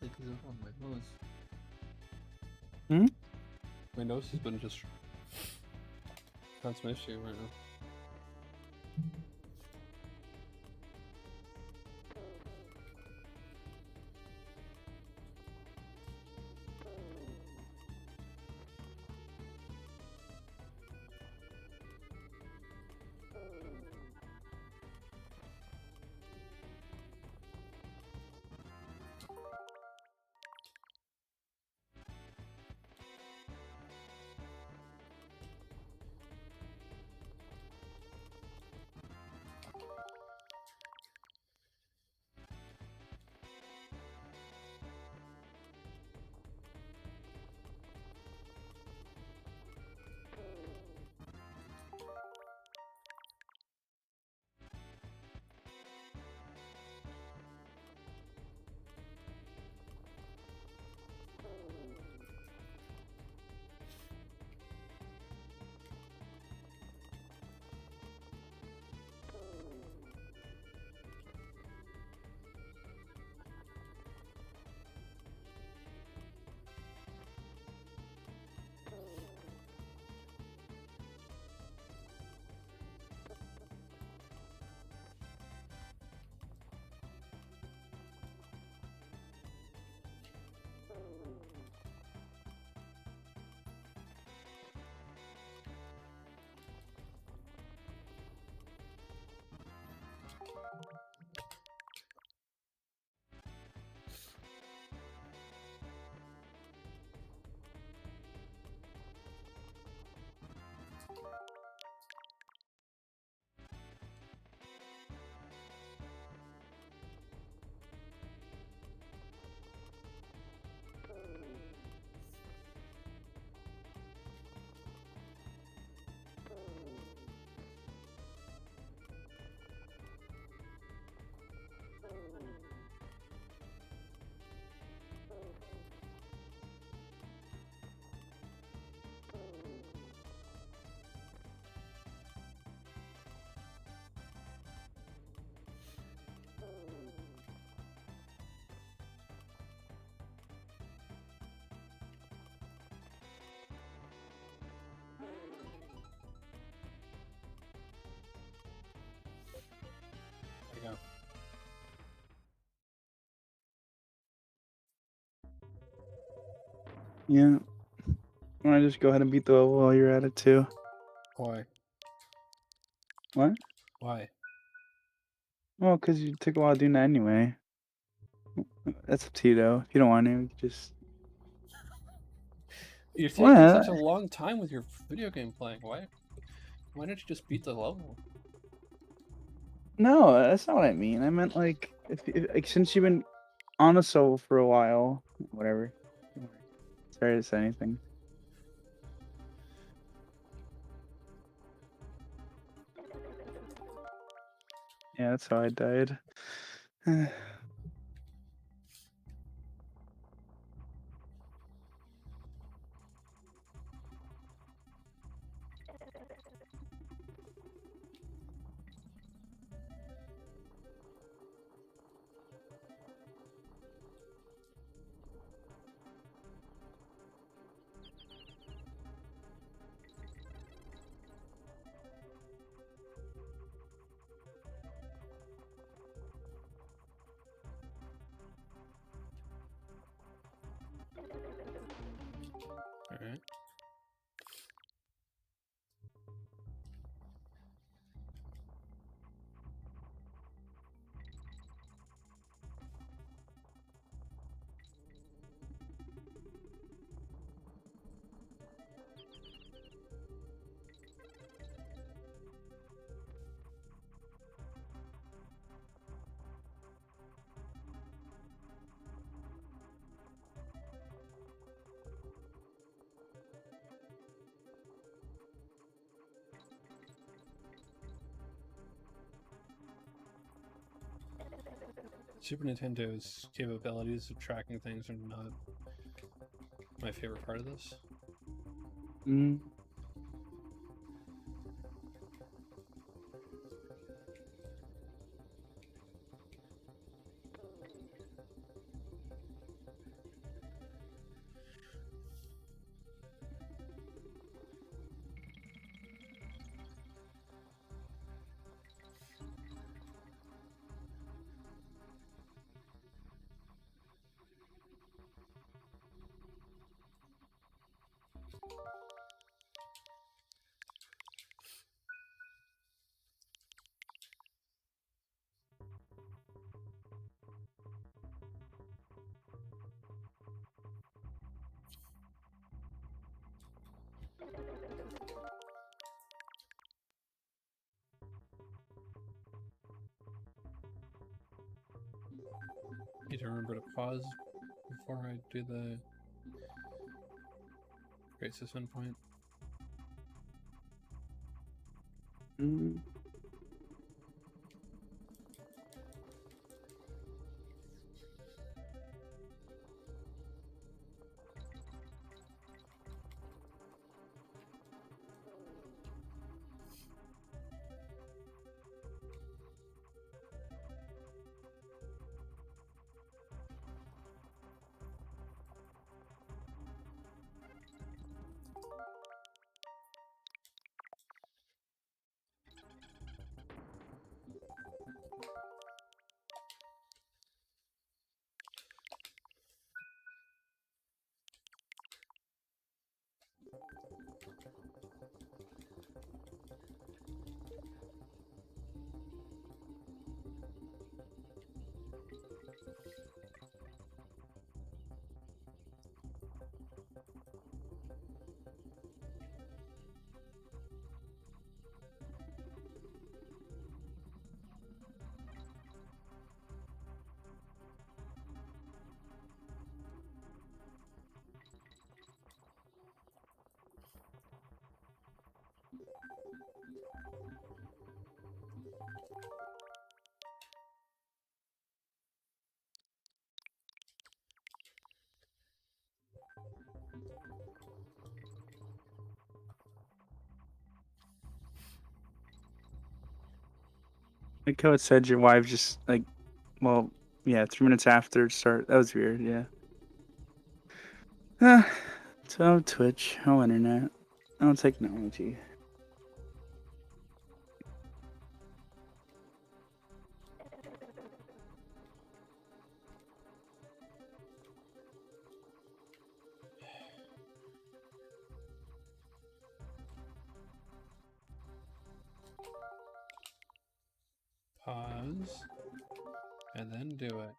heck is on my nose? Hmm? My nose has been just found some issue right now. Yeah. Wanna just go ahead and beat the level while you're at it too? Why? What? Why? Well, because you took a while doing that anyway. That's up to you though. If you don't want to, you can just. You're taking Well, such a long time with your video game playing. Why? Why don't you just beat the level? no, that's not what I mean. I meant like if like since you've been on the solo for a while, whatever. Sorry to say anything. Yeah, that's how I died. All right. Super Nintendo's capabilities of tracking things are not my favorite part of this. Mm. Need to remember to pause before I do the Great System point. Mm. Like how it said your wife just like, well, yeah, 3 minutes after start. That was weird. Yeah. So Twitch, oh internet, oh technology. Pause. And then do it.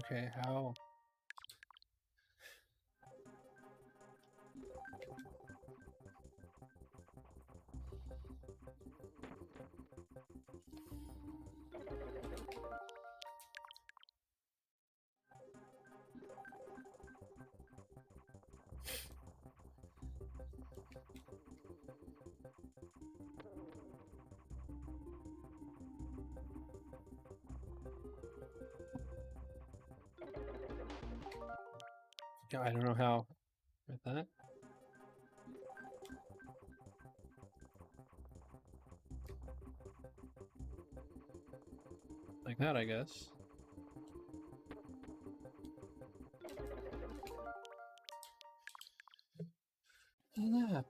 Okay, how? Yeah, I don't know how. With that? Like that, I guess. And that.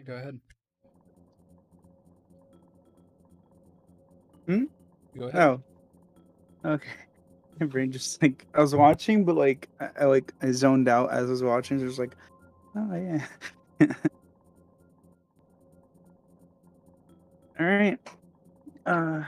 go ahead. Hmm? Go ahead. Oh, okay. My brain just like I was watching, but like I zoned out as I was watching. So it was like, oh yeah. All right. Uh,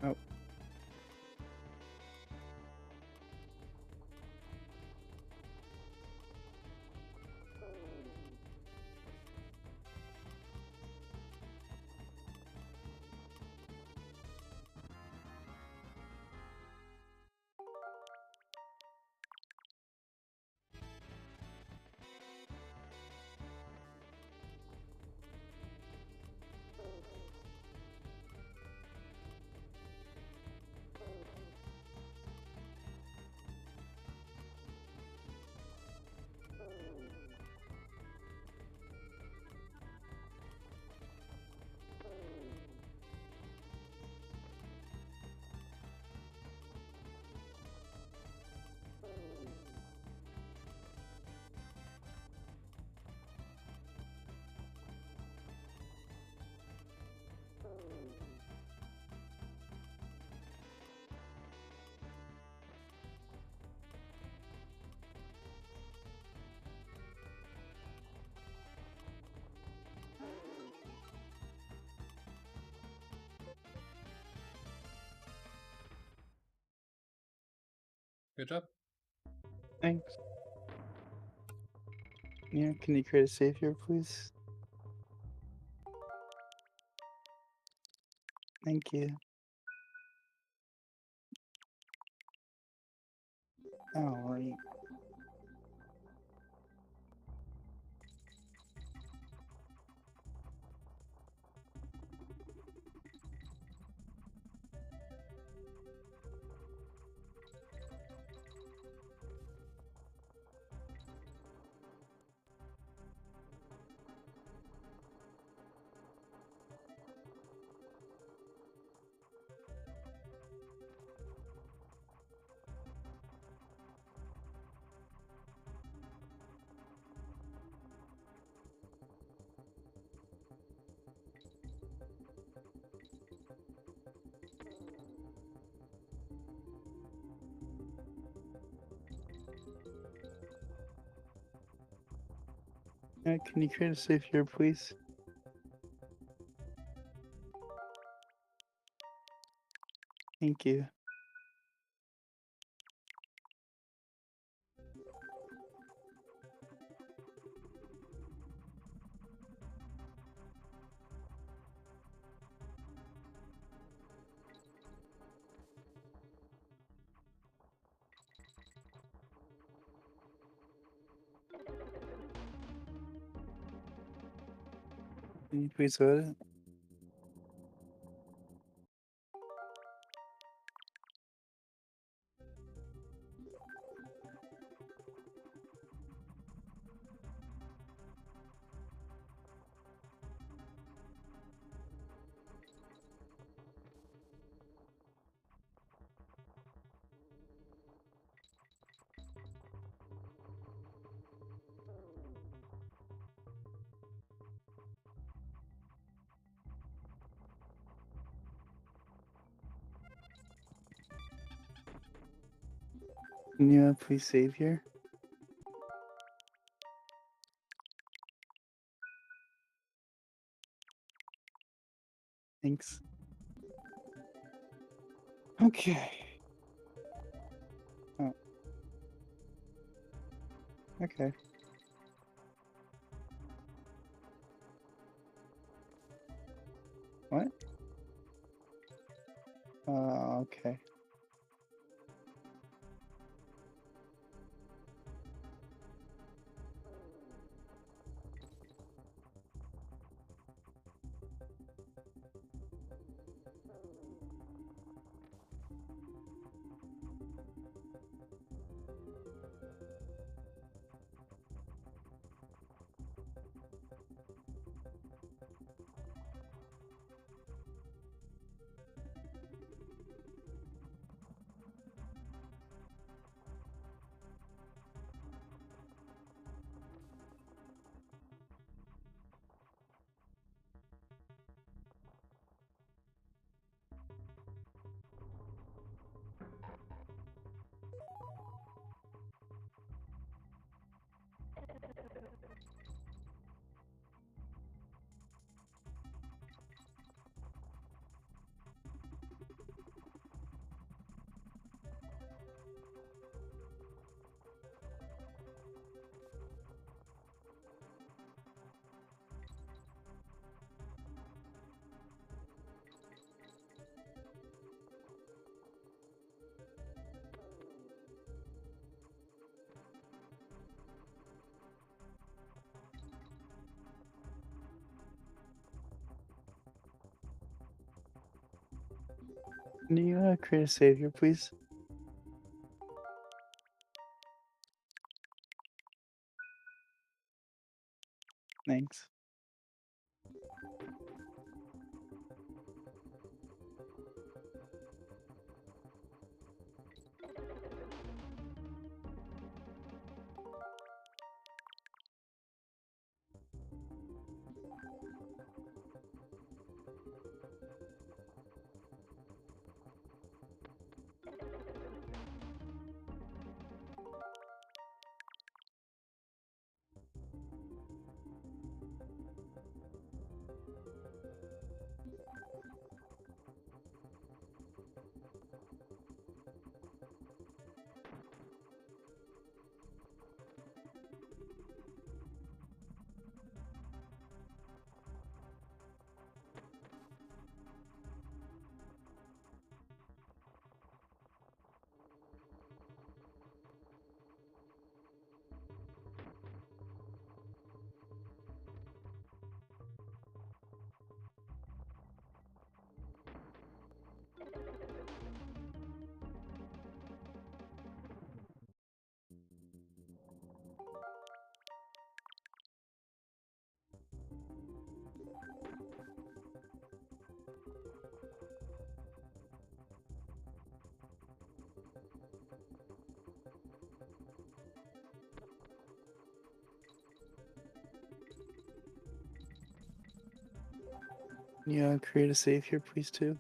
oh, Good job. thanks. Yeah, can you create a save here, please? Thank you. All right. Can you create a save here, please? Thank you. Can you please load it? Can you please save here? Thanks. Okay. Oh, okay. What? Okay. Can you create a save here, please? Thanks. Can you create a save here, please, too?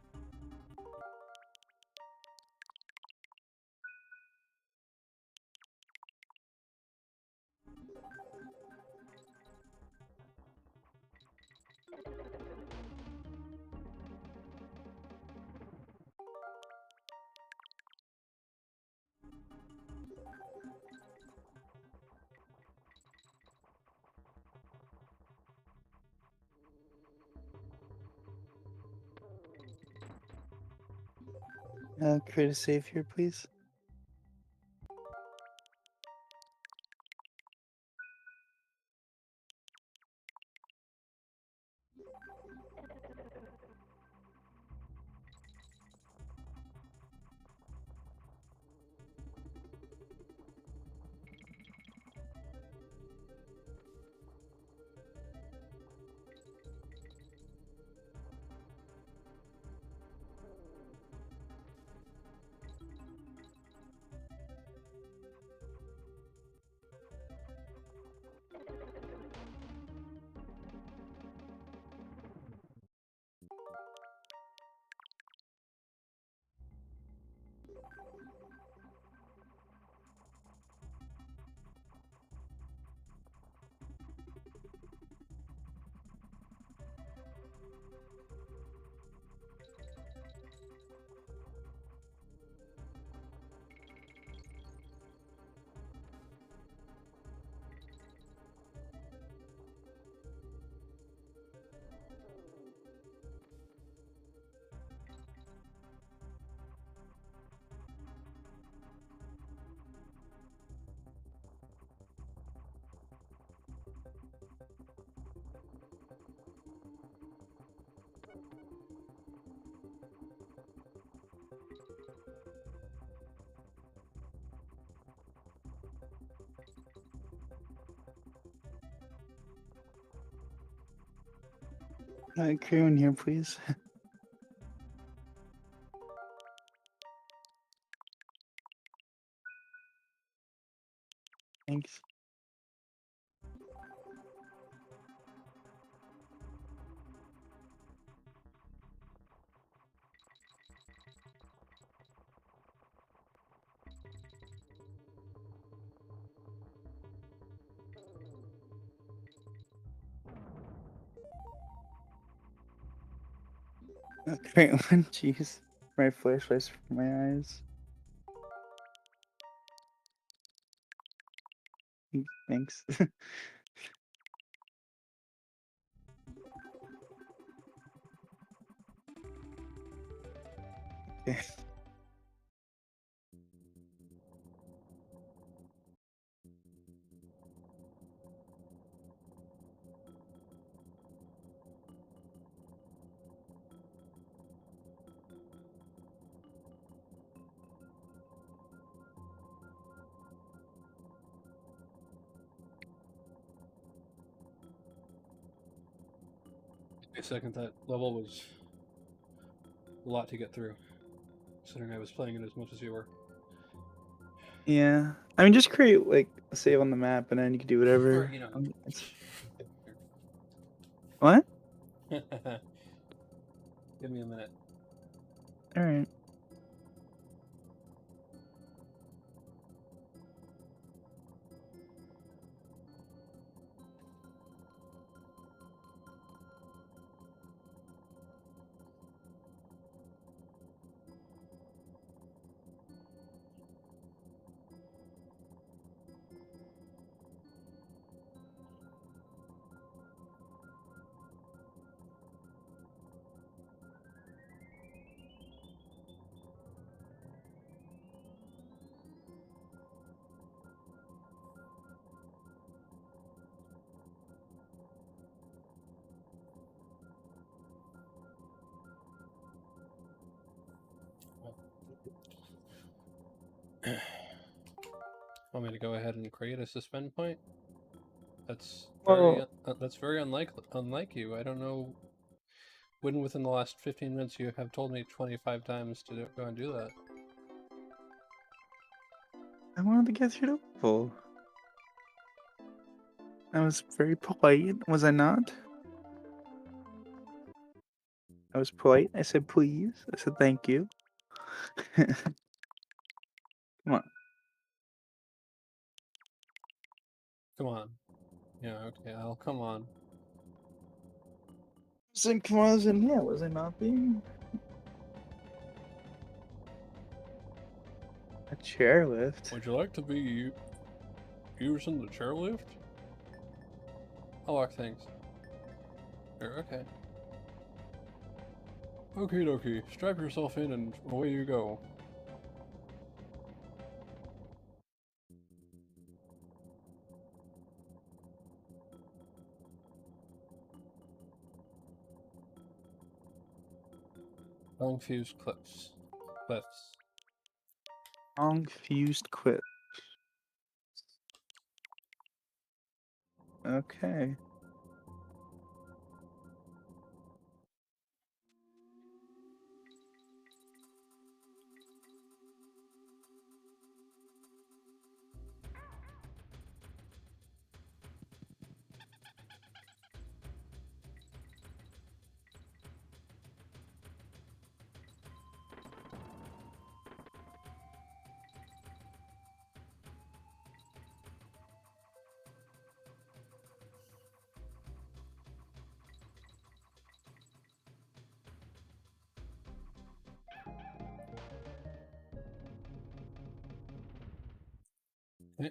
Create a save here, please. Crayon here, please. Thanks. Crayon, jeez. My flashlights for my eyes. Thanks. Okay. A second, that level was a lot to get through, considering I was playing it as much as you were. Yeah. I mean, just create like a save on the map, and then you can do Or, whatever. you know. What? Give me a minute. All right. Want me to go ahead and create a suspend point? That's Well, very unlike you. I don't know when within the last 15 minutes you have told me 25 times to go and do that. I wanted to get through the level. I was very polite, was I not? I was polite. I said please. I said thank you. Come on. Come on. Yeah, okay, I'll come on. Sync was in here, was I not being? A chairlift. Would you like to be using the chairlift? I'll walk things. Okay. Okie dokie. Strap yourself in and away you go. Long fuse clips. Cliffs. Long fused quit. Okay. Okay.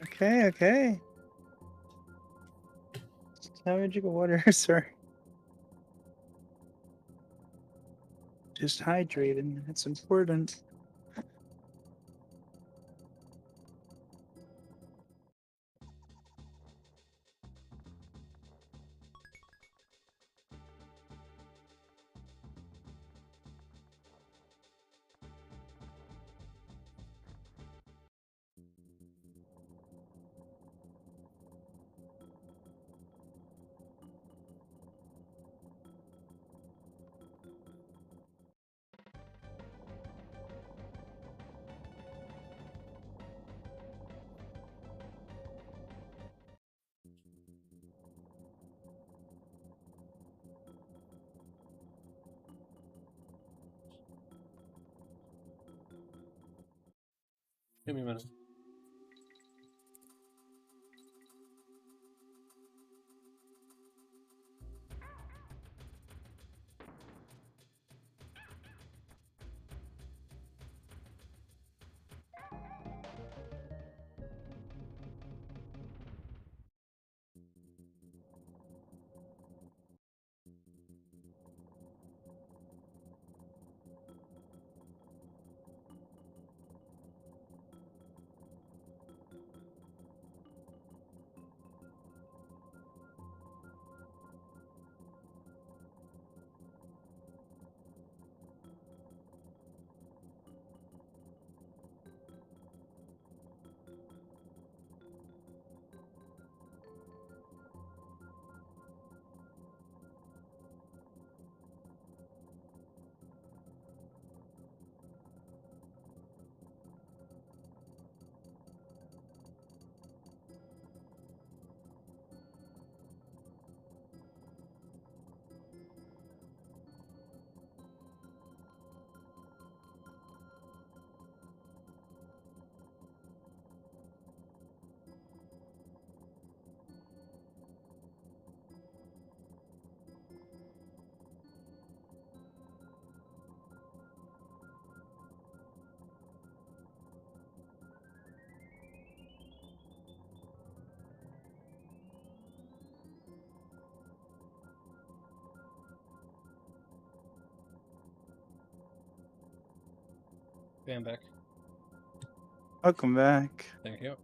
Okay, okay. How did you go water, sir? Just hydrated. It's important. Give me a minute. Okay, I'm back. Welcome back. Thank you.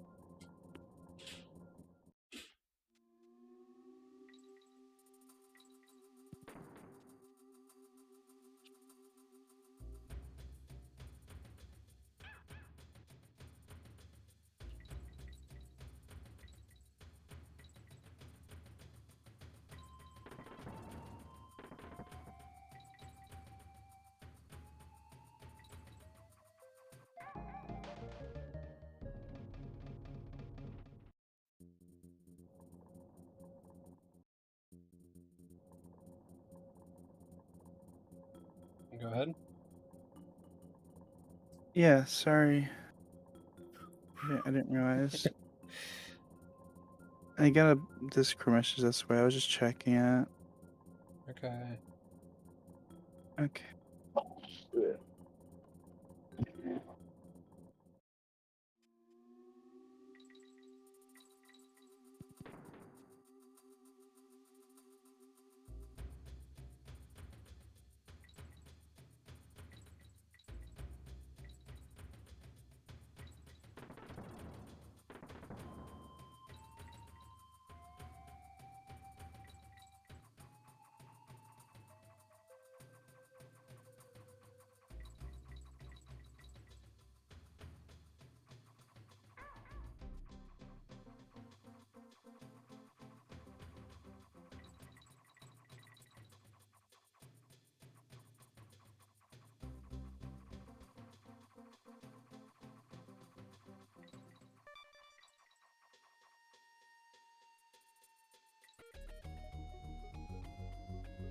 Go ahead. Yeah, sorry. I didn't realize. I got a Discord message this way. I was just checking it. Okay. Okay.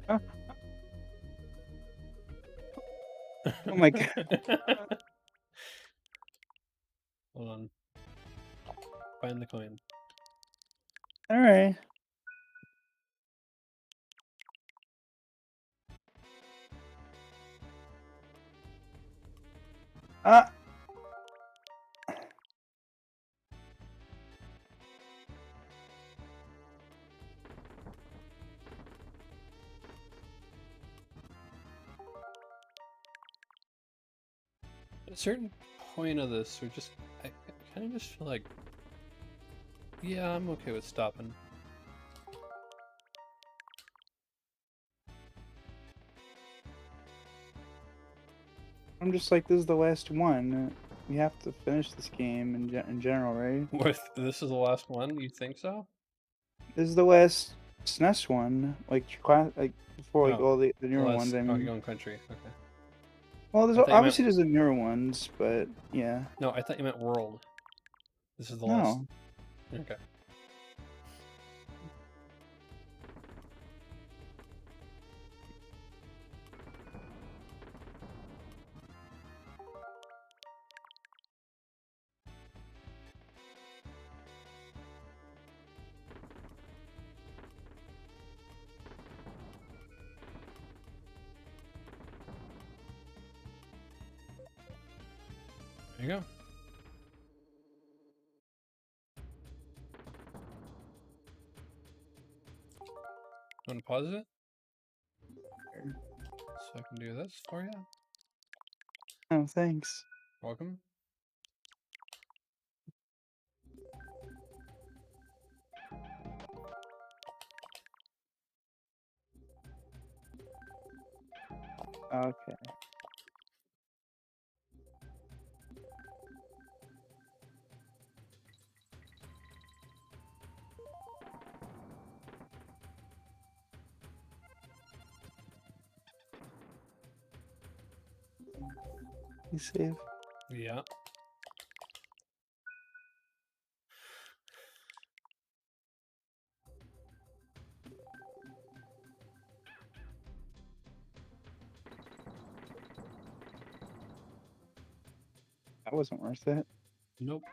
Oh, oh my god. Hold on. Find the coin. All right. Ah. At a certain point of this, I kind of just feel like, yeah, I'm okay with stopping. I'm just like, this is the last one. We have to finish this game in general, right? With this is the last one, you think so? This is the last SNES one, like like before like Oh, all the well, newer ones. that's I Donkey mean, Kong Country. Okay. well, I thought you meant obviously there's the newer ones, but yeah, no. I thought you meant World. This is the last. no, Okay. There you go. Want to pause it so I can do this for you? oh thanks. Welcome. Okay, you save. Yeah. That wasn't worth it. Nope.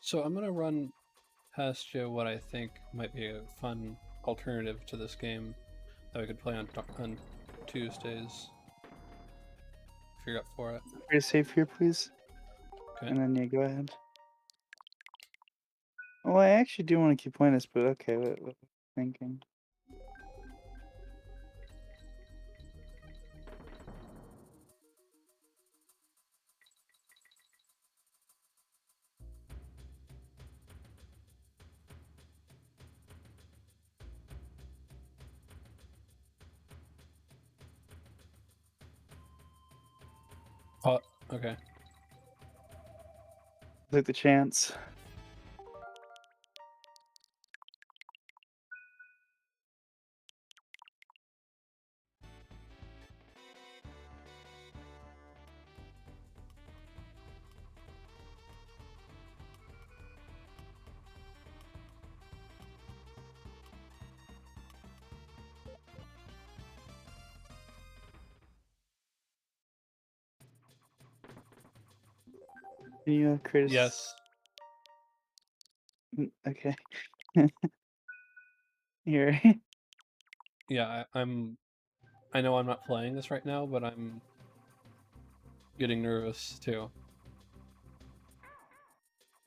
So I'm gonna run past you what I think might be a fun alternative to this game that we could play on Tuesdays if you're up for it. Free to save here, please, Okay. and then yeah, go ahead. Well, I actually do want to keep playing this, but okay, what thinking? Oh, okay. Take the chance. Can you create Yes. Okay. Here. Yeah, I know I'm not playing this right now, but I'm getting nervous too.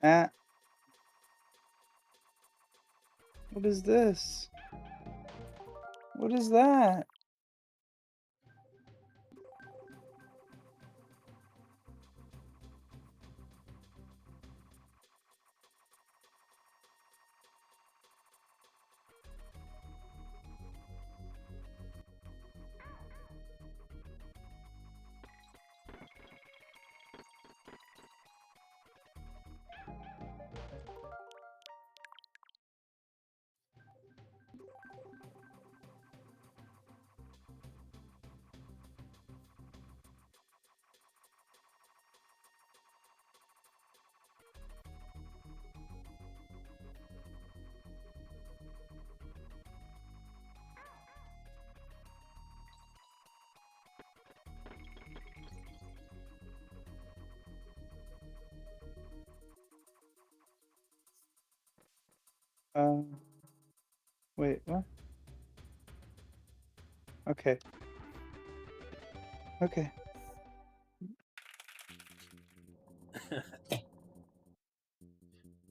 Ah, what is this? What is that? Wait, what? Okay. Okay.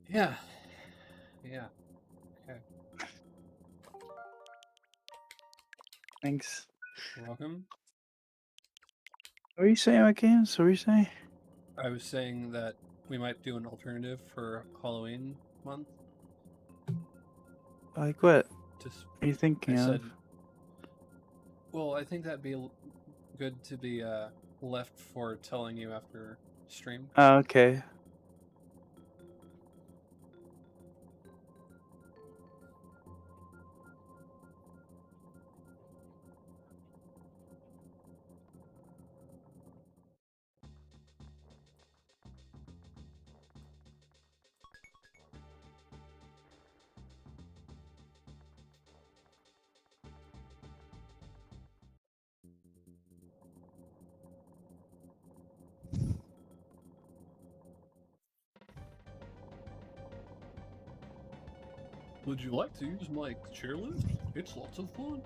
Yeah. Yeah. Okay. Thanks. You're welcome. What are you saying, okay? So what are you saying? I was saying that we might do an alternative for Halloween month. Like what? Just, What are you I thinking of? said, well, I think that'd be good to be left for telling you after stream. Oh, okay. Would you like to use my chairlift? It's lots of fun.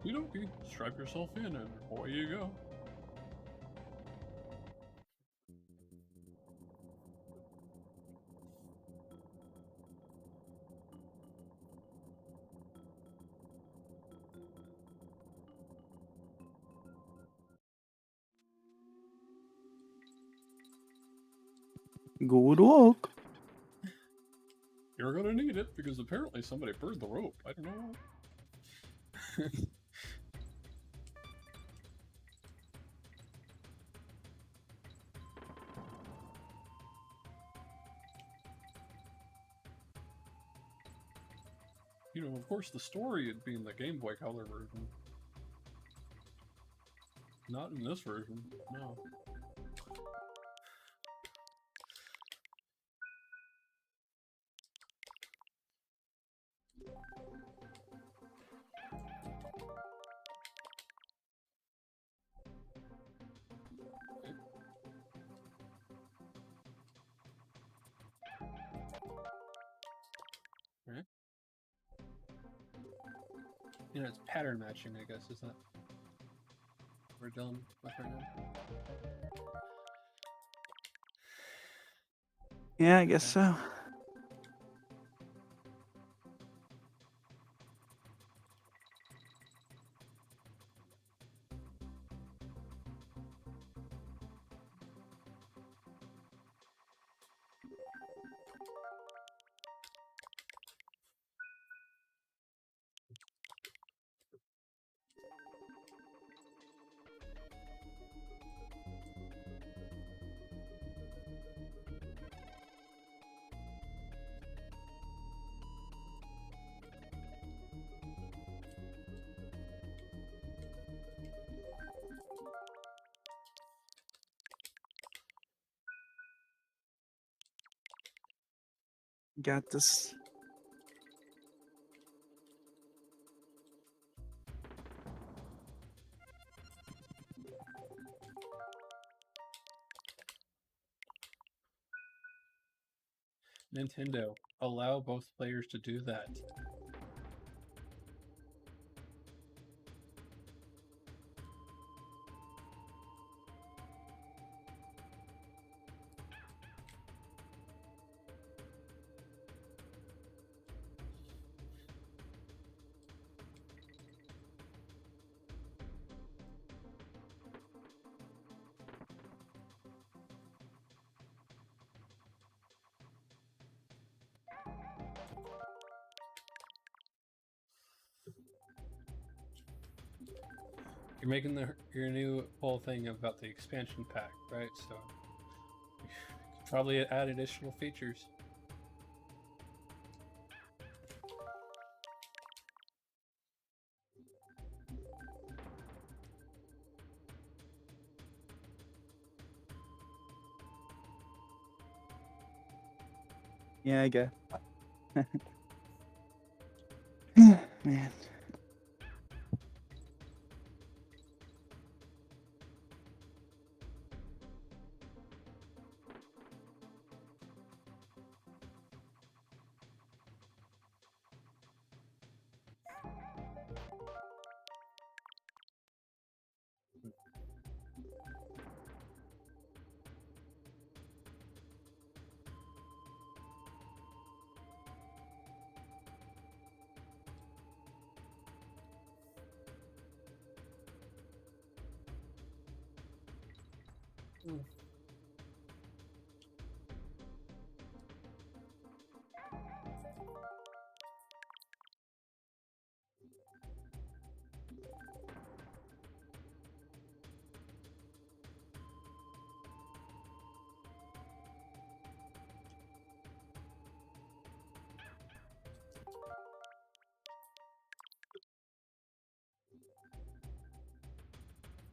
Okie dokie, strap yourself in and away you go. Good luck. You're gonna need it because apparently somebody burned the rope. I don't know. You know, of course, the story would be in the Game Boy Color version. Not in this version, no. Right? You know, it's pattern matching, I guess, is that what we're dealing with right now? Yeah, I guess Okay. so. Got this. Nintendo, allow both players to do that. You're making your new whole thing about the expansion pack, right? So probably add additional features. Yeah, I guess. Man. Mm.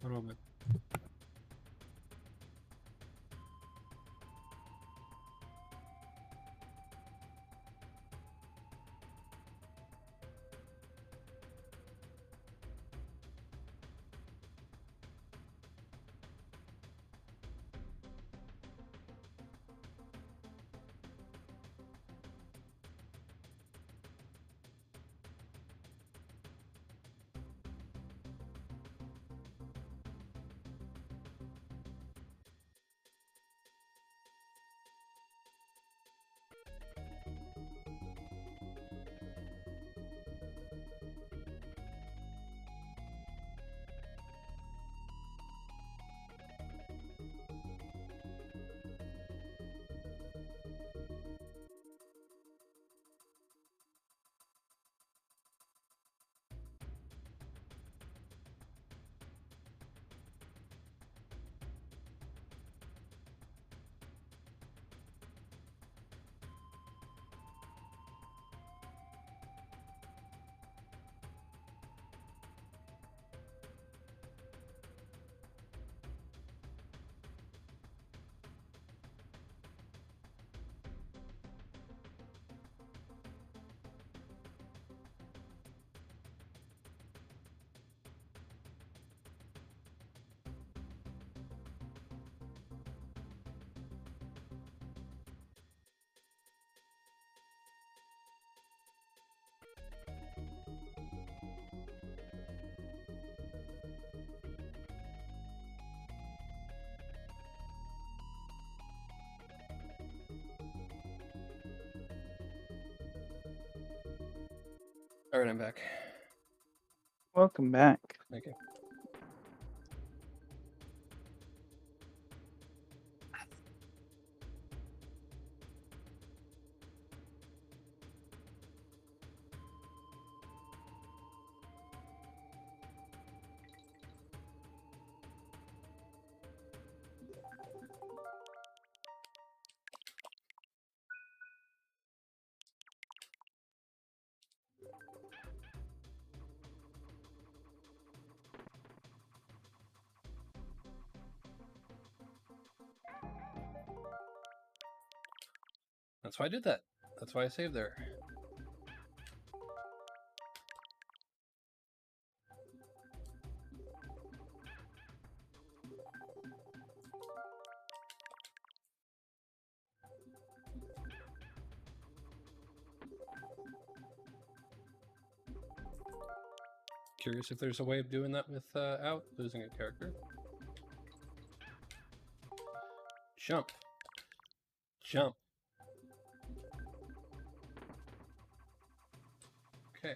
One moment. All right, I'm back. Welcome back. Thank you. That's why I did that. That's why I saved there. Curious if there's a way of doing that without losing a character. Jump. Jump. Okay.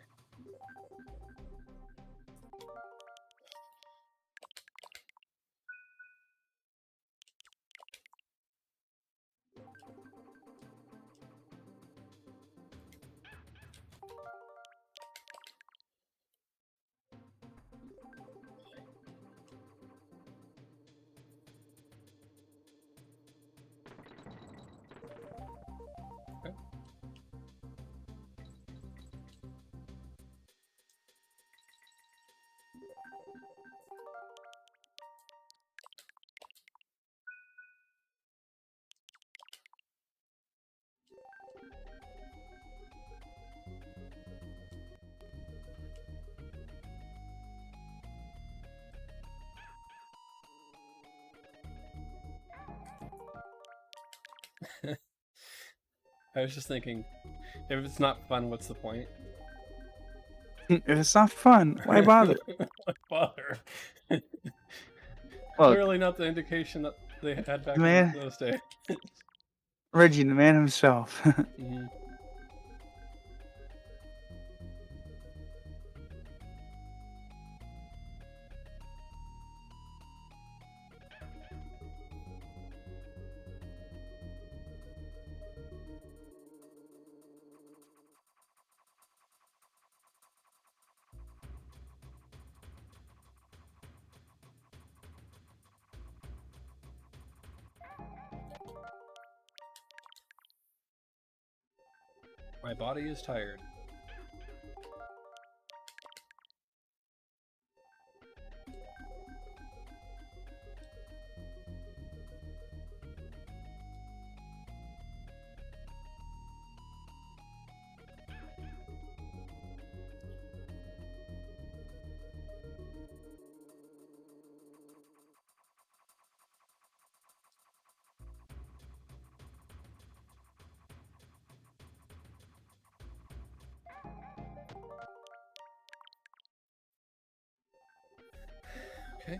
Okay. I was just thinking, if it's not fun, what's the point? If it's not fun, why bother? Why bother? Look, Clearly not the indication that they had back in man, those days. Reggie, the man himself. Mhm. My body is tired. Okay.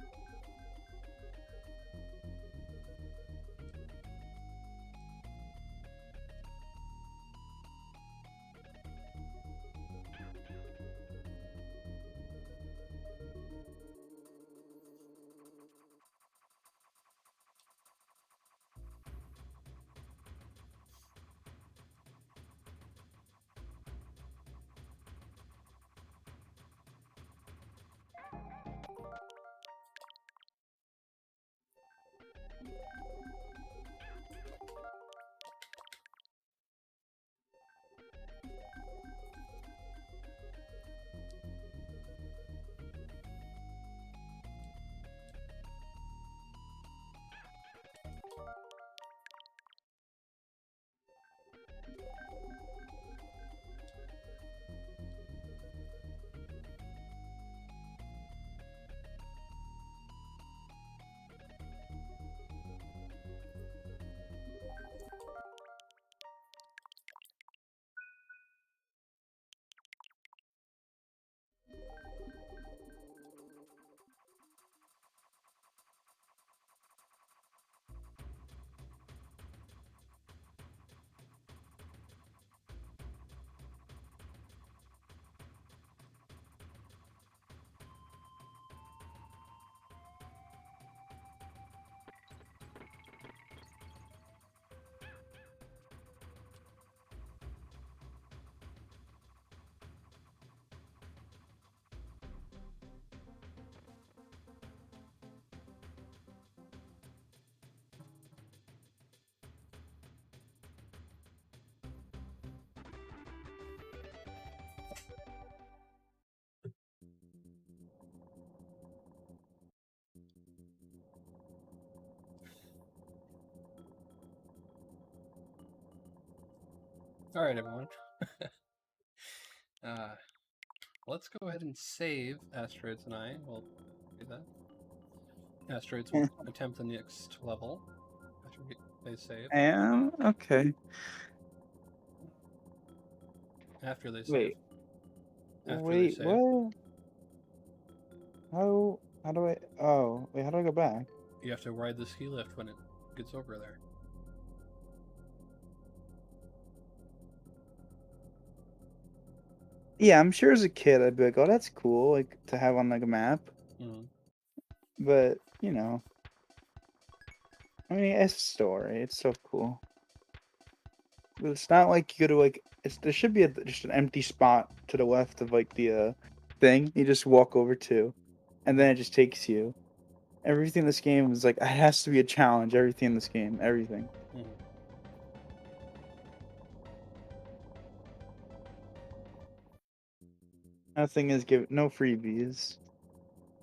All right, everyone. uh, let's go ahead and save Asteroids and I. We'll do that. Asteroids will attempt the next level after they save. And okay. After they save. Wait. After they Wait. save. What? How do I? Oh, wait. How do I go back? You have to ride the ski lift when it gets over there. Yeah, I'm sure as a kid I'd be like, oh, that's cool, like to have on like a map. Mm-hmm. But you know, I mean, it's a story. It's so cool. But it's not like you go to like. There should be just an empty spot to the left of like the thing. You just walk over to, and then it just takes you. Everything in this game is like it has to be a challenge. Everything in this game, everything. Mm-hmm. Nothing is given. No freebies.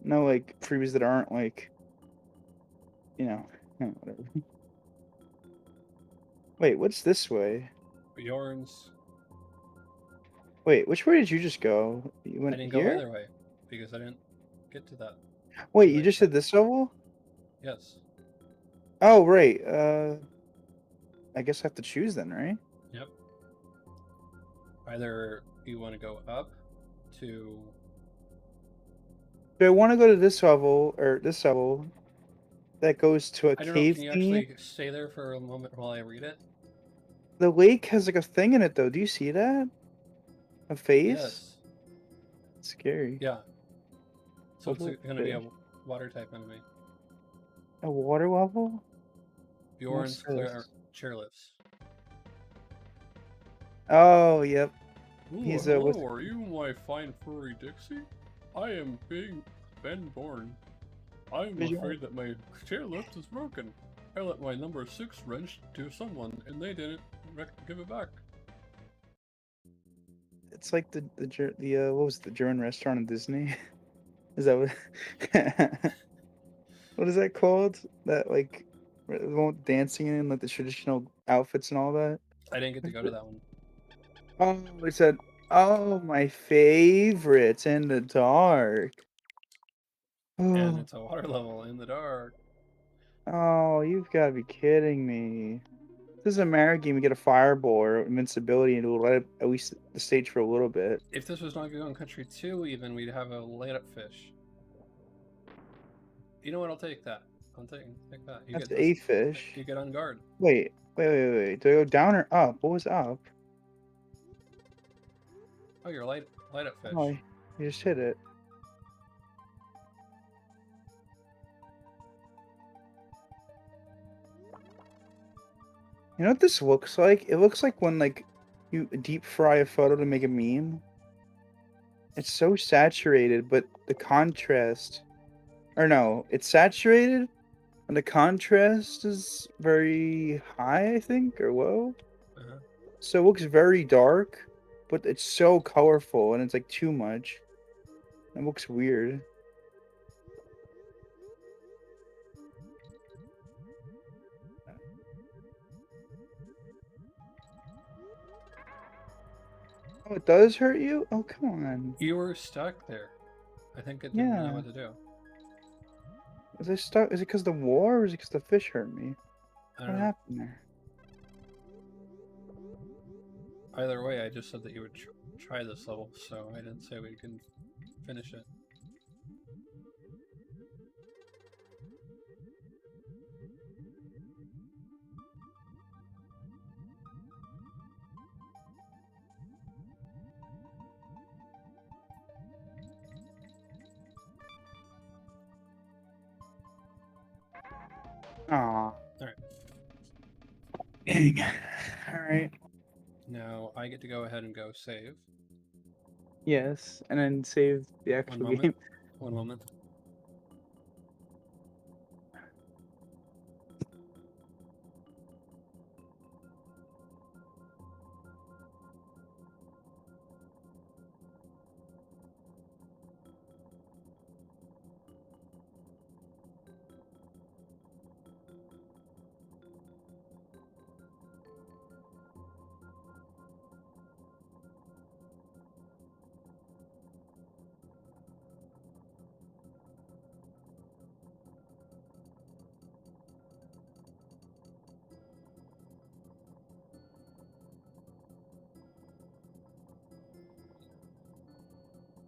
No like freebies that aren't like, you know, whatever. Wait, what's this way? Bjorn's. Wait, which way did you just go? You I went didn't go here? either way because I didn't get to that. Wait, you Right just track. did this level? Yes. Oh, right. I guess I have to choose then, right? Yep. Either you want to go up to. Do I want to go to this level or this level that goes to a I don't know. cave Can you thingy? actually stay there for a moment while I read it? The lake has like a thing in it though. Do you see that? A face? Yes. It's scary. Yeah. So it's Little going to be a fish. water type enemy. A water level? What's Bjorn's this? chairlifts. Oh, yep. Ooh, He's with. hello, are you my fine furry Dixie? I am being Ben Born. I'm afraid that my chairlift is broken. I let my number 6 wrench to someone and they didn't give it back. It's like the what was it, the German restaurant in Disney? Is that what? What is that called? That like the one with dancing in like the traditional outfits and all that. I didn't get to go to that one. Oh, it's that. Oh, my favorites in the dark. And Oh, it's a water level in the dark. oh, you've got to be kidding me. This is a Mario game. You get a fireball or invincibility, and it'll let it at least the stage for a little bit. If this was Donkey Kong Country 2, even, we'd have a light up fish. You know what? I'll take that. Take that. You That's get this. a fish. You get on guard. Wait. Do I go down or up? What was up? Oh, you're light up Oh, fish. you just hit it. You know what this looks like? It looks like when like you deep fry a photo to make a meme. It's so saturated, but the contrast, or no, it's saturated and the contrast is very high, I think, or low. Uh-huh. So it looks very dark, but it's so colorful and it's like too much. It looks weird. Oh, it does hurt you? Oh, come on. You were stuck there. I think it didn't know Yeah. what to do. Is it stuck? Is it because the war or is it because the fish hurt me? I don't What know. happened there? Either way, I just said that you would try this level, so I didn't say we can finish it. Aw. Alright. Dang. Alright. Now I get to go ahead and go save. Yes, and then save the One actual moment. game. One moment.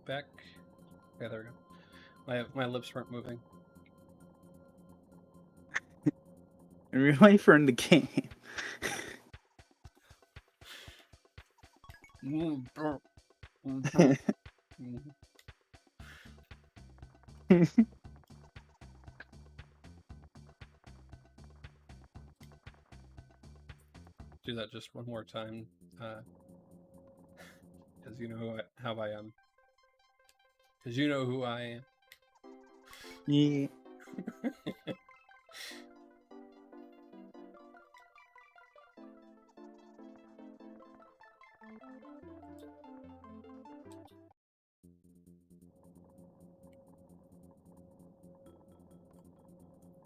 Back. Okay, there we go. My lips weren't moving. In real life or in the game? Do that just one more time, because you know how I am. Because you know who I am. Yeah.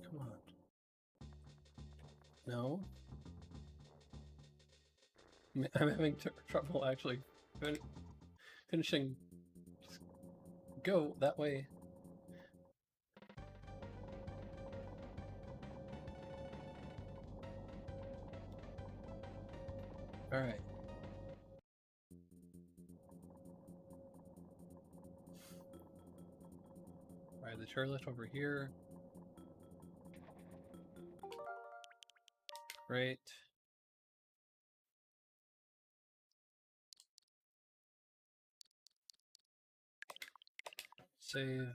Come on. No. I'm having trouble actually finishing. Just go that way. All right. All right. The turret over here. Great. Save.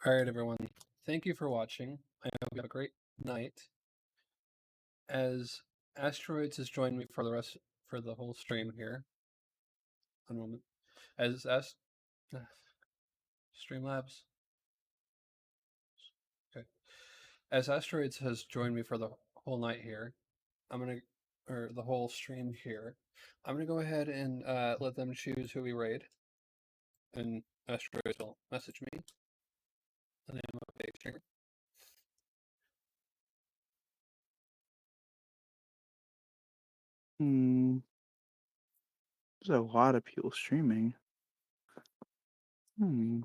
All right, everyone. Thank you for watching. I hope you have a great night. As Asteroids has joined me for the whole stream here. One moment. As Streamlabs. Okay. As Asteroids has joined me for the whole night here, I'm gonna or the whole stream here. I'm gonna go ahead and let them choose who we raid, and Asteroids will message me the name of a streamer. Hmm. There's a lot of people streaming. Hmm.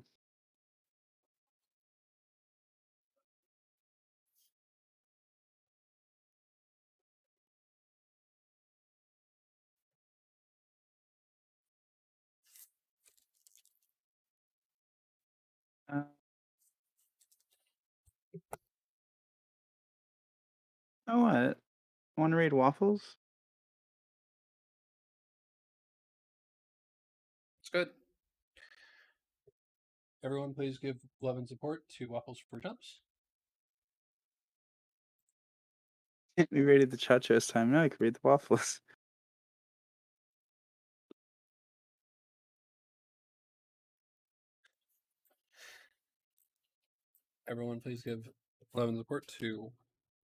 Uh, oh, what? Want to raid waffles? It's good. Everyone, please give love and support to Waffles for Jumps. We raided the cha this time. Now we can raid the waffles. Everyone, please give love and support to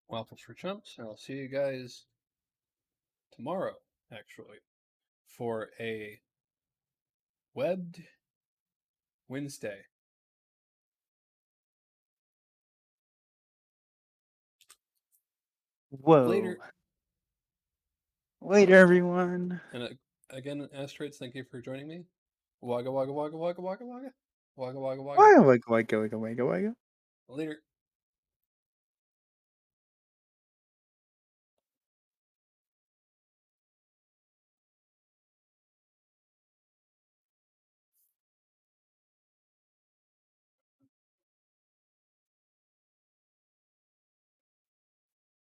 Waffles for Chumps. And I'll see you guys tomorrow, actually, for a webbed Wednesday. Whoa. Later. Later, everyone. And again, Asteroids, thank you for joining me. Wagga wagga wagga wagga wagga wagga. Wagga wagga wagga. Why, why, why, why, why, why, why? Later.